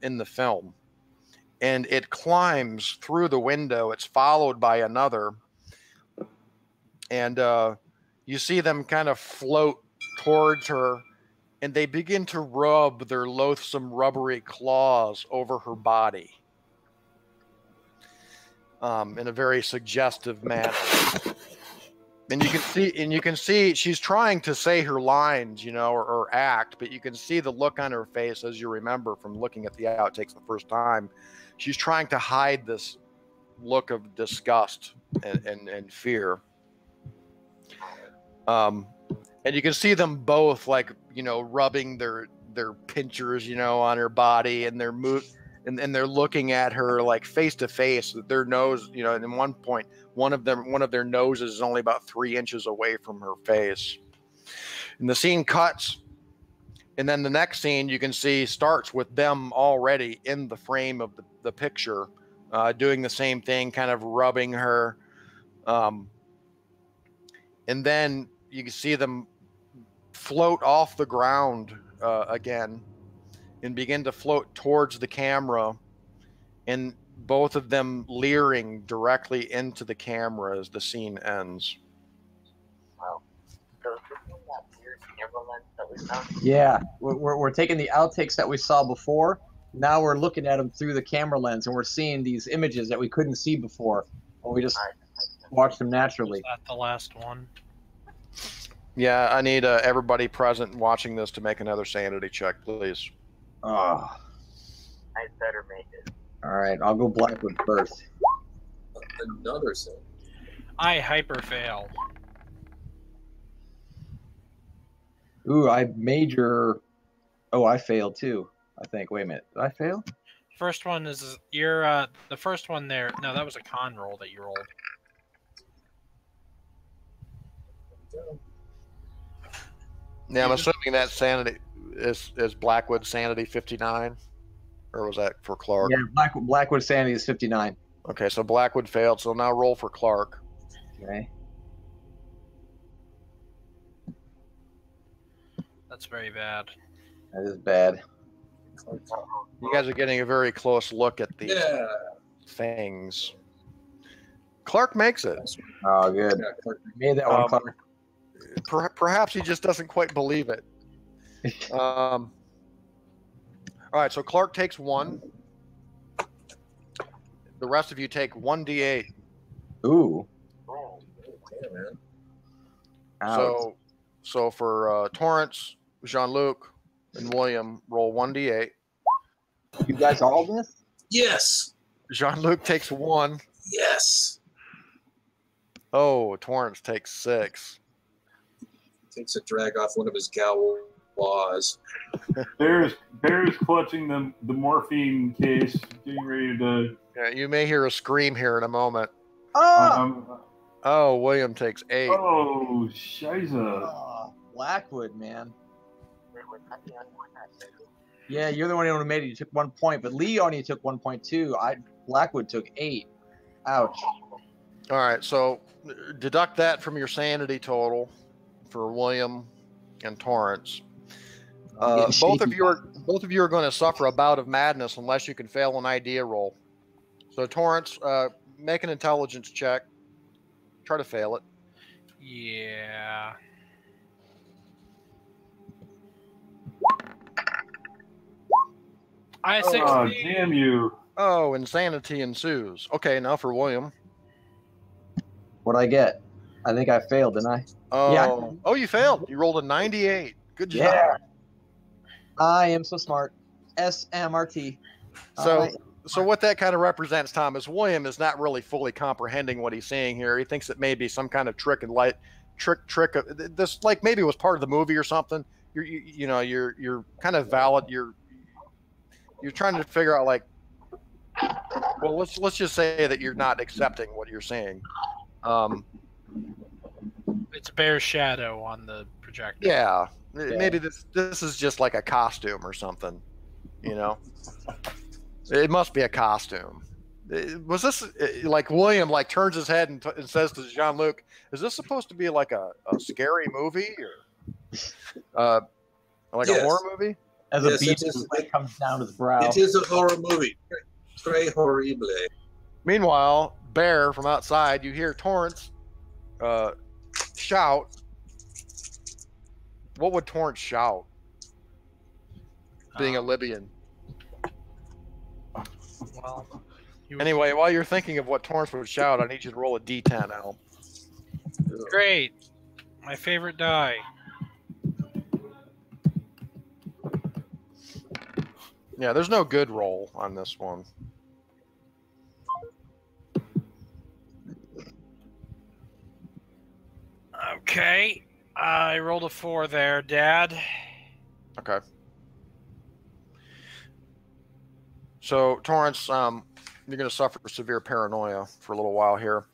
in the film, and it climbs through the window. It's followed by another, and you see them kind of float towards her, and they begin to rub their loathsome rubbery claws over her body in a very suggestive manner. And you can see she's trying to say her lines, or act, but you can see the look on her face, as you remember from looking at the outtakes the first time. She's trying to hide this look of disgust and fear. And you can see them both, like, rubbing their pinchers, on her body, and they're and they're looking at her like face to face. Their nose, and at one point, one of their noses is only about 3 inches away from her face. And the scene cuts, and then the next scene you can see starts with them already in the frame of the picture, doing the same thing, kind of rubbing her. And then you can see them float off the ground again and begin to float towards the camera, and both of them leering directly into the camera as the scene ends. Wow. So is this one that weird camera lens that we found? Yeah, we're taking the outtakes that we saw before. Now we're looking at them through the camera lens, and we're seeing these images that we couldn't see before. Well, we just watched them naturally. Is that the last one? Yeah, I need everybody present watching this to make another sanity check, please. Oh. I better make it. All right, I'll go Blackwood first. Another sin. I hyper fail. Ooh, I major. Oh, I failed too, I think. Wait a minute. Did I fail? First one is your the first one there. No, that was a con roll that you rolled. Yeah, I'm assuming that sanity is Blackwood sanity 59, or was that for Clark? Yeah, Blackwood sanity is 59. Okay, so Blackwood failed. So now roll for Clark. Okay. That's very bad. That is bad. You guys are getting a very close look at these things. Clark makes it. Oh, good. Yeah, Clark made that one, Clark. Perhaps he just doesn't quite believe it. All right, so Clark takes 1. The rest of you take 1d8. Ooh. Oh, yeah, man. Ouch. So for Torrance, Jean-Luc, and William roll 1d8. You guys all this? Yes. Jean-Luc takes 1. Yes. Oh, Torrance takes 6. Takes a drag off one of his claws. Bear's clutching the morphine case, getting ready to. Yeah, you may hear a scream here in a moment. Oh, William takes 8. Oh, shiza. Blackwood, man. Yeah, you're the one who made it. You took 1 point, but Lee only took 1.2. Blackwood took 8. Ouch. All right, so deduct that from your sanity total for William and Torrance. Both of you are going to suffer a bout of madness unless you can fail an idea roll. So Torrance, make an intelligence check. Try to fail it. Yeah. I 16. Oh, damn you. Oh, insanity ensues. Okay, now for William. What'd I get? I think I failed, didn't I? Oh, Yeah. Oh, you failed. You rolled a 98. Good job. Yeah. I am so smart. SMRT. So what that kind of represents, Tom, is William is not really fully comprehending what he's saying here. He thinks it may be some kind of trick of this, like maybe it was part of the movie or something. You're kind of valid. You're trying to figure out, like, well, let's just say that you're not accepting what you're saying. It's Bear's shadow on the projector. Yeah. Maybe this is just like a costume or something, It must be a costume. Was this like William turns his head and says to Jean-Luc, "Is this supposed to be like a scary movie or a horror movie?" As a beat comes down his brow. It is a horror movie. Très horrible. Meanwhile, Bear from outside, you hear Torrance shout. What would Torrance shout? Being a Libyan. Well, anyway, while you're thinking of what Torrance would shout, I need you to roll a D10 out. Great. My favorite die. Yeah, there's no good roll on this one. Okay. I rolled a 4 there, Dad. Okay. So, Torrance, you're going to suffer severe paranoia for a little while here.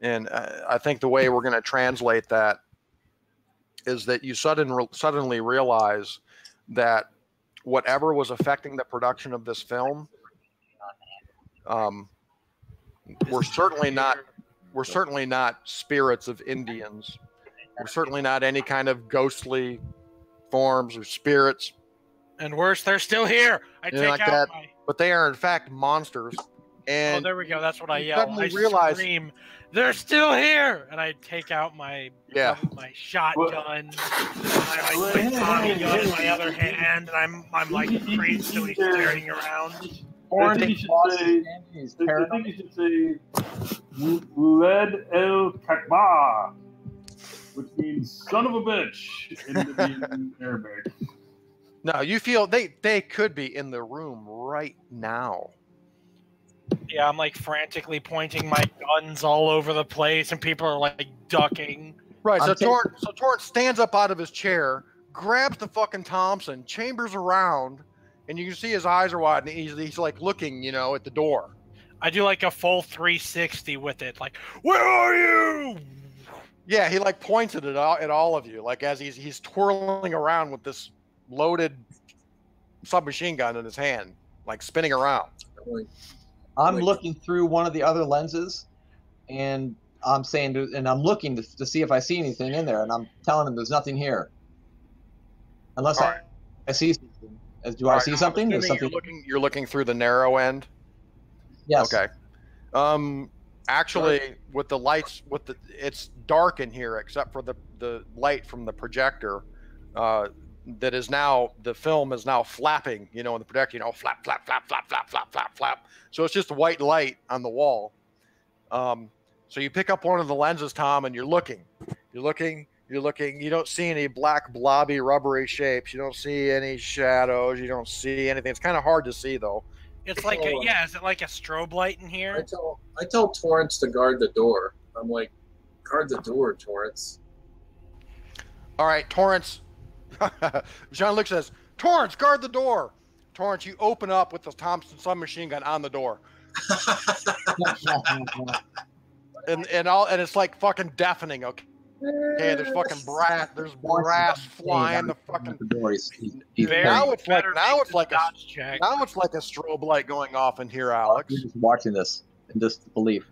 And I think the way we're going to translate that is that you suddenly realize that whatever was affecting the production of this film, we're certainly not spirits of Indians. We're certainly not any kind of ghostly forms or spirits. And worse, they're still here. I take like out that. my... But they are in fact monsters. And there we go. That's what I yell. suddenly I realize scream, "They're still here!" And I take out my shotgun, my Tommy gun in my other hand, and I'm like crazily staring around. I think you should say Led El Kakba, which means son of a bitch in Arabic. No, you feel they could be in the room right now. Yeah, I'm frantically pointing my guns all over the place, and people are ducking. Right. So Torrance stands up out of his chair, grabs the fucking Thompson, chambers around, and you can see his eyes are wide, and he's looking, at the door. I do a full 360 with it, "Where are you?" Yeah, he points at all of you, as he's twirling around with this loaded submachine gun in his hand, spinning around. I'm looking through one of the other lenses, and I'm saying, I'm looking to see if I see anything in there, and I'm telling him there's nothing here, unless I see something. Do I see something? There's something. You're looking through the narrow end. Yes. Okay. Actually, with the lights, it's dark in here except for the light from the projector. That is now, the film is now flapping, in the projector, flap, flap, flap, flap, flap, flap, flap, flap. So it's just white light on the wall. So you pick up one of the lenses, Tom, and you're looking, You're looking. You don't see any black, blobby, rubbery shapes. You don't see any shadows. You don't see anything. It's kind of hard to see, though. It's like is it like a strobe light in here? I tell Torrance to guard the door. I'm like, guard the door, Torrance. All right, Torrance. Jean-Luc says, Torrance, guard the door. Torrance, you open up with the Thompson submachine gun on the door. and it's like fucking deafening, okay? Okay, there's fucking brass. There's brass flying the fucking door. Now it's like a strobe light going off in here, Alex. You're just watching this in disbelief.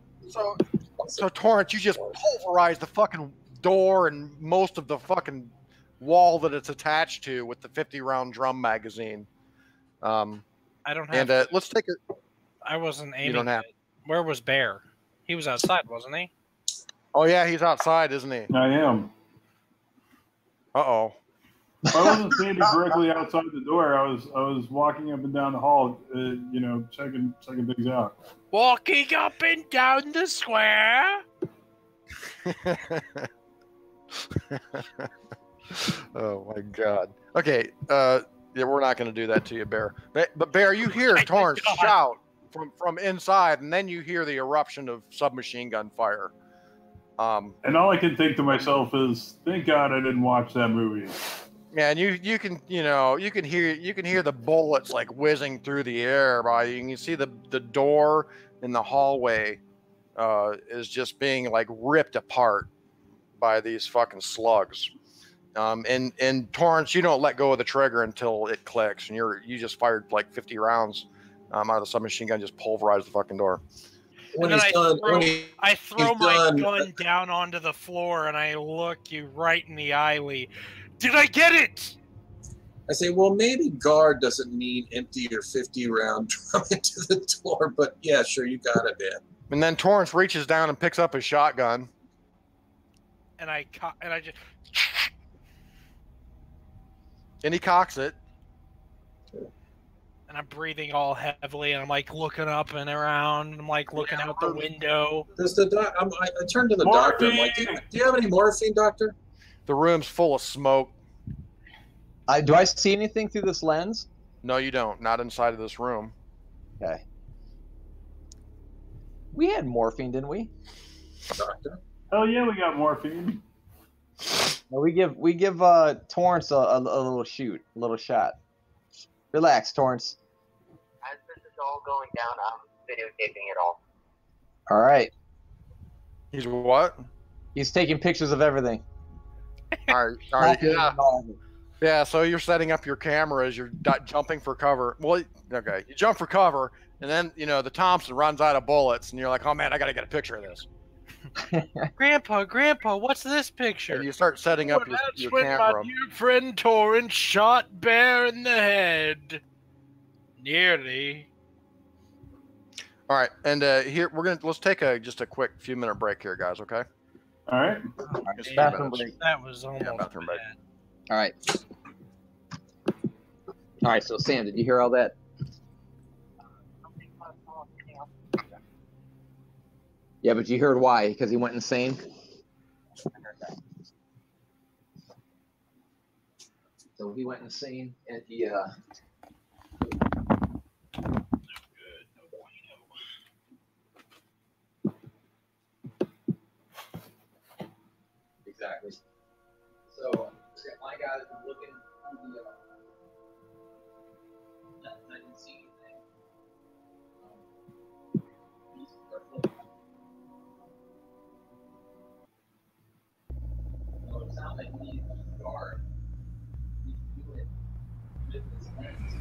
So Torrance, you just pulverize the fucking door and most of the fucking wall that it's attached to with the 50-round drum magazine. I don't have. And let's take it. I wasn't aiming. You don't have. Where was Bear? He was outside, wasn't he? Oh yeah, he's outside, isn't he? I am. Uh-oh. I wasn't standing directly outside the door. I was walking up and down the hall, checking things out. Walking up and down the square. Oh my God. Okay. Yeah, we're not going to do that to you, Bear. But Bear, you hear Torrance shout from inside, and then you hear the eruption of submachine gun fire. And all I can think to myself is, thank God I didn't watch that movie. Yeah, and you can hear the bullets like whizzing through the air by you. You can see the door in the hallway is just being like ripped apart by these fucking slugs. And Torrance, you don't let go of the trigger until it clicks, and you just fired like 50 rounds out of the submachine gun, just pulverized the fucking door. And then I throw my gun down onto the floor, and I look you right in the eye, Lee. Did I get it? I say, well, maybe guard doesn't mean empty your 50-round drum into the door, but yeah, sure, you got it, man. And then Torrance reaches down and picks up his shotgun. And I just... And he cocks it. And I'm breathing all heavily, and I'm like looking up and around. And I'm like looking out the window. Does I turn to the doctor. I'm like, do you have any morphine, doctor? The room's full of smoke. Do I see anything through this lens? No, you don't. Not inside of this room. Okay. We had morphine, didn't we? Doctor? Oh yeah, we got morphine. No, we give Torrance a little shoot, a little shot. Relax, Torrance. As this is all going down, I'm videotaping it all. All right. He's what? He's taking pictures of everything. All right. Yeah, so you're setting up your camera as you're jumping for cover. Well, okay, you jump for cover, and then, the Thompson runs out of bullets, and you're like, oh, man, I got to get a picture of this. Grandpa, what's this picture? And you start setting up your camera. My dear friend Torrance shot Bear in the head. Nearly. All right, and here let's take just a quick few-minute break here, guys. Okay. All right. Bathroom break. That was almost bathroom break. All right. All right. So Sam, did you hear all that? Yeah, but you heard why? Because he went insane? So he went insane, and he... Exactly. So my guys were looking through the... I didn't see anything. It sounds like we need to guard. We can do it with this lens.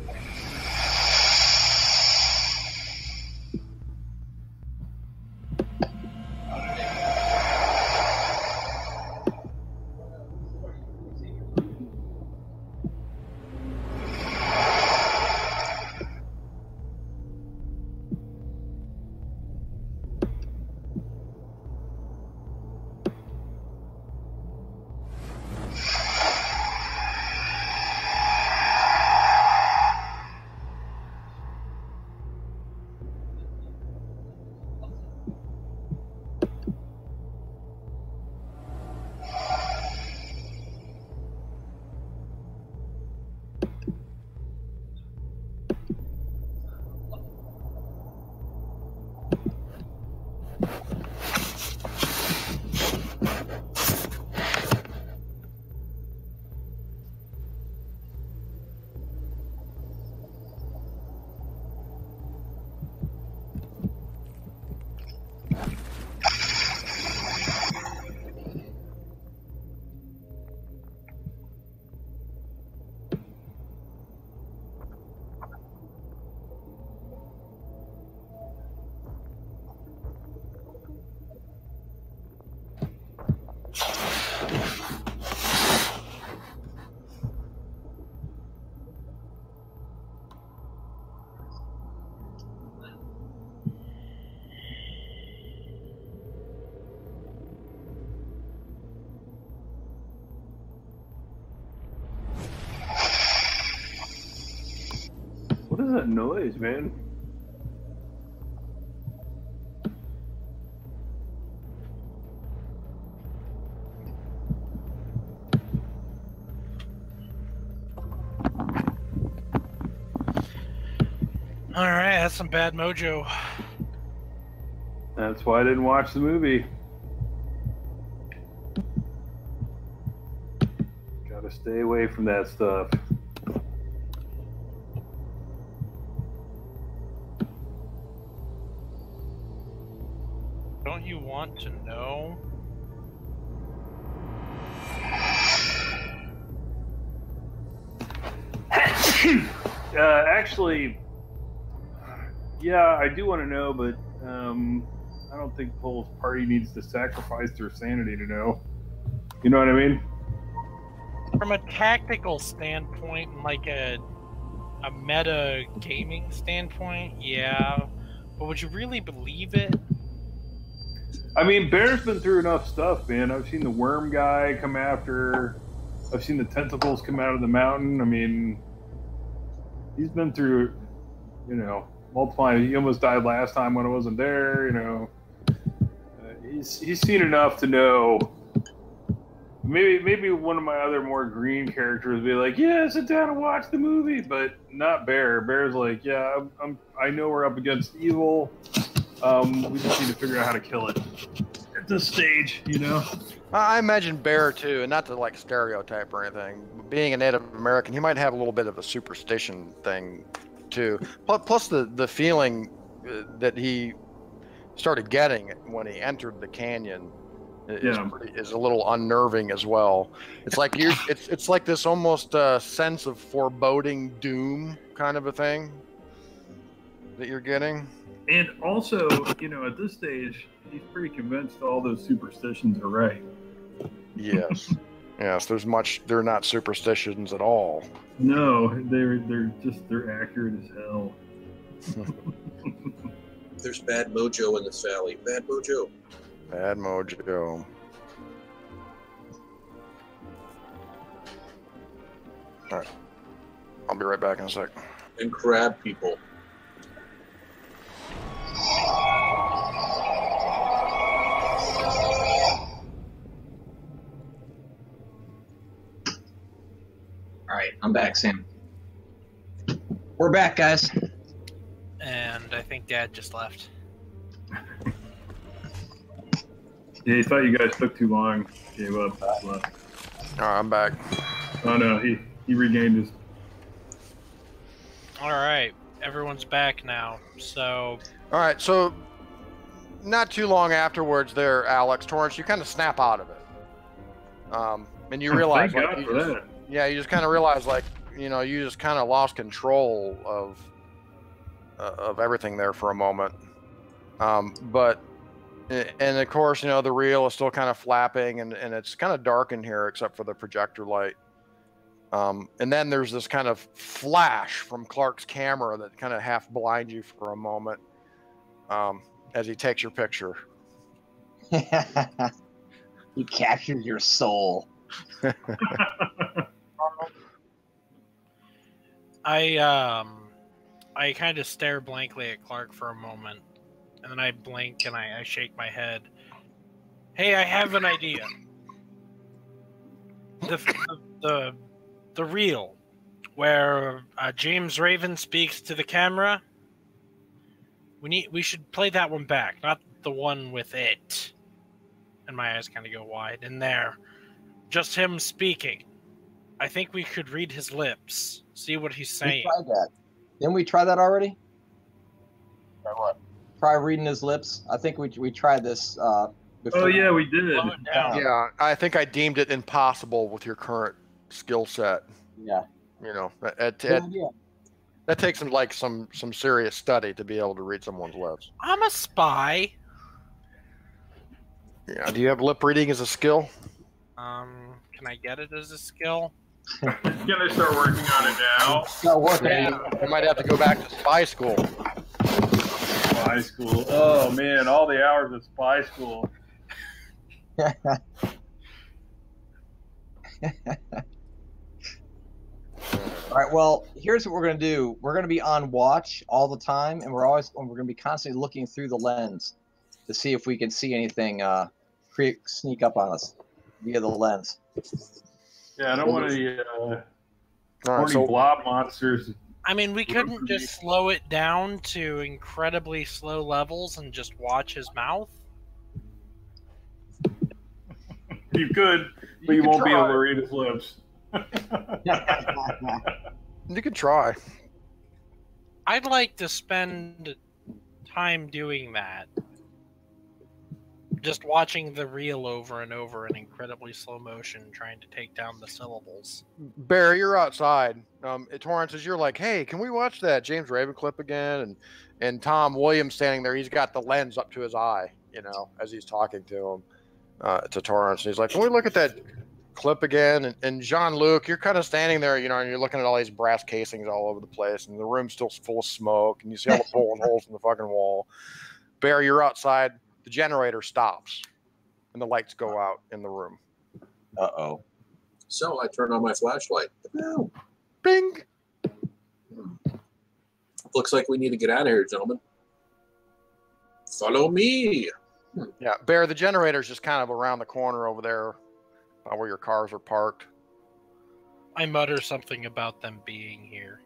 noise, man. All right, that's some bad mojo. That's why I didn't watch the movie. Gotta stay away from that stuff. Don't you want to know? Actually, yeah, I do want to know, but I don't think the whole party needs to sacrifice their sanity to know. You know what I mean? From a tactical standpoint, and like a meta gaming standpoint, yeah. But would you really believe it? I mean, Bear's been through enough stuff, man. I've seen the worm guy come after. I've seen the tentacles come out of the mountain. I mean, he's been through, you know, multiplying. He almost died last time when I wasn't there. You know, he's seen enough to know. Maybe one of my other more green characters would be like, yeah, sit down and watch the movie, but not Bear. Bear's like, yeah, I know we're up against evil. We just need to figure out how to kill it at this stage, you know? I imagine Bear, too, and not to like stereotype or anything, being a Native American, he might have a little bit of a superstition thing, too. Plus the feeling that he started getting when he entered the canyon is a little unnerving as well. It's like it's like this almost sense of foreboding doom kind of a thing that you're getting. And also, you know, at this stage, he's pretty convinced all those superstitions are right. Yes. Yes, they're not superstitions at all. No, they're accurate as hell. There's bad mojo in this valley. Bad mojo. Bad mojo. All right. I'll be right back in a sec. And crab people. All right, I'm back, Sam. We're back, guys. And I think Dad just left. Yeah, he thought you guys took too long. Gave up. Left. All right, I'm back. Oh no, he regained his. All right, everyone's back now. So. All right, so not too long afterwards, there, Alex Torrance, you kind of snap out of it, and you realize, Thank like, God for that. Yeah, you just kind of realize, like, you know, you just kind of lost control of everything there for a moment. But, and of course, you know, the reel is still kind of flapping, and it's kind of dark in here except for the projector light. And then there's this kind of flash from Clark's camera that kind of half blinds you for a moment as he takes your picture. He captured your soul. I kind of stare blankly at Clark for a moment, and then I blink and I shake my head. Hey, I have an idea. The reel where James Raven speaks to the camera. We should play that one back, not the one with it. And my eyes kind of go wide. In there, just him speaking. I think we could read his lips, see what he's saying. We tried that. Didn't we try that already? Or what? Try reading his lips. I think we tried this before. Oh yeah, we did. Slow it down. Yeah, I think I deemed it impossible with your current skill set. Yeah. You know, that takes some serious study to be able to read someone's lips. I'm a spy. Yeah. Do you have lip reading as a skill? Can I get it as a skill? Gonna start working on it now. Not working. Yeah. You might have to go back to spy school. Spy school. Oh man, all the hours of spy school. All right. Well, here's what we're gonna do. We're gonna be on watch all the time, and we're gonna be constantly looking through the lens to see if we can see anything sneak up on us via the lens. Yeah, I don't want any horny blob monsters. I mean, we couldn't just slow it down to incredibly slow levels and just watch his mouth. You could, but you won't be able to read his lips. You could try. I'd like to spend time doing that. Just watching the reel over and over in incredibly slow motion, trying to take down the syllables. Barry, you're outside. Torrance, as you're like, hey, can we watch that James Raven clip again? And Tom Williams standing there, he's got the lens up to his eye, you know, as he's talking to him, to Torrance. And he's like, can we look at that clip again? And Jean-Luc, you're kind of standing there, you know, and you're looking at all these brass casings all over the place, and the room's still full of smoke, and you see all the bullet holes in the fucking wall. Barry, you're outside. The generator stops, and the lights go out in the room. Uh-oh. So I turn on my flashlight. Bing! Looks like we need to get out of here, gentlemen. Follow me. Yeah, Bear, the generator's just kind of around the corner over there by where your cars are parked. I mutter something about them being here.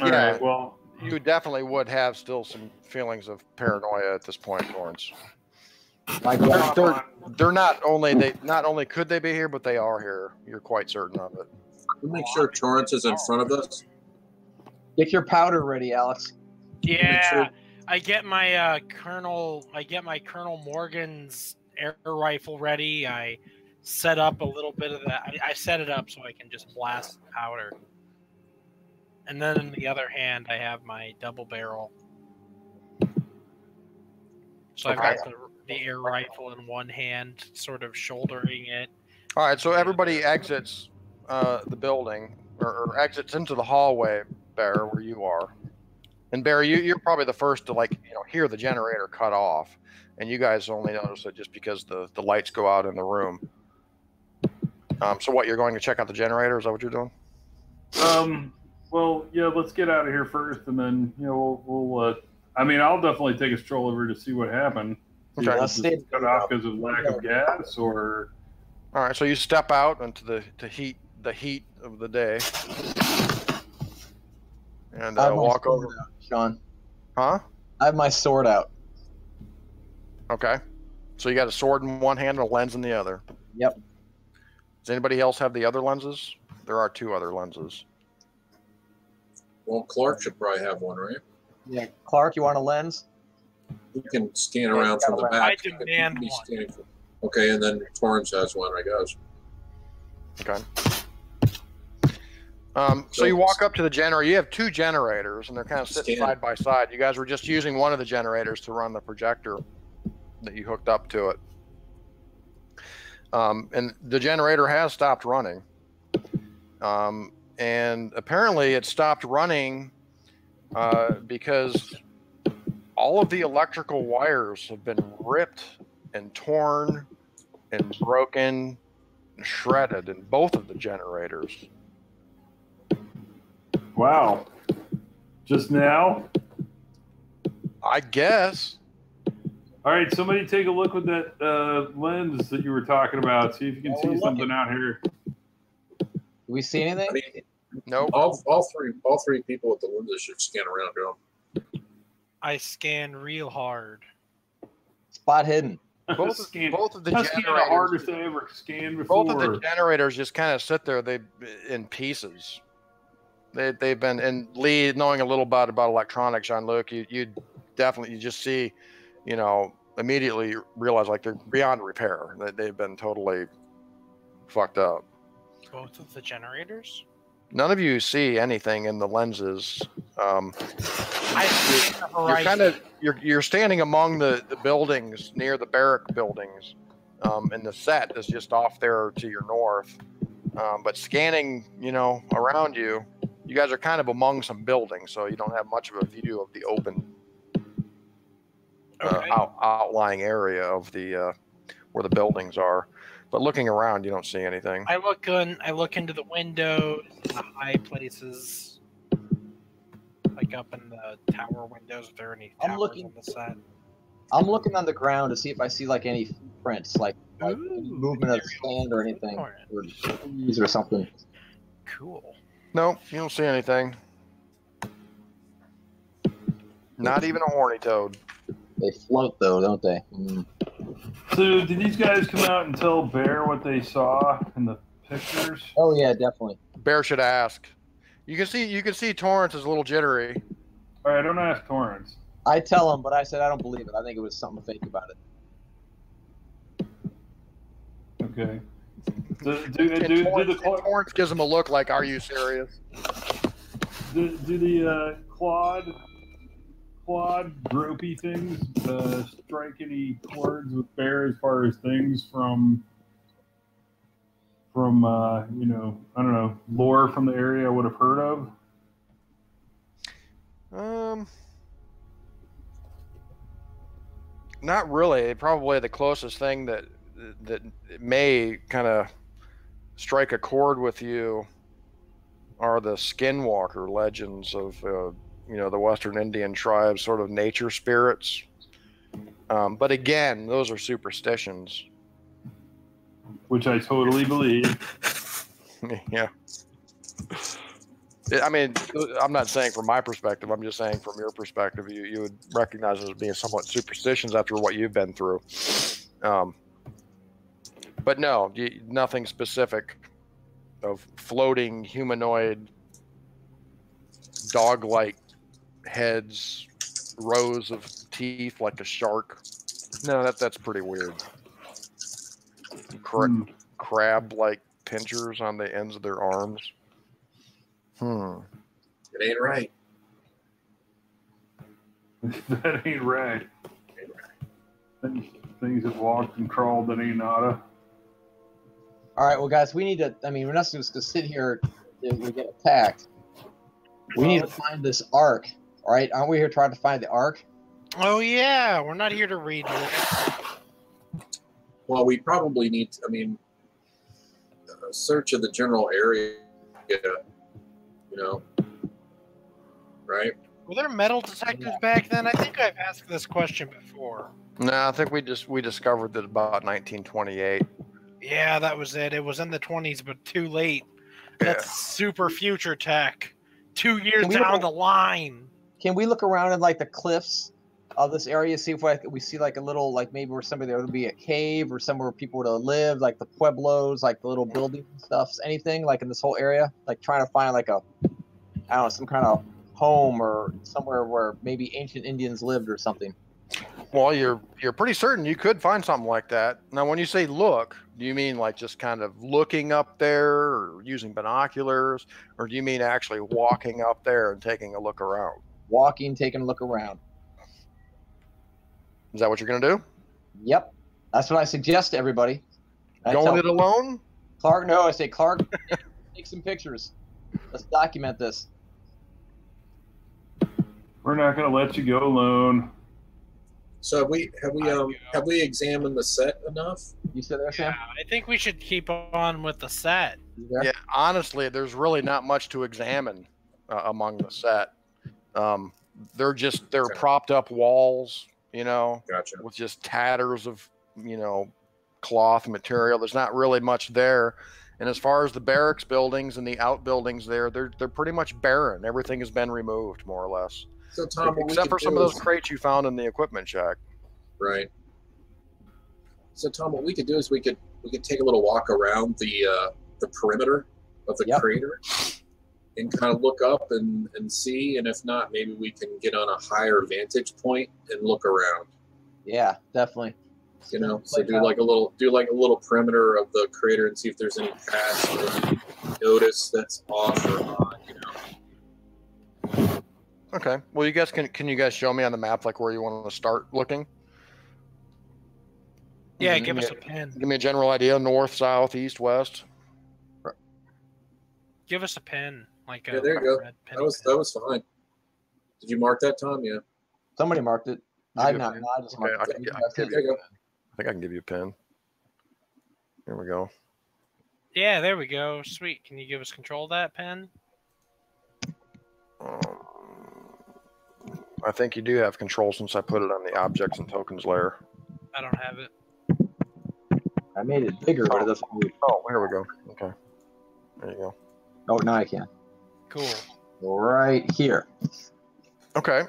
All right, well... You definitely would have still some feelings of paranoia at this point, Lawrence. They're not only could they be here, but they are here. You're quite certain of it. We'll make sure Torrance is in front of us. Get your powder ready, Alex. Yeah, I get my Colonel Morgan's air rifle ready. I set up a little bit of that. I set it up so I can just blast powder. And then in the other hand, I have my double barrel. So I've got the air rifle in one hand, sort of shouldering it. All right, so everybody exits the building, or exits into the hallway, Bear, where you are. And Bear, you're probably the first to hear the generator cut off, and you guys only notice it just because the lights go out in the room. So what, you're going to check out the generator? Is that what you're doing? Well, yeah, let's get out of here first, and then we'll I mean, I'll definitely take a stroll over to see what happened. Okay. Let's cut off because of lack of gas, or. All right, so you step out into the heat of the day, and walk over. Out, Sean. Huh? I have my sword out. Okay, so you got a sword in one hand and a lens in the other. Yep. Does anybody else have the other lenses? There are 2 other lenses. Well, Clark should probably have one, right? Yeah, Clark, you want a lens? You can scan around from the back. I demand one. Okay, and then Torrance has one, I guess. Okay. So you walk up to the generator. You have 2 generators, and they're kind of sitting side by side. You guys were just using one of the generators to run the projector that you hooked up to it. And the generator has stopped running. And apparently it stopped running because all of the electrical wires have been ripped and torn and broken and shredded in both of the generators. Wow. Just now? I guess. All right, somebody take a look with that lens that you were talking about. See if you can see something out here. Do we see anything? I mean, nope. All three people with the lenses should scan around them. I scan real hard. Spot hidden. Both of the that's generators. the hardest I ever scanned before. Both of the generators just kind of sit there. They in pieces. They've been, and Lee, knowing a little bit about electronics, Jean-Luc, you definitely just see, immediately realize like they're beyond repair. They've been totally fucked up. Both of the generators? None of you see anything in the lenses. You're standing among the buildings near the barrack buildings, and the set is just off there to your north. But scanning, around you, you guys are kind of among some buildings, so you don't have much of a view of the open outlying area of the where the buildings are. But looking around, you don't see anything. I look into the windows, the high places, like up in the tower windows. If there are any towers on the set. I'm looking on the ground to see if I see like any footprints, like any movement of sand or anything, or trees or something. Cool. No, you don't see anything. Not even a horny toad. They float though, don't they? Mm. So, did these guys come out and tell Bear what they saw in the pictures? Oh yeah, definitely. Bear should ask. You can see Torrance is a little jittery. All right, don't ask Torrance. I tell him, but I said I don't believe it. I think it was something fake about it. Okay. Torrance gives him a look like, "Are you serious?" Do the clawed gropey things strike any chords with Bear as far as things from I don't know, lore from the area I would have heard of? Not really. Probably the closest thing that may kind of strike a chord with you are the skinwalker legends of the Western Indian tribes, sort of nature spirits. But again, those are superstitions. Which I totally believe. Yeah. I mean, I'm not saying from my perspective. I'm just saying from your perspective, you would recognize it as being somewhat superstitions after what you've been through. But no, nothing specific of floating humanoid dog-like heads, rows of teeth like a shark. No, that's pretty weird. Crab-like pinchers on the ends of their arms. It ain't right. That ain't right. Things that walked and crawled that ain't nada. All right, well, guys, we need to. I mean, we're not just to sit here and we get attacked. We need to find this Arc. All right, aren't we here trying to find the Arc? Oh yeah, we're not here to read it. Well, we probably need to, a search of the general area, right? Were there metal detectors back then? I think I've asked this question before. No, I think we discovered that about 1928. Yeah, that was it. It was in the 20s, but too late. That's super future tech. 2 years down the line. Can we look around at like the cliffs of this area, see if we see like a little, like maybe where there would be a cave or somewhere where people would have lived, like the pueblos, like the little buildings and stuff, anything like in this whole area, like trying to find like some kind of home or somewhere where maybe ancient Indians lived or something. Well, you're pretty certain you could find something like that. Now, when you say look, do you mean like just kind of looking up there or using binoculars, or do you mean actually walking up there and taking a look around? Walking, taking a look around. Is that what you're going to do? Yep. That's what I suggest to everybody. Going it alone? Clark, no, I say, Clark, take some pictures. Let's document this. We're not going to let you go alone. So have we examined the set enough? You said there, Sam? Yeah, I think we should keep on with the set. Yeah, honestly, there's really not much to examine among the set. They're propped up walls, Gotcha. with just tatters of, cloth material. There's not really much there. And as far as the barracks buildings and the outbuildings there, they're pretty much barren. Everything has been removed, more or less. So, Tom, except for some of those crates you found in the equipment shack. Right. So, Tom, what we could do is we could take a little walk around the perimeter of the crater and kind of look up and see, and if not, maybe we can get on a higher vantage point and look around. Yeah, definitely. So do like a little perimeter of the crater and see if there's any paths or any notice that's off or on. Okay. Well, you guys can you guys show me on the map like where you want to start looking? Yeah, give us a pin. Give me a general idea: north, south, east, west. Give us a pin, like there you go. That was fine. Did you mark that, Tom? Yeah. Somebody marked it. I just marked it. I think I can give you a pin. Here we go. Yeah, there we go. Sweet. Can you give us control of that pen? I think you do have control since I put it on the objects and tokens layer. I don't have it. I made it bigger, but it doesn't move. Oh, here we go. Okay. There you go. Oh, now I can. Cool. Right here. Okay.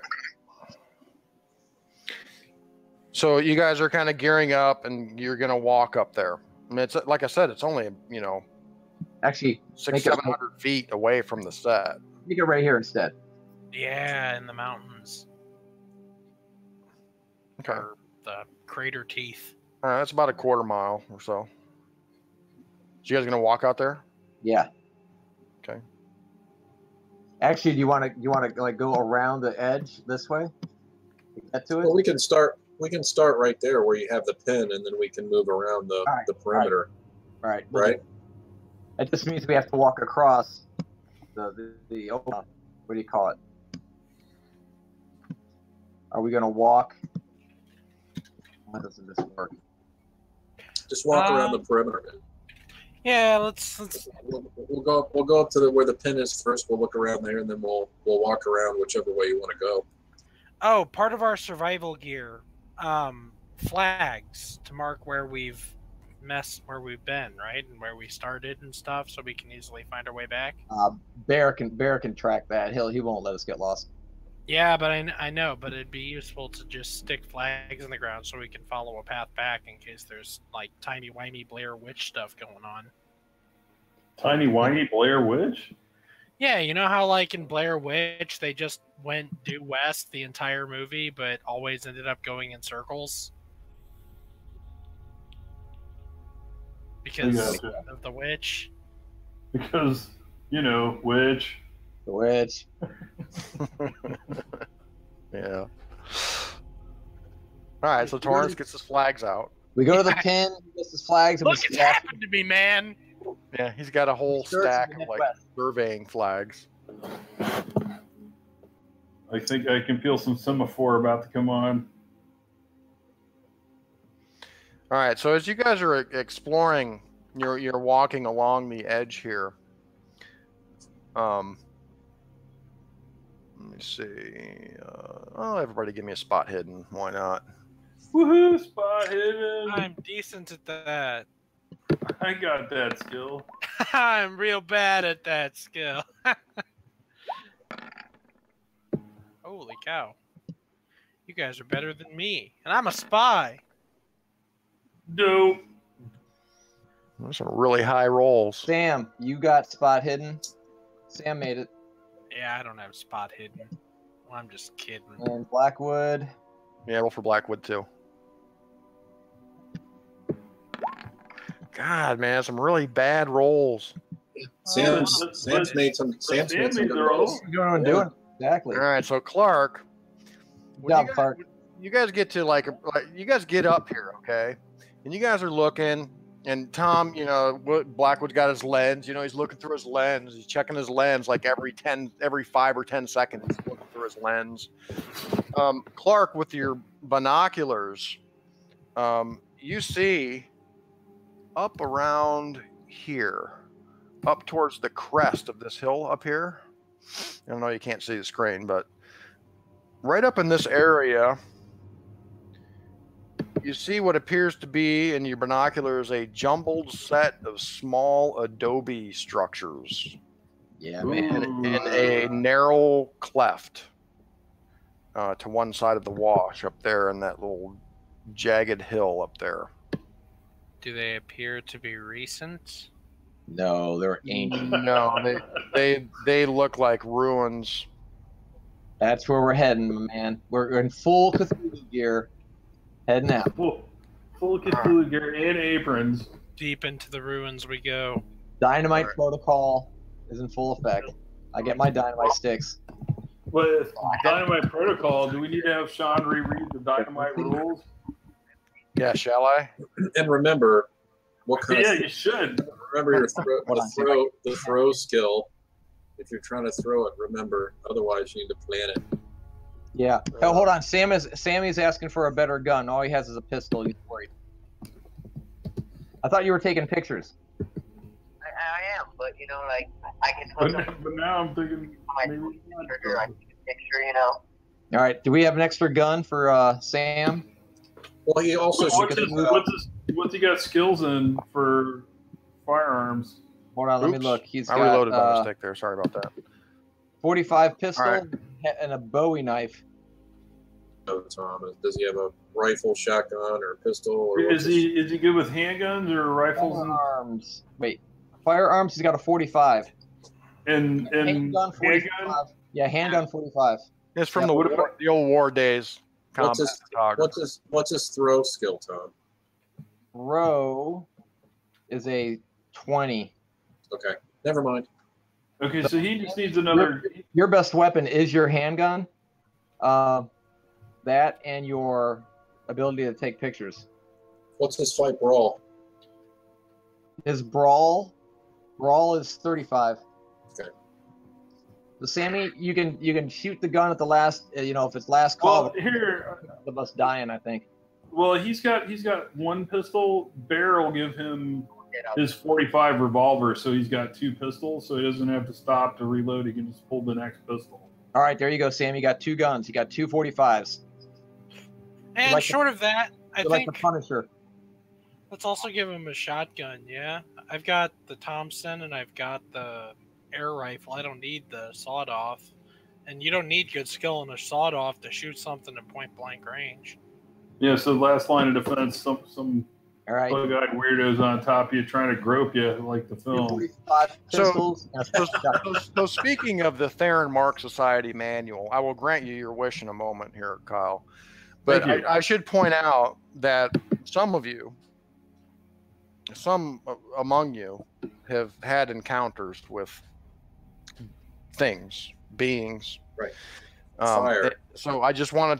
So you guys are kind of gearing up, and you're going to walk up there. I mean, it's like I said, it's only, you know, actually 600-700 feet away from the set. Make it right here instead. Yeah, in the mountains. Okay. Or the crater teeth. All right, that's about a quarter mile or so. So you guys going to walk out there? Yeah. Okay. Actually, do you want to like go around the edge this way to get to it? Well, we can start right there where you have the pin, and then we can move around the perimeter. All right. Right. It just means we have to walk across the open. What do you call it? Are we going to walk? Why doesn't this work? Just walk around the perimeter. Yeah, let's. We'll go up to where the pin is first. We'll look around there, and then we'll walk around whichever way you want to go. Oh, part of our survival gear, flags to mark where we've been, right, and where we started and stuff, so we can easily find our way back. Bear can track that. He won't let us get lost. Yeah, but I know, but it'd be useful to just stick flags in the ground so we can follow a path back in case there's like timey-wimey Blair Witch stuff going on. Timey-wimey Blair Witch? Yeah, you know how like in Blair Witch they just went due west the entire movie, but always ended up going in circles because of the witch. Because witch. The witch. Yeah. All right, so Torrance gets his flags out. We go to the pin, he gets his flags. Look, it's happened to me, man. Yeah, he's got a whole stack of like surveying flags. I think I can feel some semaphore about to come on. All right, so as you guys are exploring, you're walking along the edge here. Let me see. Everybody give me a spot hidden. Why not? Woohoo, spot hidden. I'm decent at that. I got that skill. I'm real bad at that skill. Holy cow. You guys are better than me. And I'm a spy. Dope. Those are really high rolls. Sam, you got spot hidden. Sam made it. Yeah, I don't have spot hidden. Well, I'm just kidding. And Blackwood. Yeah, roll for Blackwood too. God, man, some really bad rolls. Sam's made some good rolls. You know what I'm doing? Exactly. All right, so Clark. Good job, Clark. You guys get to you guys get up here, okay? And you guys are looking, and Tom, Blackwood's got his lens. He's looking through his lens. He's checking his lens like every 5 or 10 seconds. He's looking through his lens. Clark, with your binoculars, you see up around here, up towards the crest of this hill up here. I don't know, you can't see the screen, but right up in this area, you see what appears to be in your binoculars a jumbled set of small adobe structures. Yeah, man. In a narrow cleft to one side of the wash up there in that little jagged hill up there. Do they appear to be recent? No, they're ancient. No, they look like ruins. That's where we're heading, my man. We're in full Cthulhu gear, heading out. Full Cthulhu gear and aprons. Deep into the ruins we go. Dynamite protocol is in full effect. I get my dynamite sticks. With dynamite protocol, do we need to have Sean reread the dynamite rules? Yeah, shall I? And remember, you should. Remember the throw skill. If you're trying to throw it, remember. Otherwise, you need to plan it. Yeah. Oh, hold on. Sammy's asking for a better gun. All he has is a pistol. He's worried. I thought you were taking pictures. I am, but like I can put But now I'm thinking maybe trigger. I take a picture, All right. Do we have an extra gun for Sam? Well, he also what's he got skills in for firearms? Hold on, let me look. He's got reloaded by mistake there. Sorry about that. 45 pistol and a Bowie knife. Thomas, does he have a rifle, shotgun, or pistol? Or is he good with handguns or rifles? Firearms. Wait, firearms. He's got a 45. And handgun 45. Yeah, handgun 45. It's from the old war days. What's his throw skill, Tom? Throw is a 20. Okay, never mind. Okay, so he just needs another. Your best weapon is your handgun. That and your ability to take pictures. What's his fight brawl? His brawl is 35. Okay. So Sammy, you can shoot the gun at the last. If it's last call. Well, here the bus dying, I think. Well, he's got one pistol. Bear will give him his 45 revolver, so he's got two pistols, so he doesn't have to stop to reload. He can just pull the next pistol. All right, there you go, Sam. You got two guns. You got two 45s. And like short of that, I think like the Punisher. Let's also give him a shotgun. Yeah, I've got the Thompson and I've got the air rifle. I don't need the sawed-off, and you don't need good skill in a sawed-off to shoot something at point-blank range. Yeah, so last line of defense, some all right, bug-eyed weirdos on top of you trying to grope you like the film. So speaking of the Theron Mark Society manual, I will grant you your wish in a moment here, Kyle. But I should point out that some among you have had encounters with beings. Right. Fire. So I just wanted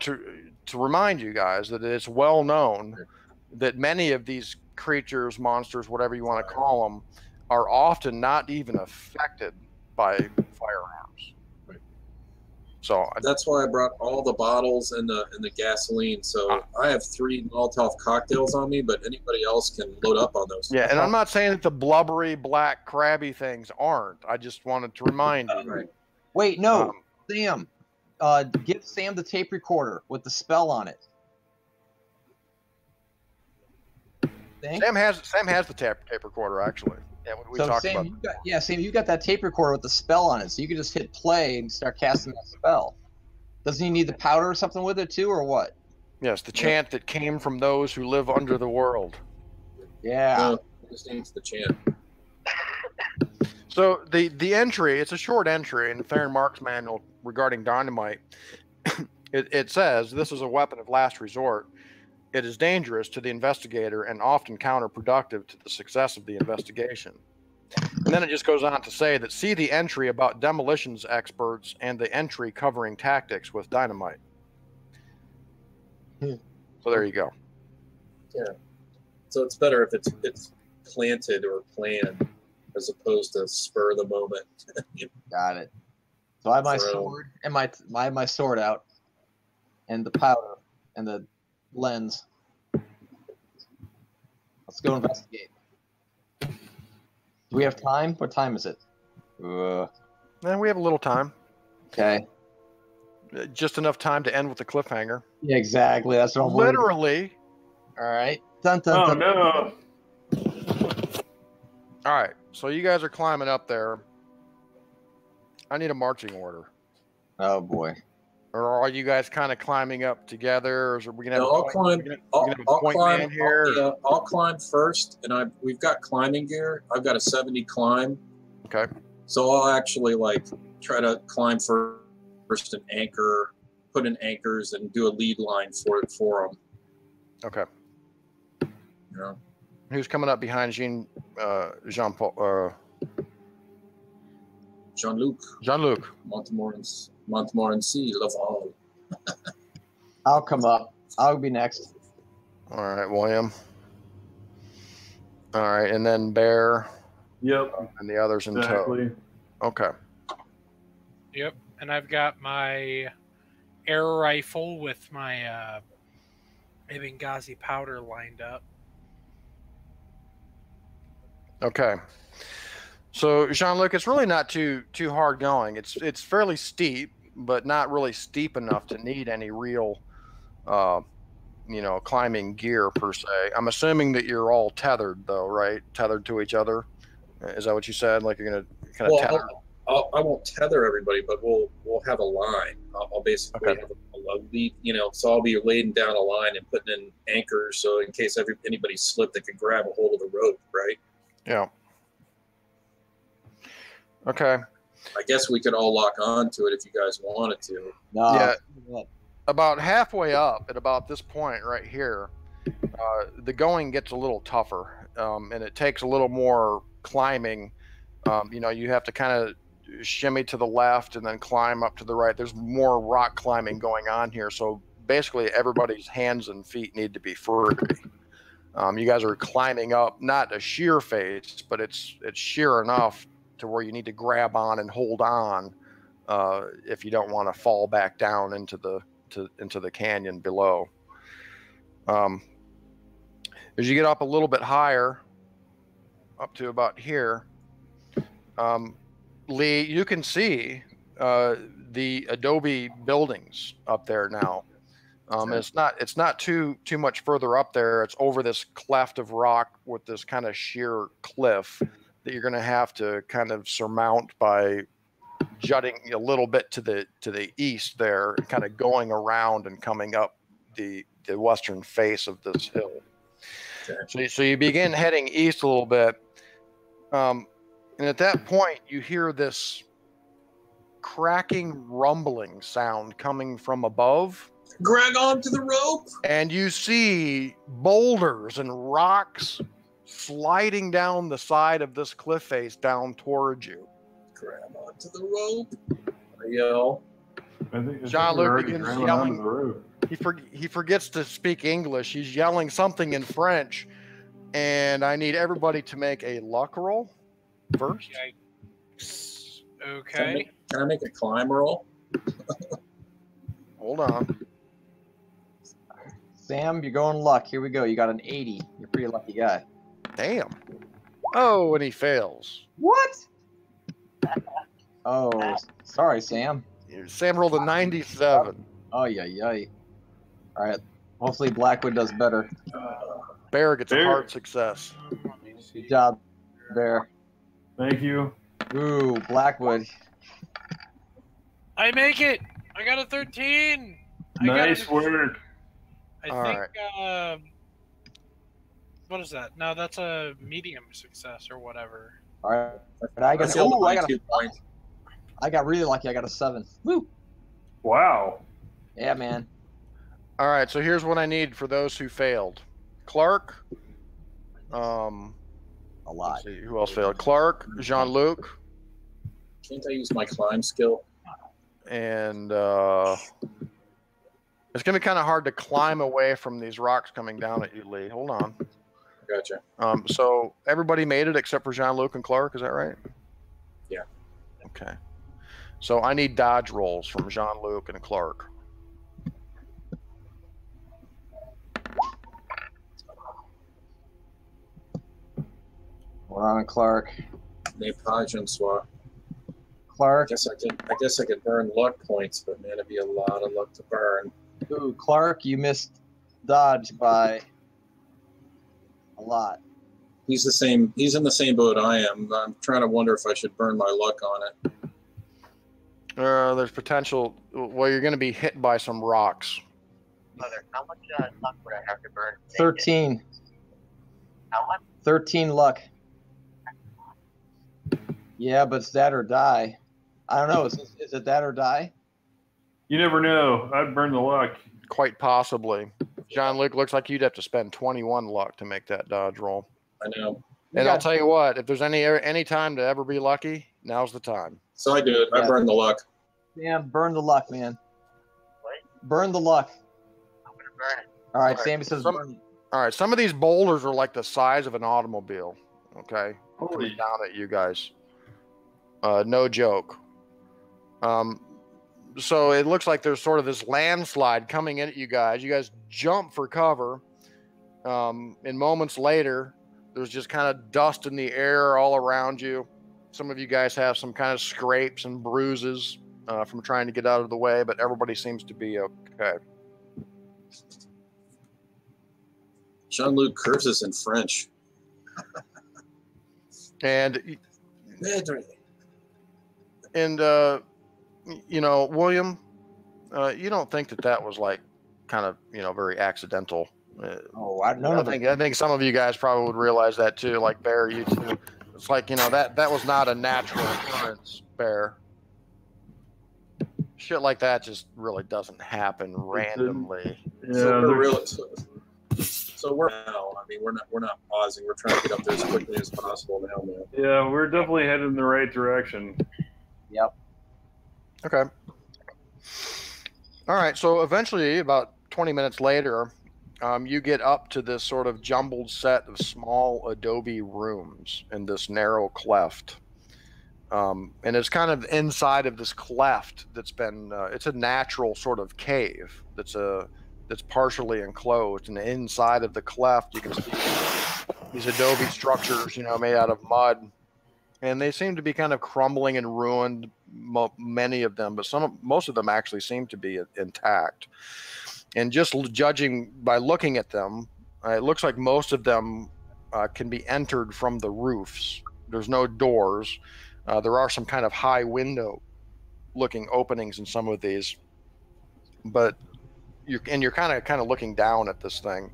to remind you guys that it's well known that many of these creatures, monsters, whatever you want to call them, are often not even affected by firearms. Right. So that's why I brought all the bottles and the gasoline. So I have 3 Molotov cocktails on me, but anybody else can load up on those. Yeah, and I'm not saying that the blubbery, black, crabby things aren't. I just wanted to remind you. Right. Wait, no, Sam. Give Sam the tape recorder with the spell on it. Sam has the tape recorder actually. Yeah, we talked Sam, about. Sam, you got that tape recorder with the spell on it, so you can just hit play and start casting that spell. Doesn't he need the powder or something with it too, or what? Yes, the chant that came from those who live under the world. Yeah. No, he just needs the chant. So the entry, it's a short entry in the Theron Mark's manual regarding dynamite. It says this is a weapon of last resort. It is dangerous to the investigator and often counterproductive to the success of the investigation. And then it just goes on to say that see the entry about demolitions experts and the entry covering tactics with dynamite. So there you go. Yeah. So it's better if it's planted or planned as opposed to spur of the moment. Got it. So I have my sword and I have my sword out, and the powder and the lens. Let's go investigate. Do we have time? What time is it? Man, we have a little time. Okay. Just enough time to end with the cliffhanger. Yeah, exactly. That's what I'm literally. All right. Dun, dun, dun. No. All right. So you guys are climbing up there. I need a marching order. Oh boy. Or are you guys kind of climbing up together? Or are we gonna have I'll climb. I'll climb here? Yeah, I'll climb first, and we've got climbing gear. I've got a 70 climb. Okay. So I'll actually try to climb first and anchor, put in anchors, and do a lead line for them. Okay. Yeah. Who's coming up behind Jean-Paul? Jean-Luc. Jean-Luc. Montmorency, Laval. I'll come up. I'll be next. All right, William. All right, and then Bear. Yep. And the others in tow. Okay. Yep, and I've got my air rifle with my Benghazi powder lined up. Okay. So Jean-Luc, it's really not too hard going. It's fairly steep, but not really steep enough to need any real, climbing gear per se. I'm assuming that you're all tethered, though, right? Tethered to each other. Is that what you said? Like you're gonna kind of tether? I won't tether everybody, but we'll have a line. I'll basically have a lug lead, so I'll be laying down a line and putting in anchors, so in case anybody slipped, they could grab a hold of the rope, right? Yeah. Okay. I guess we could all lock on to it if you guys wanted to. No. Yeah. About halfway up, at about this point right here, the going gets a little tougher, and it takes a little more climbing. You have to kind of shimmy to the left and then climb up to the right. There's more rock climbing going on here, so basically everybody's hands and feet need to be free. You guys are climbing up, not a sheer face, but it's sheer enough to where you need to grab on and hold on if you don't want to fall back down into the canyon below. As you get up a little bit higher, up to about here, Lee, you can see the adobe buildings up there now. It's not too much further up there. It's over this cleft of rock with this kind of sheer cliff that you're going to have to kind of surmount by jutting a little bit to the east there, kind of going around and coming up the western face of this hill. Okay. So you begin heading east a little bit, and at that point you hear this cracking, rumbling sound coming from above. Grab onto the rope, and you see boulders and rocks sliding down the side of this cliff face down towards you. Grab onto the rope. I yell. Jean-Luc begins yelling. He forgets to speak English. He's yelling something in French, and I need everybody to make a luck roll first. Okay. Can I make a climb roll? Hold on. Sam, you're going luck. Here we go. You got an 80. You're a pretty lucky guy. Damn. Oh, and he fails. What? Oh, sorry, Sam. Sam rolled a 97. Oh, yeah. All right. Hopefully Blackwood does better. Bear gets a hard success. Good job, Bear. Thank you. Ooh, Blackwood. I make it. I got a 13. Nice work. I think. What is that? No, that's a medium success or whatever. All right. I got 2 points. I got really lucky. I got a 7. Woo! Wow. Yeah, man. All right. So here's what I need for those who failed. Clark. A lot. Let's see, who else failed? Clark, Jean-Luc. Can't I use my climb skill? And it's going to be kind of hard to climb away from these rocks coming down at you, Lee. Hold on. Gotcha. So everybody made it except for Jean-Luc and Clark. Is that right? Yeah. Okay. So I need dodge rolls from Jean-Luc and Clark. Hold on, Clark. Clark. I guess I could burn luck points, but man, it'd be a lot of luck to burn. Ooh, Clark, you missed dodge by a lot. He's in the same boat I am. I'm trying to wonder if I should burn my luck on it. There's potential. Well, you're going to be hit by some rocks. Mother, how much luck would I have to burn? 13. How much? 13 luck. Yeah, but it's that or die. I don't know. Is it that or die? You never know. I'd burn the luck. Quite possibly. Jean-Luc, looks like you'd have to spend 21 luck to make that dodge roll. I know. And I'll tell you what, if there's any time to ever be lucky, now's the time. So I do it. I burn the luck. Yeah, burn the luck, man. What? Burn the luck. I'm going to burn it. All right, Sammy says burn. All right, some of these boulders are like the size of an automobile, okay? Coming down at you guys. No joke. So it looks like there's sort of this landslide coming in at you guys. You guys jump for cover. And moments later, There's just kind of dust in the air all around you. Some of you guys have some kind of scrapes and bruises from trying to get out of the way, but everybody seems to be okay. Jean-Luc curses in French. And you know, William, you don't think that was like kind of, you know, very accidental. I think some of you guys probably would realize that too. Like Bear, you too. It's like, you know, that was not a natural occurrence, Bear. Shit like that just really doesn't happen randomly. Yeah, so we're now. I mean, we're not pausing. We're trying to get up there as quickly as possible now, man. Yeah, we're definitely headed in the right direction. Yep. Okay. All right. So eventually, about 20 minutes later, you get up to this sort of jumbled set of small adobe rooms in this narrow cleft. And it's kind of inside of this cleft that's been, it's a natural sort of cave that's partially enclosed. And inside of the cleft, you can see these adobe structures, you know, made out of mud. And they seem to be kind of crumbling and ruined, many of them, but most of them actually seem to be intact. And just judging by looking at them, it looks like most of them can be entered from the roofs. There's no doors. There are some kind of high window looking openings in some of these, but you're kind of looking down at this thing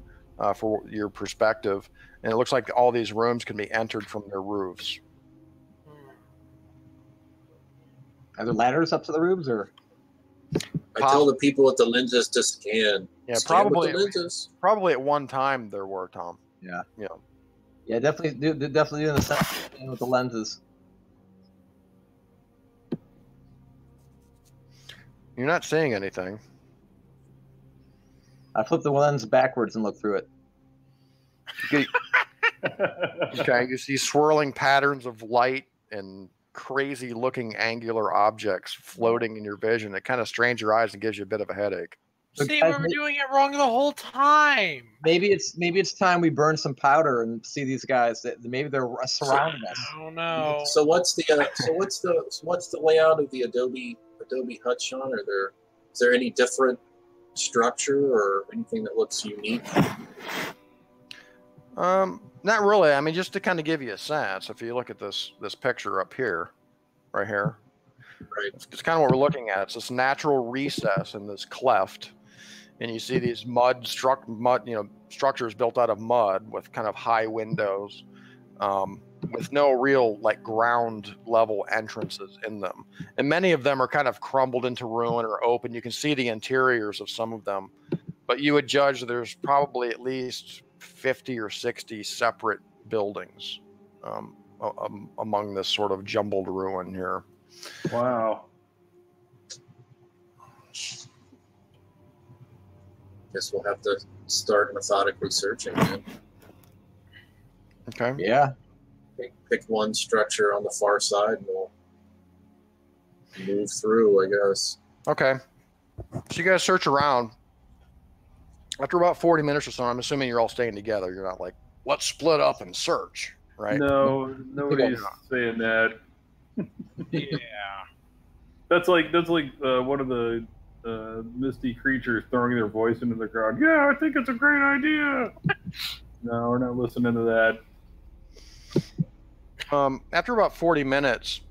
for your perspective, and it looks like all these rooms can be entered from their roofs. Are there ladders up to the roofs, or? I tell the people with the lenses to scan. Yeah, scan with the lenses. Probably at one time there were, Tom. Yeah. Yeah. Yeah, definitely doing the same with the lenses. You're not seeing anything. I flipped the lens backwards and looked through it. Okay, you see swirling patterns of light and crazy looking angular objects floating in your vision. It kind of strains your eyes and gives you a bit of a headache. See, we were doing it wrong the whole time. Maybe it's time we burn some powder and see these guys. Maybe they're surrounding us. I don't know. So what's the layout of the Adobe hut, Sean? Is there any different structure or anything that looks unique? Not really. I mean, just to kind of give you a sense, if you look at this picture up here, right here, right, it's kind of what we're looking at. It's this natural recess in this cleft, and you see these structures built out of mud with kind of high windows, with no real like ground level entrances in them, and many of them are kind of crumbled into ruin or open. You can see the interiors of some of them, but you would judge there's probably at least 50 or 60 separate buildings among this sort of jumbled ruin here. Wow. Guess we'll have to start methodically searching, man. Okay. Yeah. Pick one structure on the far side and we'll move through, I guess. Okay. So you guys search around. After about 40 minutes or so, I'm assuming you're all staying together. You're not like, let's split up and search, right? No, nobody's saying that. Yeah. That's like one of the misty creatures throwing their voice into the crowd. Yeah, I think it's a great idea. No, we're not listening to that. After about 40 minutes,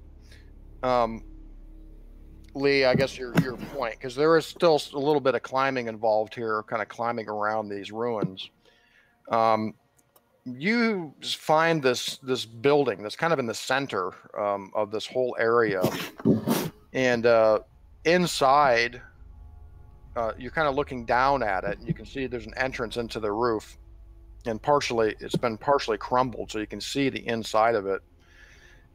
Lee, I guess your point, because there is still a little bit of climbing involved here, kind of climbing around these ruins. You find this building that's kind of in the center of this whole area, and inside, you're kind of looking down at it, and you can see there's an entrance into the roof, and it's been partially crumbled, so you can see the inside of it.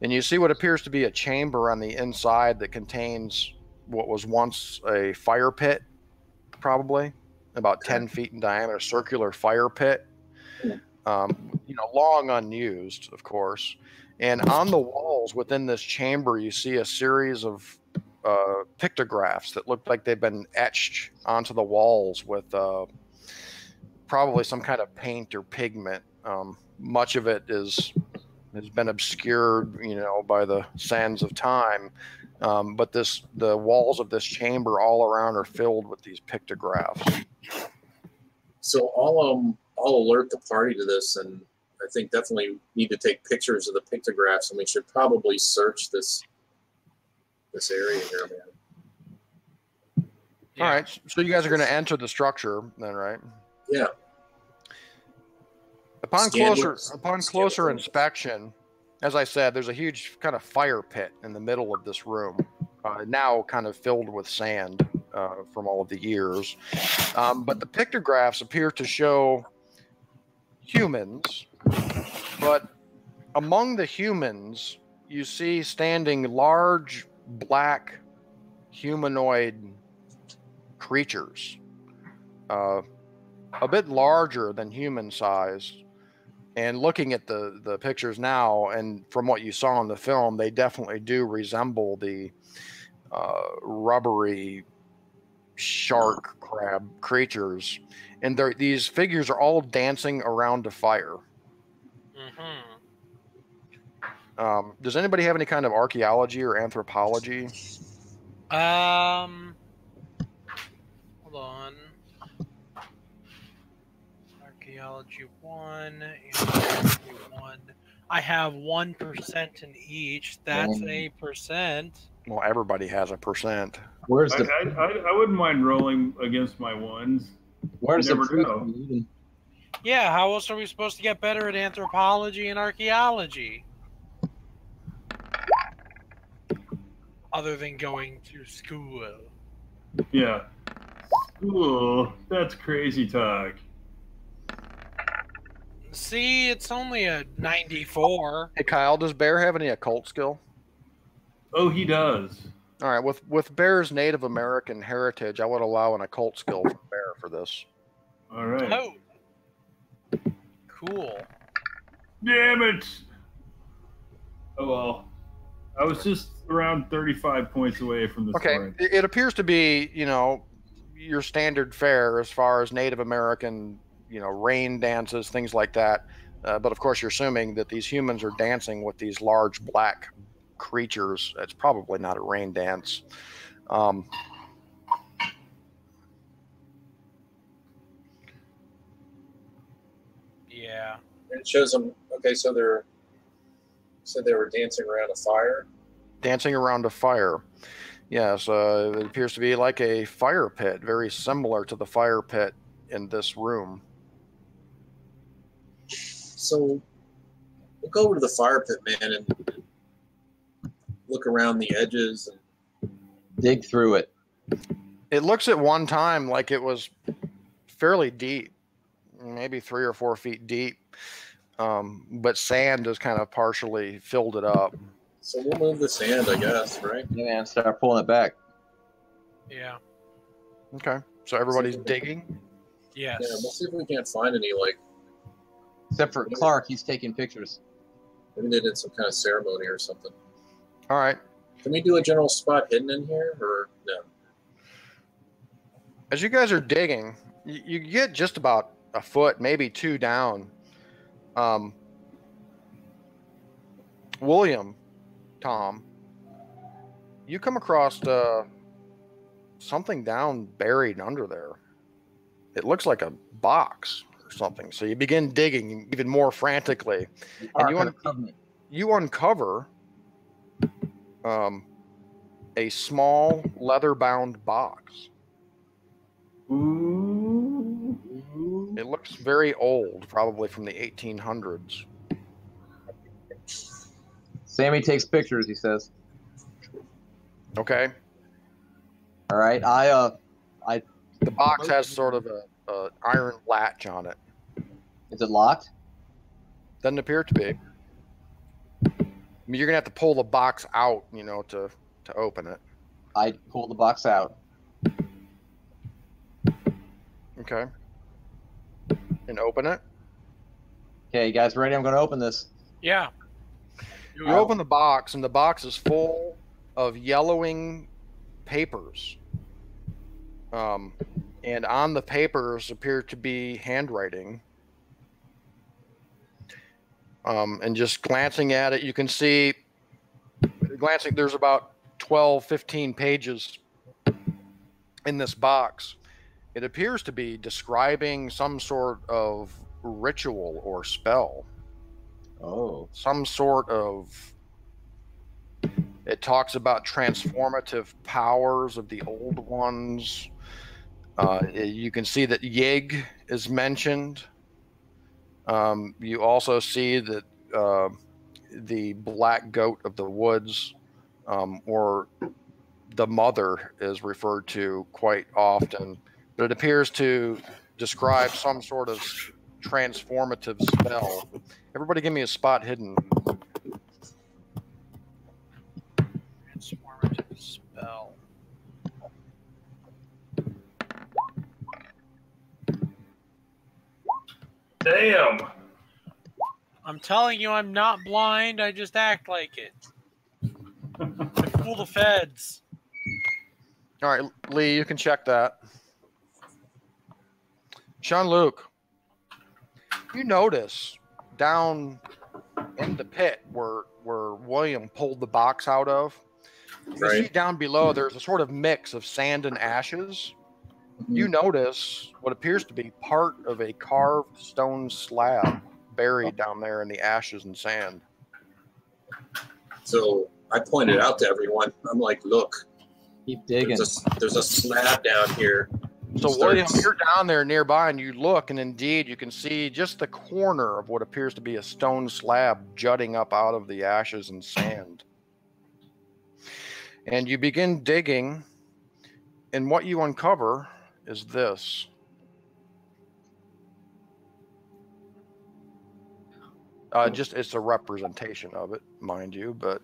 And you see what appears to be a chamber on the inside that contains what was once a fire pit, probably about 10 feet in diameter, circular fire pit, long unused, of course. And on the walls within this chamber, you see a series of pictographs that look like they've been etched onto the walls with probably some kind of paint or pigment Much of it has been obscured, by the sands of time. But the walls of this chamber all around are filled with these pictographs. So I'll alert the party to this, and I think definitely need to take pictures of the pictographs, and we should probably search this area here, man. Yeah. All right, so you guys are going to enter the structure then, right? Yeah. Upon closer inspection, as I said, there's a huge kind of fire pit in the middle of this room, now kind of filled with sand from all of the years. But the pictographs appear to show humans, but among the humans, you see standing large black humanoid creatures, a bit larger than human sized. And looking at the pictures now, and from what you saw in the film, they definitely do resemble the rubbery shark crab creatures. And these figures are all dancing around a fire. Mm-hmm. Does anybody have any kind of archaeology or anthropology? Hold on. Archaeology 1, Anthropology 1. I have 1% in each. That's a percent. Well, everybody has a percent. Where's I wouldn't mind rolling against my ones. Where's you never the know. Yeah, how else are we supposed to get better at anthropology and archaeology? Other than going to school. Yeah. School. That's crazy talk. See, it's only a 94. Hey, Kyle, does Bear have any occult skill? Oh, he does. All right, with Bear's Native American heritage, I would allow an occult skill from Bear for this. All right. Oh. Cool. Damn it! Oh, well. I was just around 35 points away from the scoring. It appears to be, your standard fare as far as Native American, rain dances, things like that. But of course, you're assuming that these humans are dancing with these large black creatures. It's probably not a rain dance. Yeah. It shows them. Okay, so they were dancing around a fire. Dancing around a fire. Yes, it appears to be like a fire pit, very similar to the fire pit in this room. So we'll go over to the fire pit, man, and look around the edges and dig through it. It looks at one time like it was fairly deep, maybe 3 or 4 feet deep, but sand has kind of partially filled it up. So we'll move the sand, I guess, right? Yeah, and start pulling it back. Yeah. Okay. So everybody's digging? Yes. Yeah, we'll see if we can't find any, except for Clark, he's taking pictures. Maybe they did some kind of ceremony or something. All right. Can we do a general spot hidden in here, or no? As you guys are digging, you get just about a foot, maybe 2 down. William, Tom, you come across something down buried under there. It looks like a box or something. So you begin digging even more frantically, and you uncover a small leather-bound box. Ooh. It looks very old, probably from the 1800s. Sammy takes pictures, he says. Okay. All right. The box has sort of a iron latch on it. Is it locked? Doesn't appear to be. I mean, you're gonna have to pull the box out, to open it. I pull the box out. Okay. And open it. Okay, you guys ready? I'm going to open this. Yeah. You open the box, and the box is full of yellowing papers. And on the papers appear to be handwriting. And just glancing at it, you can see, there's about 12, 15 pages in this box. It appears to be describing some sort of ritual or spell. Oh. Some sort of... It talks about transformative powers of the old ones. You can see that Yig is mentioned. You also see that the black goat of the woods, or the mother, is referred to quite often. But it appears to describe some sort of transformative spell. Everybody give me a spot hidden. Transformative spell. Damn. I'm telling you, I'm not blind. I just act like it. I fool the feds. All right, Lee, you can check that. Jean-Luc, you notice down in the pit where William pulled the box out of, you see down below there's a sort of mix of sand and ashes. You notice what appears to be part of a carved stone slab buried down there in the ashes and sand. So I pointed out to everyone, I'm like, look, keep digging. There's a slab down here. So William, you're down there nearby and you look, and indeed you can see just the corner of what appears to be a stone slab jutting up out of the ashes and sand. And you begin digging, and what you uncover is this. It's a representation of it, mind you, but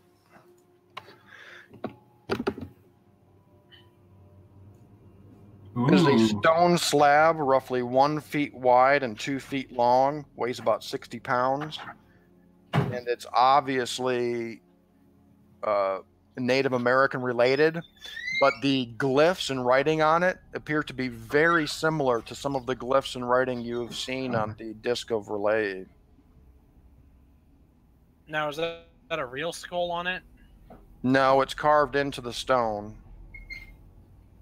is a stone slab roughly 1 feet wide and 2 feet long, weighs about 60 pounds, and it's obviously Native American related, but the glyphs and writing on it appear to be very similar to some of the glyphs and writing you have seen on the Disc of Relay. Now, is that a real skull on it? No, it's carved into the stone.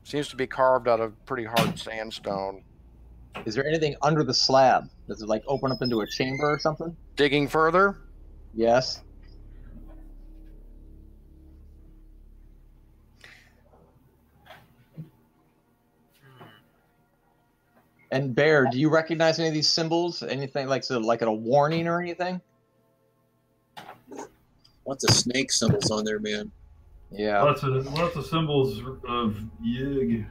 Seems to be carved out of pretty hard sandstone. Is there anything under the slab? Does it like open up into a chamber or something? Digging further? Yes. And Bear, do you recognize any of these symbols? Anything like a warning or anything? Lots of snake symbols on there, man. Yeah. Lots of symbols of Yig.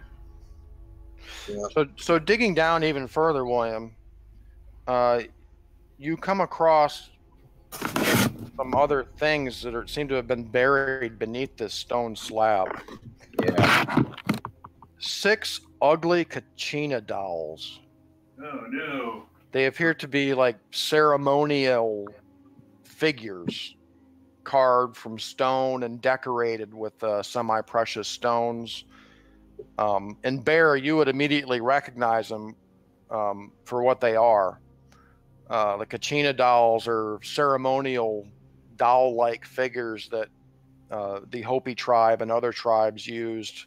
Yeah. So digging down even further, William, you come across some other things that seem to have been buried beneath this stone slab. Yeah. 6 ugly Kachina dolls. Oh no. They appear to be like ceremonial figures carved from stone and decorated with semi-precious stones. And Bear, you would immediately recognize them for what they are. The Kachina dolls are ceremonial doll-like figures that the Hopi tribe and other tribes used.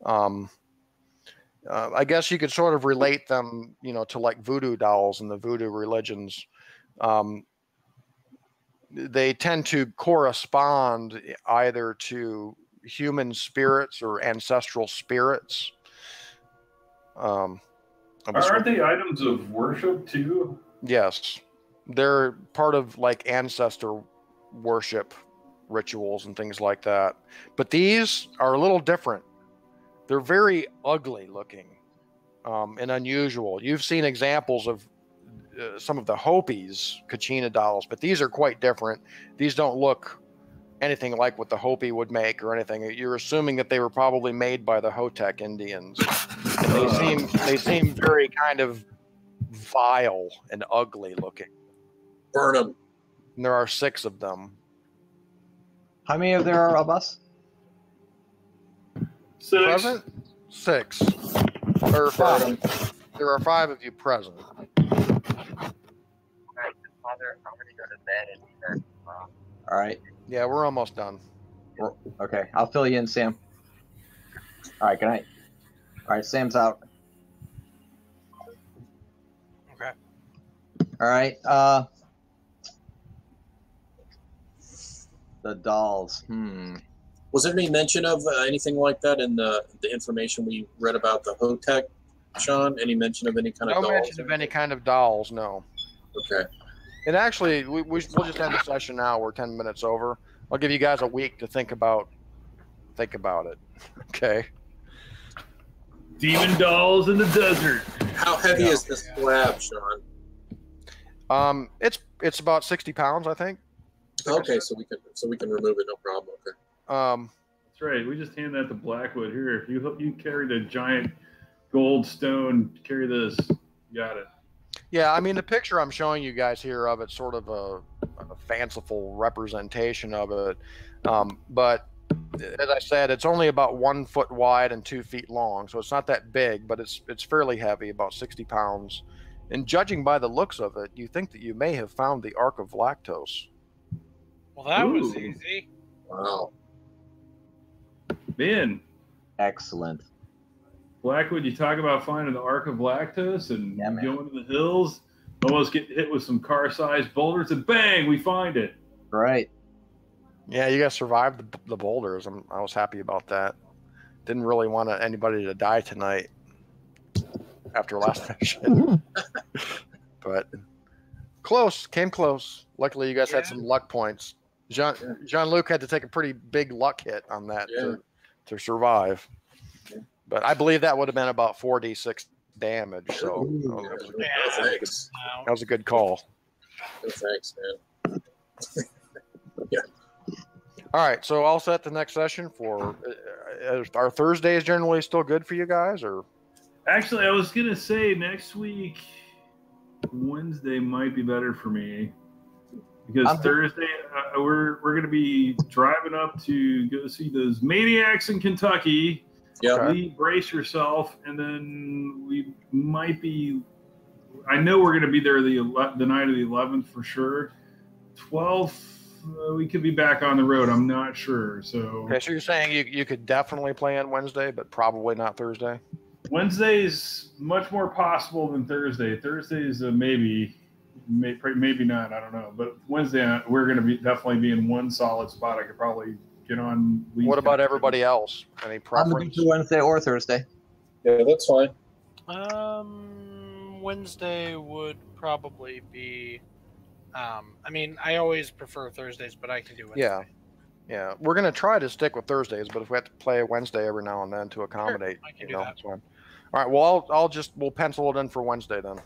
I guess you could sort of relate them, to like voodoo dolls in the voodoo religions. They tend to correspond either to human spirits or ancestral spirits. Aren't they items of worship too? Yes. They're part of like ancestor worship rituals and things like that. But these are a little different. They're very ugly looking and unusual. You've seen examples of some of the Hopi's Kachina dolls, but these are quite different. These don't look anything like what the Hopi would make or anything. You're assuming that they were probably made by the Hotek Indians. And they seem very kind of vile and ugly looking. Burn them. And there are 6 of them. How many of there are of us? 6. Present? 6. There are 5. There are 5 of you present. I'm gonna go to bed and do that tomorrow. All right. Yeah, we're almost done. Okay, I'll fill you in, Sam. All right, good night. All right, Sam's out. Okay. All right. The dolls. Was there any mention of anything like that in the information we read about the Hotech, Sean? Any mention of any kind of No dolls? mention of any kind of dolls, no. Okay. And actually, we'll just end the session now. We're 10 minutes over. I'll give you guys a week to think about it. Okay. Demon dolls in the desert. How heavy is this slab, Sean? It's about 60 pounds, I think. Okay, so we can remove it, no problem. Okay. That's right. We just hand that to Blackwood. Here, you carried a giant gold stone. Carry this. You got it. Yeah, I mean, the picture I'm showing you guys here of it's sort of a fanciful representation of it. But as I said, it's only about 1 foot wide and 2 feet long, so it's not that big, but it's fairly heavy, about 60 pounds. And judging by the looks of it, you think that you may have found the Arc of Vlactos. Well, that was easy. Wow. Man. Excellent. Blackwood, you talk about finding the Arc of Vlactos and going to the hills, almost get hit with some car-sized boulders, and bang, we find it. Right. Yeah, you guys survived the boulders. I was happy about that. Didn't really want anybody to die tonight after last session. But came close. Luckily, you guys had some luck points. Jean-Luc had to take a pretty big luck hit on that to survive. But I believe that would have been about 4d6 damage. So that was a good call. No thanks, man. Yeah. All right, so I'll set the next session for. Are Thursdays generally still good for you guys, or? Actually, I was gonna say next week, Wednesday might be better for me because Thursday we're gonna be driving up to go see those maniacs in Kentucky. Yeah. Lee, brace yourself, and then we might be. I know we're gonna be there the night of the 11th for sure. 12th. We could be back on the road. I'm not sure. So okay, so you're saying you could definitely play on Wednesday, but probably not Thursday. Wednesday's much more possible than Thursday. Thursday's maybe not. I don't know. But Wednesday we're going to definitely be in one solid spot. I could probably get on. What about everybody else? Any preference? I'm going to do Wednesday or Thursday. Yeah, that's fine. Wednesday would probably be. I mean, I always prefer Thursdays, but I can do Wednesday. Yeah. We're gonna try to stick with Thursdays, but if we have to play Wednesday every now and then to accommodate, I can do that. that's fine. All right. Well, we'll pencil it in for Wednesday then.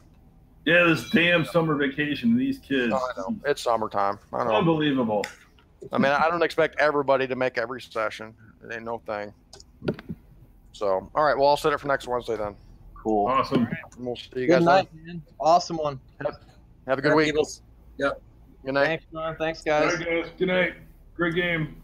Yeah, this damn summer vacation. These kids. Oh, I know. It's summertime. I know. Unbelievable. I mean, I don't expect everybody to make every session. It ain't no thing. So, all right. Well, I'll set it for next Wednesday then. Cool. Awesome. Right. We'll see you Good guys night, then. man. Awesome one. Have a good week. Yep. Good night. Thanks, man. Thanks, guys. All right, guys. Good night. Great game.